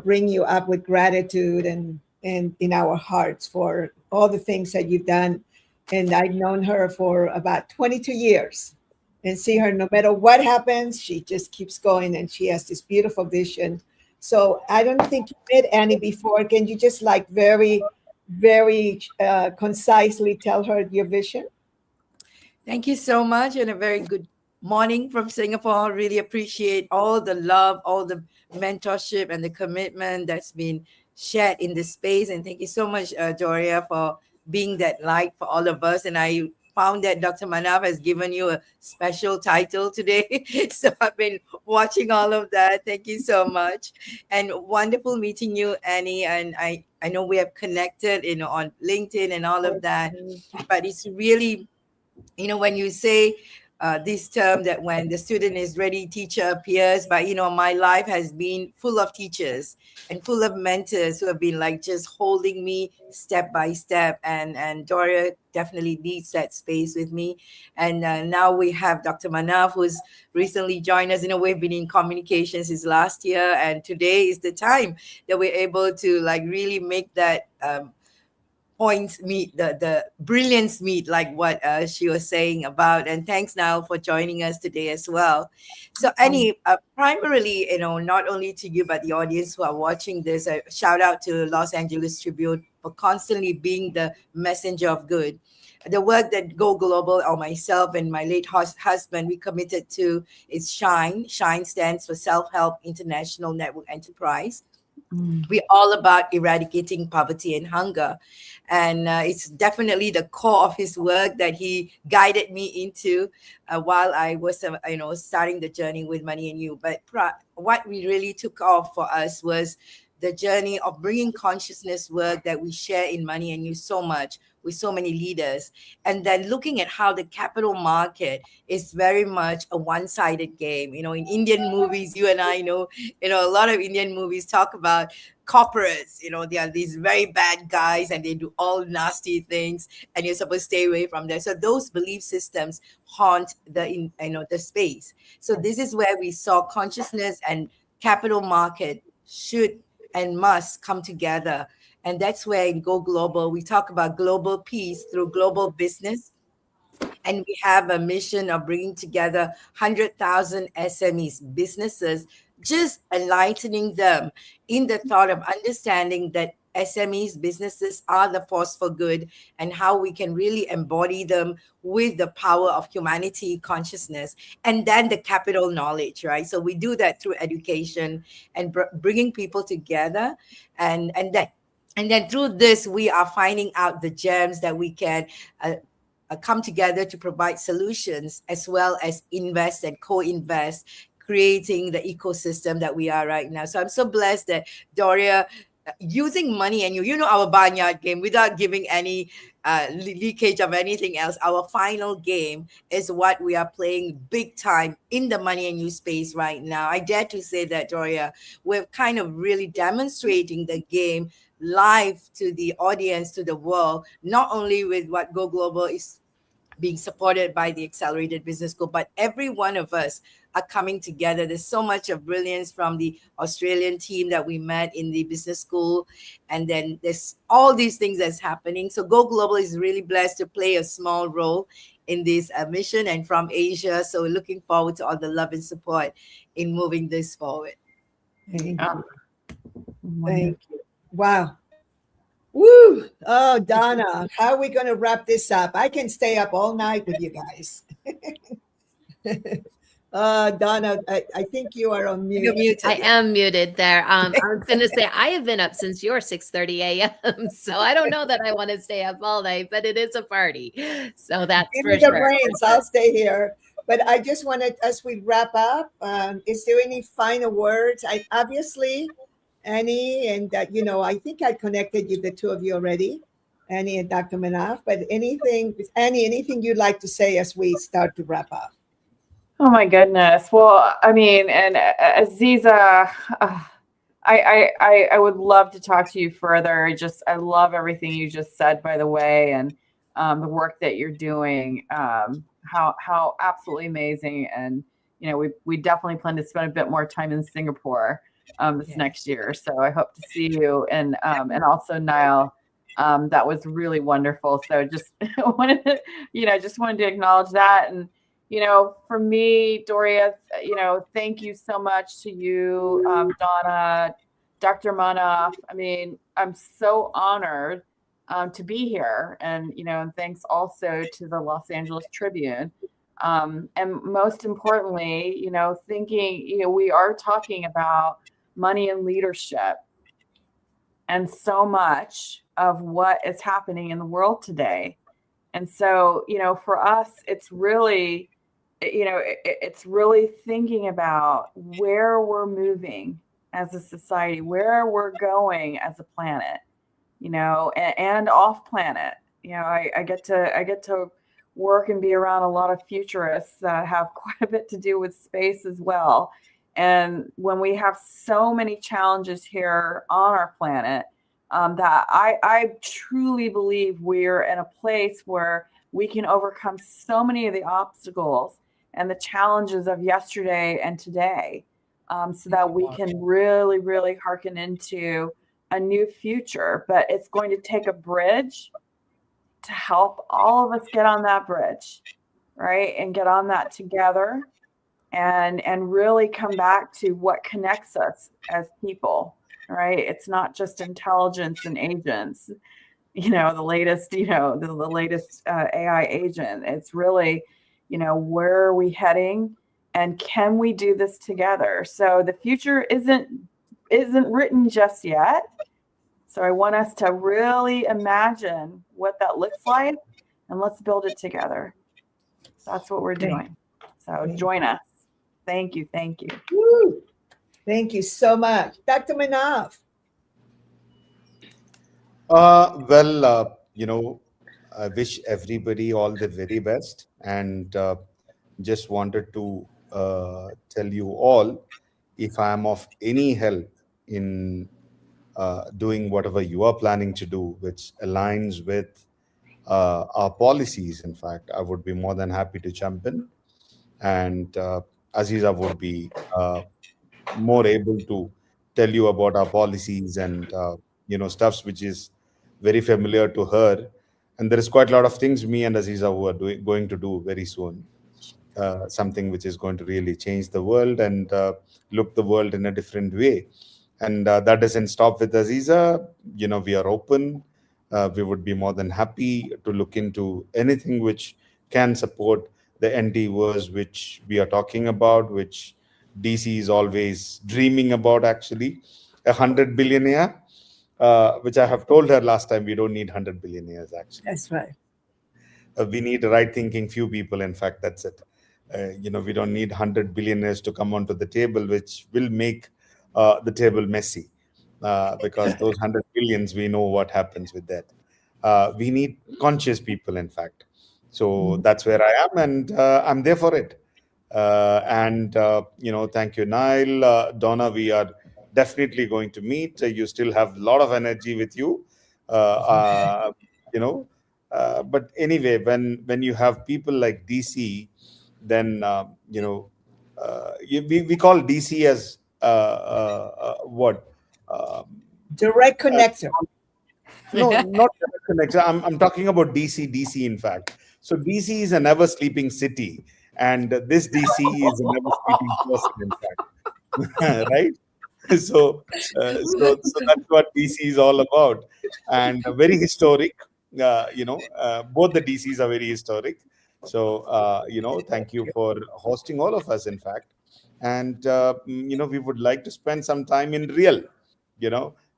bring you up with gratitude and in our hearts for all the things that you've done. And I've known her for about 22 years. And see her, no matter what happens, she just keeps going, and she has this beautiful vision. So I don't think you met Annie before. Can you just very, very concisely tell her your vision? Thank you so much, and a very good morning from Singapore. Really appreciate all the love, all the mentorship and the commitment that's been shared in this space. And thank you so much, Doria, for being that light for all of us. And I found that Dr. Manav has given you a special title today. So I've been watching all of that. Thank you so much. And wonderful meeting you, Annie. And I know we have connected, on LinkedIn and all of that. But it's really, when you say this term that when the student is ready, teacher appears. But, my life has been full of teachers and full of mentors who have been just holding me step by step. And Doria definitely leads that space with me. And now we have Dr. Manav, who's recently joined us. We've been in communication since last year. And today is the time that we're able to really make that points meet, the brilliance meet, like what she was saying about. And thanks, Niall, for joining us today as well. So Annie, primarily, not only to you, but the audience who are watching this, a shout out to Los Angeles Tribune for constantly being the messenger of good. The work that Go Global, or myself and my late husband, we committed to is SHINE. SHINE stands for Self-Help International Network Enterprise. We're all about eradicating poverty and hunger. And it's definitely the core of his work that he guided me into while I was, starting the journey with Money and You. But what we really took off for us was the journey of bringing consciousness work that we share in Money and You so much with so many leaders, and then looking at how the capital market is very much a one-sided game. In Indian movies, you and I know, a lot of Indian movies talk about corporates. They are these very bad guys and they do all nasty things, and you're supposed to stay away from them. So those belief systems haunt the space. So this is where we saw consciousness and capital market should and must come together. And that's where in Go Global, we talk about global peace through global business. And we have a mission of bringing together 100,000 SMEs, businesses, just enlightening them in the thought of understanding that SMEs, businesses are the force for good, and how we can really embody them with the power of humanity consciousness, and then the capital knowledge, right? So we do that through education and bringing people together, and then through this, we are finding out the gems that we can come together to provide solutions, as well as invest and co-invest, creating the ecosystem that we are right now. So I'm so blessed that Doria, using Money and You, our barnyard game, without giving any leakage of anything else, our final game is what we are playing big time in the Money and You space right now. I dare to say that, Doria, we're kind of really demonstrating the game live to the audience, to the world, not only with what Go Global is being supported by the Accelerated Business School, but every one of us are coming together. There's so much of brilliance from the Australian team that we met in the business school. And then there's all these things that's happening. So Go Global is really blessed to play a small role in this mission, and from Asia. So we're looking forward to all the love and support in moving this forward. Thank you. Thank you. Wow. Woo! Oh, Donna, how are we going to wrap this up? I can stay up all night with you guys. Donna, I think you are on mute. You're muted. I am muted there. I was going to say, I have been up since your 6:30 a.m. So I don't know that I want to stay up all night, but it is a party. So that's Give for me the sure. brains. I'll stay here. But I just wanted, as we wrap up, is there any final words? Obviously, Annie and I think I connected you, the two of you already, Annie and Dr. Manaf. But anything you'd like to say as we start to wrap up? Oh my goodness. Well, I mean, and Aziza, I would love to talk to you further. I love everything you just said, by the way, and the work that you're doing. How absolutely amazing. And we definitely plan to spend a bit more time in Singapore this next year. So I hope to see you, and also Niall. That was really wonderful. So just wanted to acknowledge that. And for me, Doria, thank you so much to you, Donna, Dr. Manaf. I mean, I'm so honored to be here, and thanks also to the Los Angeles Tribune. And most importantly, thinking, we are talking about money and leadership, and so much of what is happening in the world today. And so, for us, it's really, it's really thinking about where we're moving as a society, where we're going as a planet, and off planet. I get to work and be around a lot of futurists that have quite a bit to do with space as well. And when we have so many challenges here on our planet, that I truly believe we're in a place where we can overcome so many of the obstacles and the challenges of yesterday and today, so that we can really, really hearken into a new future. But it's going to take a bridge to help all of us get on that bridge, right? And get on that together, and really come back to what connects us as people, right? It's not just intelligence and agents, the latest, the latest AI agent. It's really, where are we heading, and can we do this together? So the future isn't isn't written just yet. So I want us to really imagine what that looks like, and let's build it together. That's what we're doing. So join us. Thank you. Thank you. Woo. Thank you so much. Dr. Manav. Well, I wish everybody all the very best, and just wanted to tell you all, if I am of any help in doing whatever you are planning to do, which aligns with our policies, in fact, I would be more than happy to jump in. And Aziza would be more able to tell you about our policies and stuffs which is very familiar to her. And there is quite a lot of things me and Aziza who are going to do very soon. Something which is going to really change the world and look the world in a different way. And that doesn't stop with Aziza. We are open. We would be more than happy to look into anything which can support the endeavors which we are talking about, which DC is always dreaming about, actually. 100 billionaire, which I have told her last time, we don't need 100 billionaires, actually. That's right. We need right thinking few people. In fact, that's it. We don't need 100 billionaires to come onto the table, which will make the table messy, because those 100 billions, we know what happens with that. We need conscious people, in fact. So that's where I am, and I'm there for it. Thank you, Nile. Donna, we are definitely going to meet. You still have a lot of energy with you. But anyway, when you have people like DC, then we call DC as what? Direct connector. No, not direct connector. I'm talking about DC, in fact. So DC is a never sleeping city, and this DC is a never sleeping person, in fact. Right? So that's what DC is all about, and very historic. Both the DCs are very historic. So thank you for hosting all of us, in fact. And we would like to spend some time in real.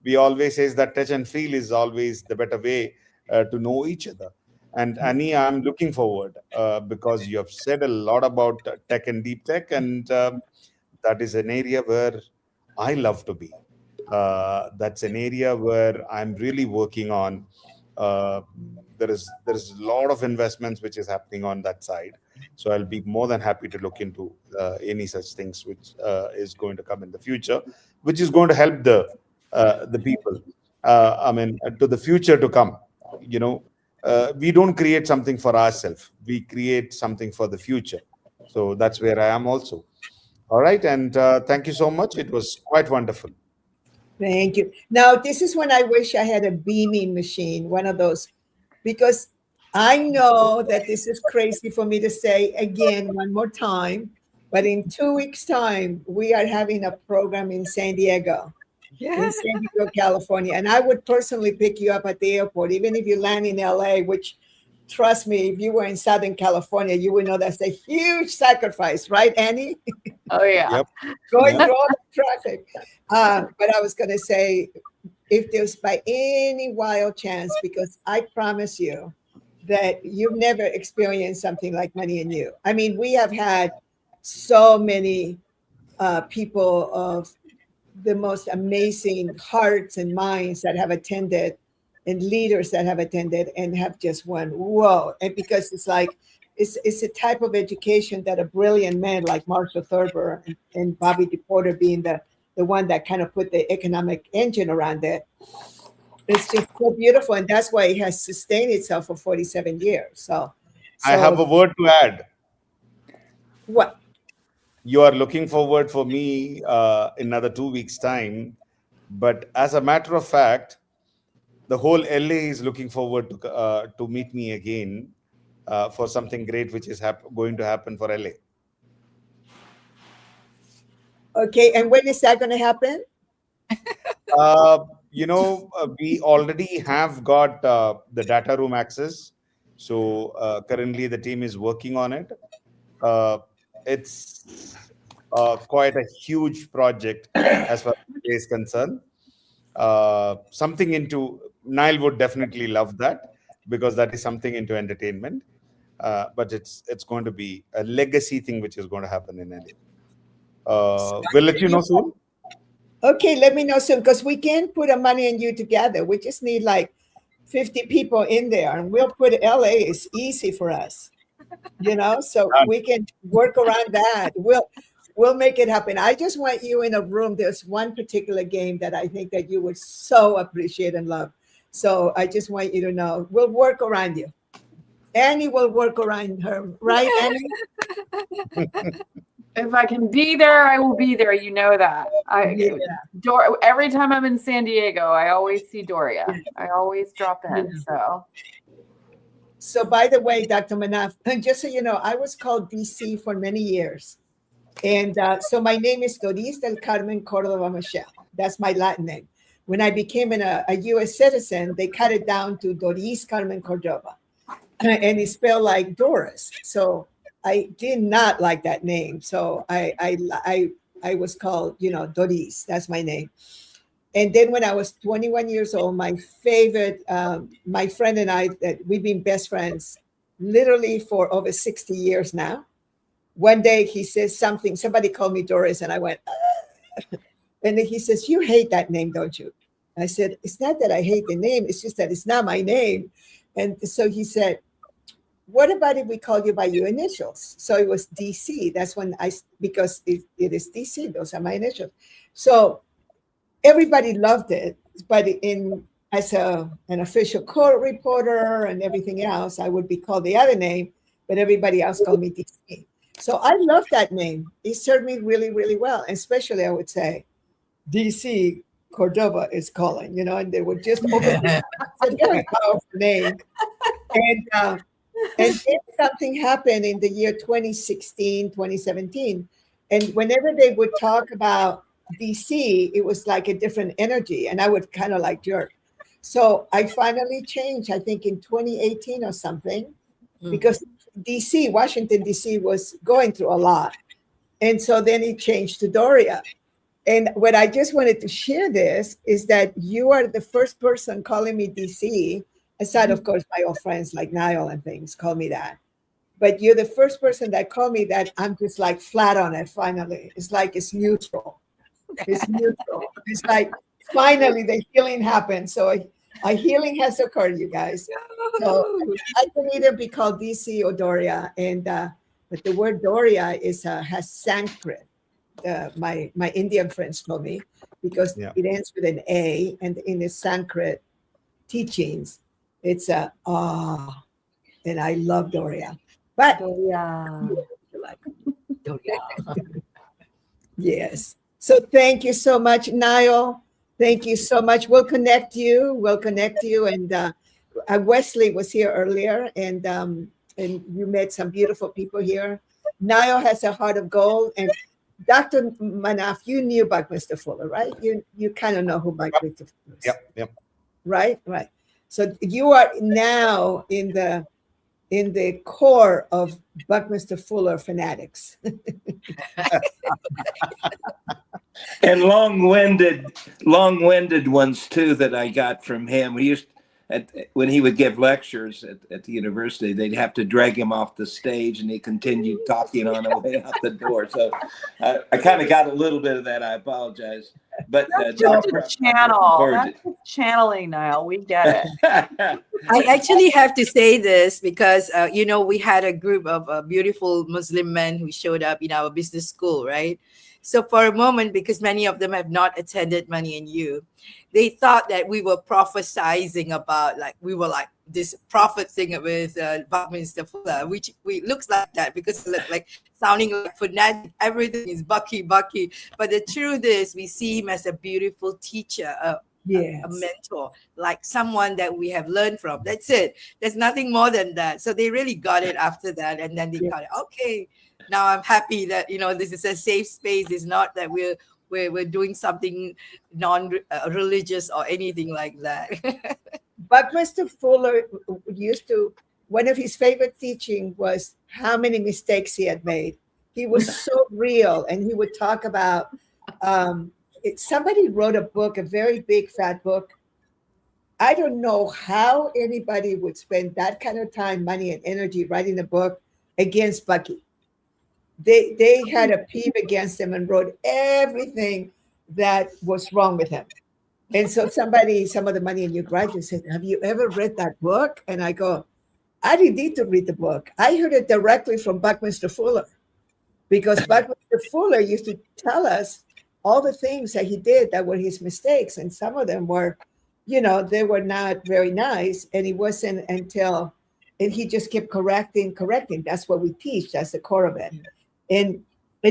We always says that touch and feel is always the better way to know each other. And Annie, I'm looking forward because you have said a lot about tech and deep tech, and that is an area where I love to be. That's an area where I'm really working on. There's a lot of investments which is happening on that side. So I'll be more than happy to look into any such things which is going to come in the future, which is going to help the people. To the future to come. We don't create something for ourselves. We create something for the future. So that's where I am also. All right. And thank you so much. It was quite wonderful. Thank you. Now, this is when I wish I had a beaming machine, one of those, because I know that this is crazy for me to say again one more time, but in 2 weeks' time, we are having a program in San Diego. In San Diego, California. And I would personally pick you up at the airport, even if you land in LA, which, trust me, if you were in Southern California, you would know that's a huge sacrifice, right, Annie? Oh, yeah. Yep. Going through all the traffic. But I was going to say, if there's by any wild chance, because I promise you that you've never experienced something like Money and You. I mean, we have had so many people of the most amazing hearts and minds that have attended, and leaders that have attended and have just won. Whoa. And because it's like, it's a type of education that a brilliant man like Marshall Thurber and Bobby DePorter being the one that kind of put the economic engine around it. It's just so beautiful. And that's why it has sustained itself for 47 years. So I have a word to add. What? You are looking forward for me in another 2 weeks' time. But as a matter of fact, the whole LA is looking forward to meet me again for something great which is going to happen for LA. Okay, and when is that going to happen? We already have got the data room access. So currently the team is working on it. It's quite a huge project as far as is concerned. Something into Nile would definitely love that, because that is something into entertainment. But it's going to be a legacy thing which is going to happen in India. We'll let you know soon. Okay, let me know soon, because we can't put a Money and You together. We just need like 50 people in there, and we'll put LA. It's easy for us, so we can work around that. We'll make it happen. I just want you in a room. There's one particular game that I think that you would so appreciate and love. So I just want you to know, we'll work around you. Annie will work around her, right, Annie? If I can be there, I will be there. You know that. Every time I'm in San Diego, I always see Doria. I always drop in. So by the way, Dr. Manaf, just so you know, I was called DC for many years. And so my name is Doris del Carmen Cordova Michelle. That's my Latin name. When I became a U.S. citizen, they cut it down to Doris Carmen Cordova. And it's spelled like Doris. So I did not like that name. So I was called, Doris. That's my name. And then when I was 21 years old, my favorite, my friend and I, that we've been best friends literally for over 60 years now. One day he says something, somebody called me Doris, and I went, and then he says, "You hate that name, don't you?" I said, "It's not that I hate the name, it's just that it's not my name." And so he said, "What about if we call you by your initials?" So it was DC. That's when because it is DC, those are my initials. So everybody loved it, but as an official court reporter and everything else, I would be called the other name, but everybody else called me DC. So I love that name. It served me really, really well. Especially, I would say, DC Cordova is calling, and they would just open it. It's a very powerful name. And then something happened in the year 2016, 2017. And whenever they would talk about DC, it was like a different energy. And I would kind of like jerk. So I finally changed, I think in 2018 or something, because DC, Washington, DC was going through a lot. And so then it changed to Doria. And what I just wanted to share this is that you are the first person calling me DC, aside, of course, my old friends like Niall and things call me that. But you're the first person that called me that. I'm just like flat on it finally. It's like it's neutral. It's neutral. It's like finally the healing happened. So a healing has occurred, you guys. So I can either be called DC or Doria, but the word Doria has Sanskrit. My Indian friends told me, because it ends with an A, and in the Sanskrit teachings, it's and I love Doria. But Doria. Yes. So thank you so much, Niall. Thank you so much. We'll connect you. And Wesley was here earlier, and you met some beautiful people here. Niall has a heart of gold. And Dr. Manaf, you knew Buckminster Fuller, right? You kind of know who Buckminster Fuller is. Yep. Right. So you are now in the core of Buckminster Fuller fanatics. And long-winded ones too that I got from him. We used when he would give lectures at the university, they'd have to drag him off the stage, and he continued talking on the way out the door. So I kind of got a little bit of that. I apologize, but that's just a channel. That's just channeling, Niall. We get it. I actually have to say this because we had a group of beautiful Muslim men who showed up in our business school, right? So for a moment, because many of them have not attended Money and You, they thought that we were prophesizing about, we were like this prophet thing with Buckminster Fuller, which looks like that because it looked like sounding like fanatic. Everything is Bucky. But the truth is, we see him as a beautiful teacher, a mentor, like someone that we have learned from. That's it. There's nothing more than that. So they really got it after that. And then they got it. Okay. Now I'm happy that this is a safe space. It's not that we're doing something non-religious or anything like that. Buckminster Fuller one of his favorite teaching was how many mistakes he had made. He was so real, and he would talk about somebody wrote a book, a very big fat book. I don't know how anybody would spend that kind of time, money, and energy writing a book against Bucky. They had a peeve against him and wrote everything that was wrong with him. And so some of the Money and You graduates said, have you ever read that book? And I go, I didn't need to read the book. I heard it directly from Buckminster Fuller, because Buckminster Fuller used to tell us all the things that he did that were his mistakes. And some of them were, they were not very nice. And it wasn't until, and he just kept correcting. That's what we teach. That's the core of it. And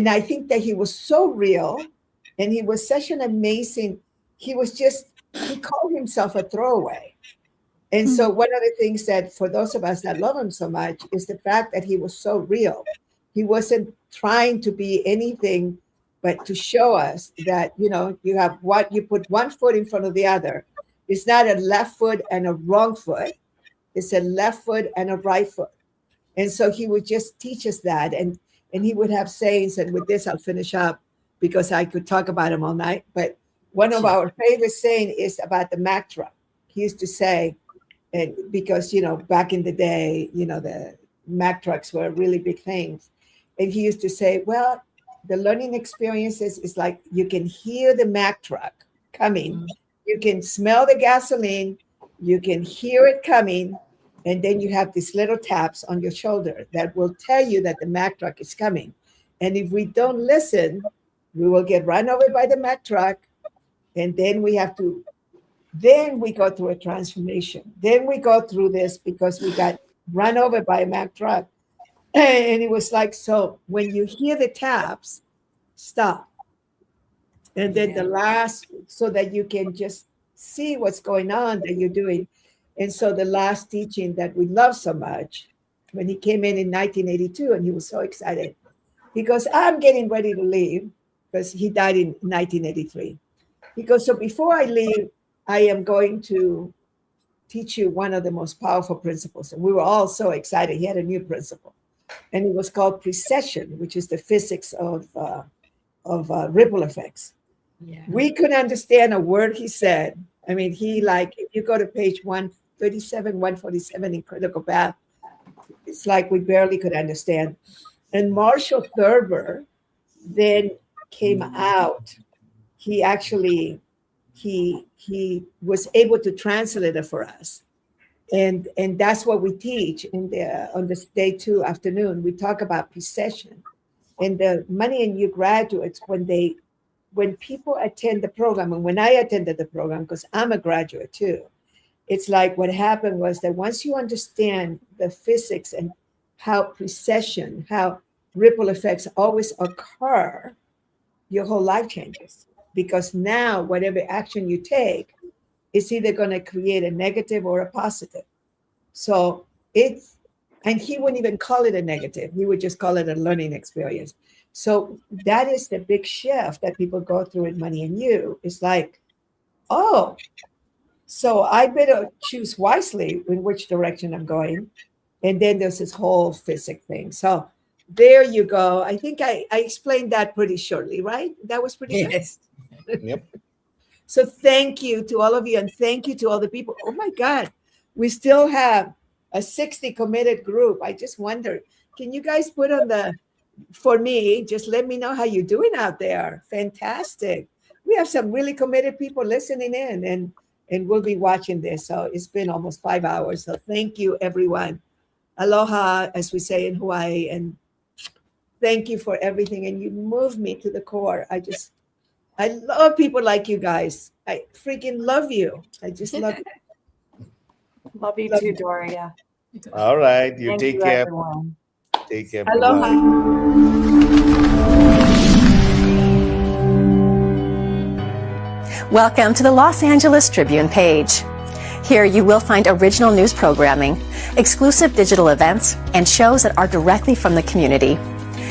I think that he was so real, and he was such an amazing, he called himself a throwaway. And so one of the things that for those of us that love him so much is the fact that he was so real. He wasn't trying to be anything but to show us that, you put one foot in front of the other. It's not a left foot and a wrong foot. It's a left foot and a right foot. And so he would just teach us that. And he would have sayings, and with this I'll finish up because I could talk about him all night. But one of our favorite saying is about the Mack truck. He used to say, and because, back in the day, the Mack trucks were really big things. And he used to say, well, the learning experiences is like you can hear the Mack truck coming. You can smell the gasoline. You can hear it coming. And then you have these little taps on your shoulder that will tell you that the Mack truck is coming. And if we don't listen, we will get run over by the Mack truck. And then we go through a transformation. Then we go through this because we got run over by a Mack truck. And it was like, so when you hear the taps, stop. And then the last, so that you can just see what's going on that you're doing. And so the last teaching that we love so much, when he came in 1982, and he was so excited, he goes, I'm getting ready to leave, because he died in 1983. He goes, so before I leave, I am going to teach you one of the most powerful principles. And we were all so excited. He had a new principle, and it was called precession, which is the physics of ripple effects. Yeah. We couldn't understand a word he said. I mean, if you go to page 137, 147 in Critical Path, it's like we barely could understand. And Marshall Thurber then came out. He actually, he was able to translate it for us. And that's what we teach on this day 2 afternoon. We talk about precession. And the Money and You graduates, when people attend the program, and when I attended the program, because I'm a graduate too, it's like what happened was that once you understand the physics and how precession, how ripple effects always occur, your whole life changes. Because now whatever action you take, it's either going to create a negative or a positive. So and he wouldn't even call it a negative. He would just call it a learning experience. So that is the big shift that people go through in Money and You. It's like, oh, so I better choose wisely in which direction I'm going. And then there's this whole physics thing. So there you go. I think I explained that pretty shortly, right? That was pretty good. Yes. Yep. So thank you to all of you, and thank you to all the people. Oh my God, we still have a 60 committed group. I just wonder, can you guys put on for me, just let me know how you're doing out there. Fantastic. We have some really committed people listening in, and we'll be watching this. So it's been almost 5 hours. So thank you, everyone. Aloha, as we say in Hawaii, and thank you for everything. And you move me to the core. I love people like you guys. I freaking love you. I just love you. Love you too, Doria. All right. You Thank take you, care. everyone. Take care. Aloha. Welcome to the Los Angeles Tribune page. Here you will find original news programming, exclusive digital events, and shows that are directly from the community.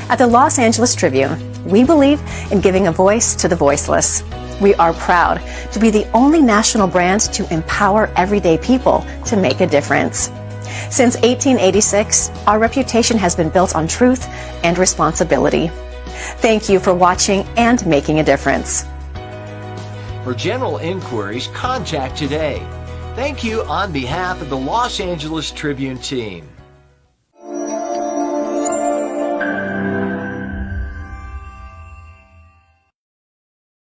At the Los Angeles Tribune, we believe in giving a voice to the voiceless. We are proud to be the only national brand to empower everyday people to make a difference. Since 1886, our reputation has been built on truth and responsibility. Thank you for watching and making a difference. For general inquiries, contact today. Thank you on behalf of the Los Angeles Tribune team.